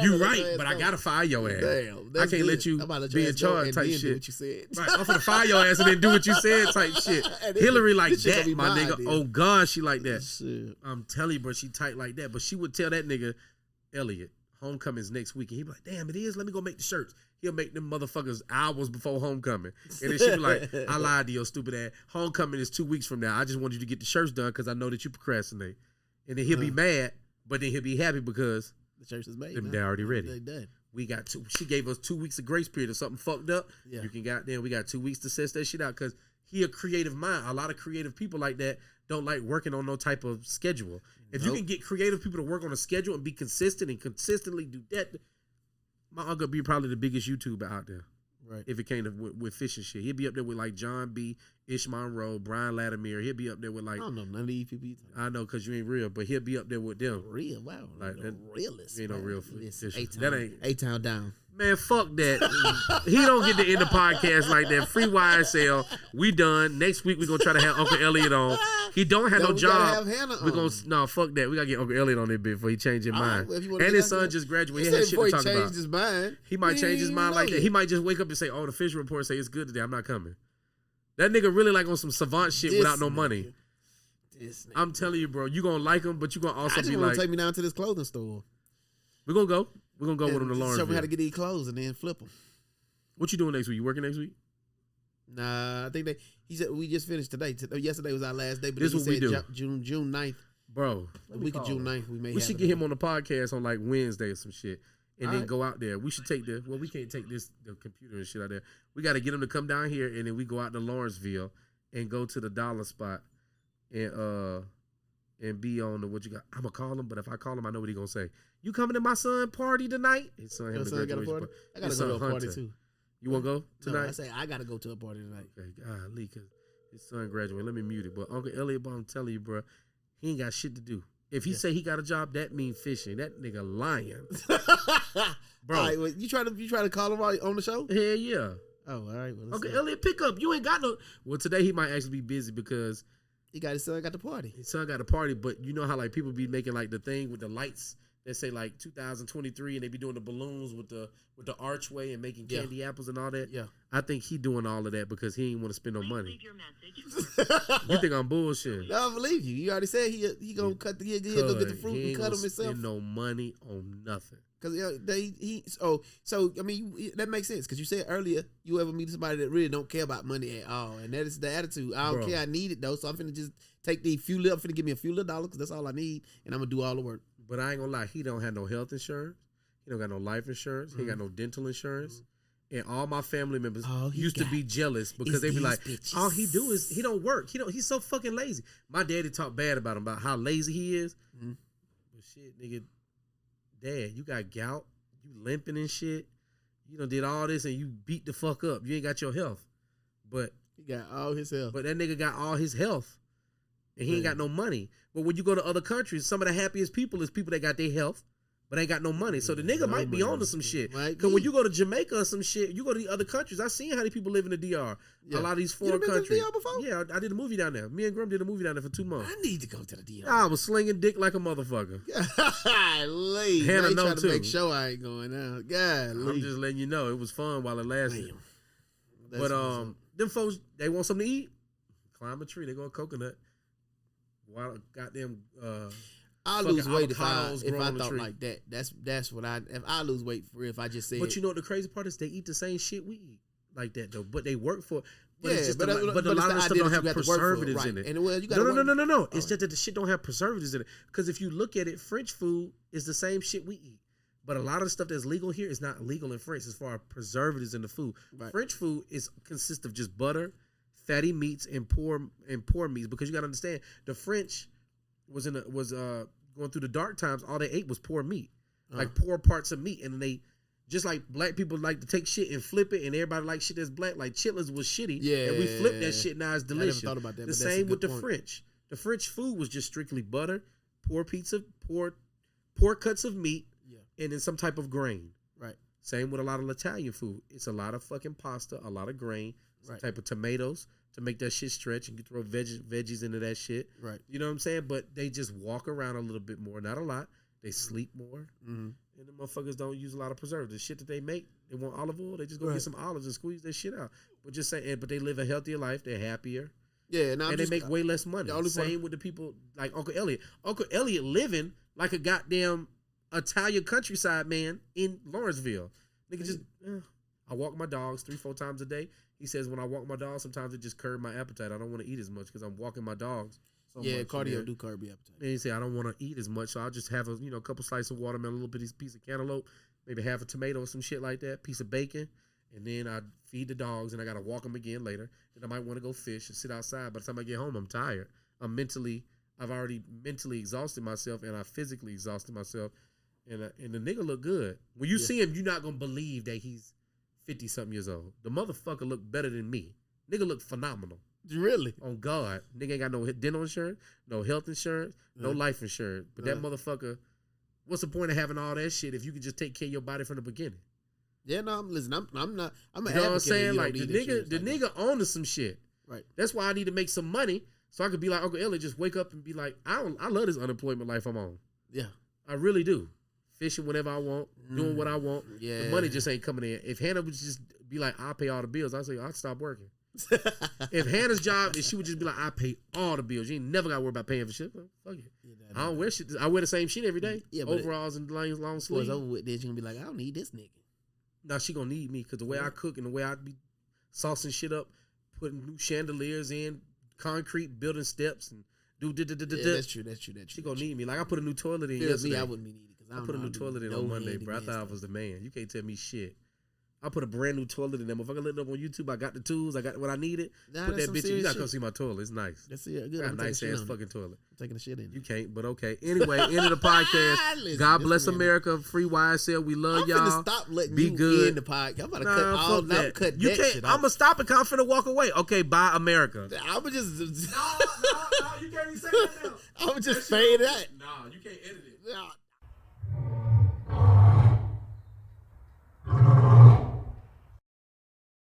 You right, but I gotta fire your ass. Damn, I can't let you be in charge type shit. What you said. Right, I'm gonna fire your ass and then do what you said type shit. Hillary like that, my nigga. Idea. Oh God, she like that. Shit. I'm telling you, bro, she tight like that. But she would tell that nigga, Elliot, homecoming's next week. And he'd be like, damn, it is? Let me go make the shirts. He'll make them motherfuckers hours before homecoming. And then she'll be like, I lied to your stupid ass. Homecoming is 2 weeks from now. I just wanted you to get the shirts done because I know that you procrastinate. And then he'll be mad, but then he'll be happy because the shirts is made. They're already ready. They done. We got she gave us 2 weeks of grace period. If something fucked up, you can goddamn, we got 2 weeks to set that shit out because he a creative mind. A lot of creative people like that don't like working on no type of schedule. If you can get creative people to work on a schedule and be consistent and consistently do that, my uncle be probably the biggest YouTuber out there. Right. If it came to with fishing shit, he'd be up there with like John B, Ish Monroe, Brian Latimer. He'll be up there with like, I don't know none of these people. I know because you ain't real, but he'll be up there with them. Real, wow, like realist. You ain't no real fisher. That ain't A-Town down. Man, fuck that. He don't get to end the podcast like that. Free YSL. We done. Next week we gonna try to have Uncle Elliot on. He don't have no job. We gonna fuck that. We gotta get Uncle Elliot on there before he change his mind. And his son just graduated. He had shit to talk about. His mind. He might change his mind like that. He might just wake up and say, "Oh, the official report say it's good today. I'm not coming." That nigga really like on some savant shit without no money. I'm telling you, bro. You gonna like him, but you gonna also be like, take me down to this clothing store. We're gonna go. We're gonna go with him to Lawrence. Show me how to get these clothes and then flip them. What you doing next week? You working next week? Nah, I think he said we just finished today. Yesterday was our last day, but this is what we do. June 9th. Bro, the week of June 9th, we should get him on the podcast on like Wednesday or some shit. And then go out there. We should take the we can't take the computer and shit out there. We gotta get him to come down here and then we go out to Lawrenceville and go to the dollar spot and be on the what you got. I'm gonna call him, but if I call him, I know what he gonna say. You coming to my son party tonight? His son having a graduation party. I gotta go to a party too. You wanna go tonight? No, I say I gotta go to a party tonight. Okay, golly, cause his son graduated. Let me mute it. But Uncle Elliot, I'm telling you, bro, he ain't got shit to do. If he say he got a job, that mean fishing. That nigga lying. Bro. All right, well, you try to call him on the show? Hell yeah. Oh, all right. Well, Uncle Elliot, pick up. You ain't got no. Well, today he might actually be busy because his son got the party. His son got a party, but you know how like people be making like the thing with the lights that say like 2023, and they be doing the balloons with the archway and making candy apples and all that. Yeah, I think he doing all of that because he ain't want to spend no money. You think I'm bullshitting? No, I believe you. You already said he gonna cut he'll go get the fruit and cut them himself. Spend no money on nothing. Cause so I mean that makes sense because you said earlier you ever meet somebody that really don't care about money at all, and that is the attitude. I don't care. I need it though, so I'm finna just take the few little. I'm finna give me a few little dollars because that's all I need, and I'm gonna do all the work. But I ain't gonna lie, he don't have no health insurance. He don't got no life insurance. He ain't got no dental insurance. And all my family members used to be jealous because they be like, bitches. All he do is he don't work. He's so fucking lazy. My daddy talked bad about him about how lazy he is. Mm-hmm. But shit, nigga. Dad, you got gout, you limping and shit. You done did all this and you beat the fuck up. You ain't got your health. But he got all his health. But that nigga got all his health. And he ain't got no money. But when you go to other countries, some of the happiest people is people that got their health, but ain't got no money. So the nigga might be on to some shit. Because when you go to Jamaica or some shit, you go to the other countries. I seen how these people live in the DR. Yeah. A lot of these foreign countries. You been to the DR before? Yeah, I did a movie down there. Me and Grum did a movie down there for 2 months. I need to go to the DR. I was slinging dick like a motherfucker. Golly. Hannah know too. To make sure I ain't going out. Golly. I'm just letting you know it was fun while it lasted. But them folks, they want something to eat. Climb a tree. They go a coconut. While goddamn. I lose weight if I thought like that. That's what if I lose weight for real, if I just said. But you know what the crazy part is? They eat the same shit we eat like that though. But they work for. But yeah, it's just but a lot of stuff don't have preservatives in it. And well, you no. It's just that the shit don't have preservatives in it. Because if you look at it, French food is the same shit we eat. But a lot of the stuff that's legal here is not legal in France as far as preservatives in the food. Right. French food consists of just butter, fatty meats, and poor meats. Because you got to understand, the French was going through the dark times. All they ate was poor meat, like poor parts of meat, and they just like black people like to take shit and flip it, and everybody like shit that's black. Like chitlins was shitty, and we flipped that shit. Now it's delicious. I never thought about that. The same with the French. The French food was just strictly butter, poor pizza, poor cuts of meat, and then some type of grain. Right. Same with a lot of Italian food. It's a lot of fucking pasta, a lot of grain, some type of tomatoes to make that shit stretch, and you throw veggies into that shit. Right. You know what I'm saying? But they just walk around a little bit more, not a lot. They sleep more. Mm-hmm. And the motherfuckers don't use a lot of preservatives. The shit that they make, they want olive oil, they just go get some olives and squeeze that shit out. But just saying, but they live a healthier life. They're happier. Yeah, and they make way less money. Same with the people like Uncle Elliot. Uncle Elliot living like a goddamn Italian countryside man in Lawrenceville. Nigga just, I walk my dogs 3-4 times a day. He says when I walk my dogs, sometimes it just curb my appetite. I don't want to eat as much because I'm walking my dogs. Cardio do curb your appetite. And he said I don't want to eat as much, so I'll just have a couple slices of watermelon, a little bitty piece of cantaloupe, maybe half a tomato or some shit like that, piece of bacon, and then I feed the dogs, and I gotta walk them again later. And I might want to go fish and sit outside. By the time I get home, I'm tired. I've already mentally exhausted myself, and I physically exhausted myself. And the nigga look good. When you see him, you're not gonna believe that he's 50-something years old. The motherfucker look better than me. Nigga look phenomenal. Really? On God. Nigga ain't got no dental insurance, no health insurance, no life insurance. But that motherfucker, what's the point of having all that shit if you can just take care of your body from the beginning? Yeah, no, listen, I'm not. I'm an You know what I'm advocate. saying? You Like don't the need insurance nigga like that. owns some shit. Right. That's why I need to make some money so I could be like Uncle Elliot, just wake up and be like, I love this unemployment life I'm on. Yeah. I really do. Fishing whenever I want, doing what I want. Yeah. The money just ain't coming in. If Hannah would just be like, I'll pay all the bills, I'd say, I'd stop working. If Hannah's job is she would just be like, I pay all the bills. You ain't never got to worry about paying for shit. Well, fuck it. I don't wear shit. I wear the same shit every day. Yeah, but overalls and long Boys sleeves. over with this, you gonna be like, I don't need this nigga. Now she gonna need me because the way I cook and the way I be saucing shit up, putting new chandeliers in, concrete, building steps, and do. Yeah, that's true. That's true. That's She true. gonna need me. Like I put a new toilet in Yeah, yesterday. me, I wouldn't be needed because I put a new toilet in on Monday, bro. I thought I was the man. You can't tell me shit. I put a brand new toilet in there. If I can look it up on YouTube, I got the tools. I got what I needed. Nah, Put that's that some bitch in. You serious gotta come shit. see my toilet. It's nice. That's good. Got a I'm nice taking ass shit on fucking toilet. it. I'm taking the shit in. You can't, but okay. Anyway, end of the podcast. Listen, God this bless man- America. Free YSL. We love I'm y'all. finna stop letting Be you good. in the podcast. I'm about to Nah, cut all fuck that. that. Cut You that can't. shit I'm off. gonna stop and I'm finna walk away. Okay, bye, America. I'm just. No, you can't even say that now. I'm just fade that. No, you can't edit it. Nah.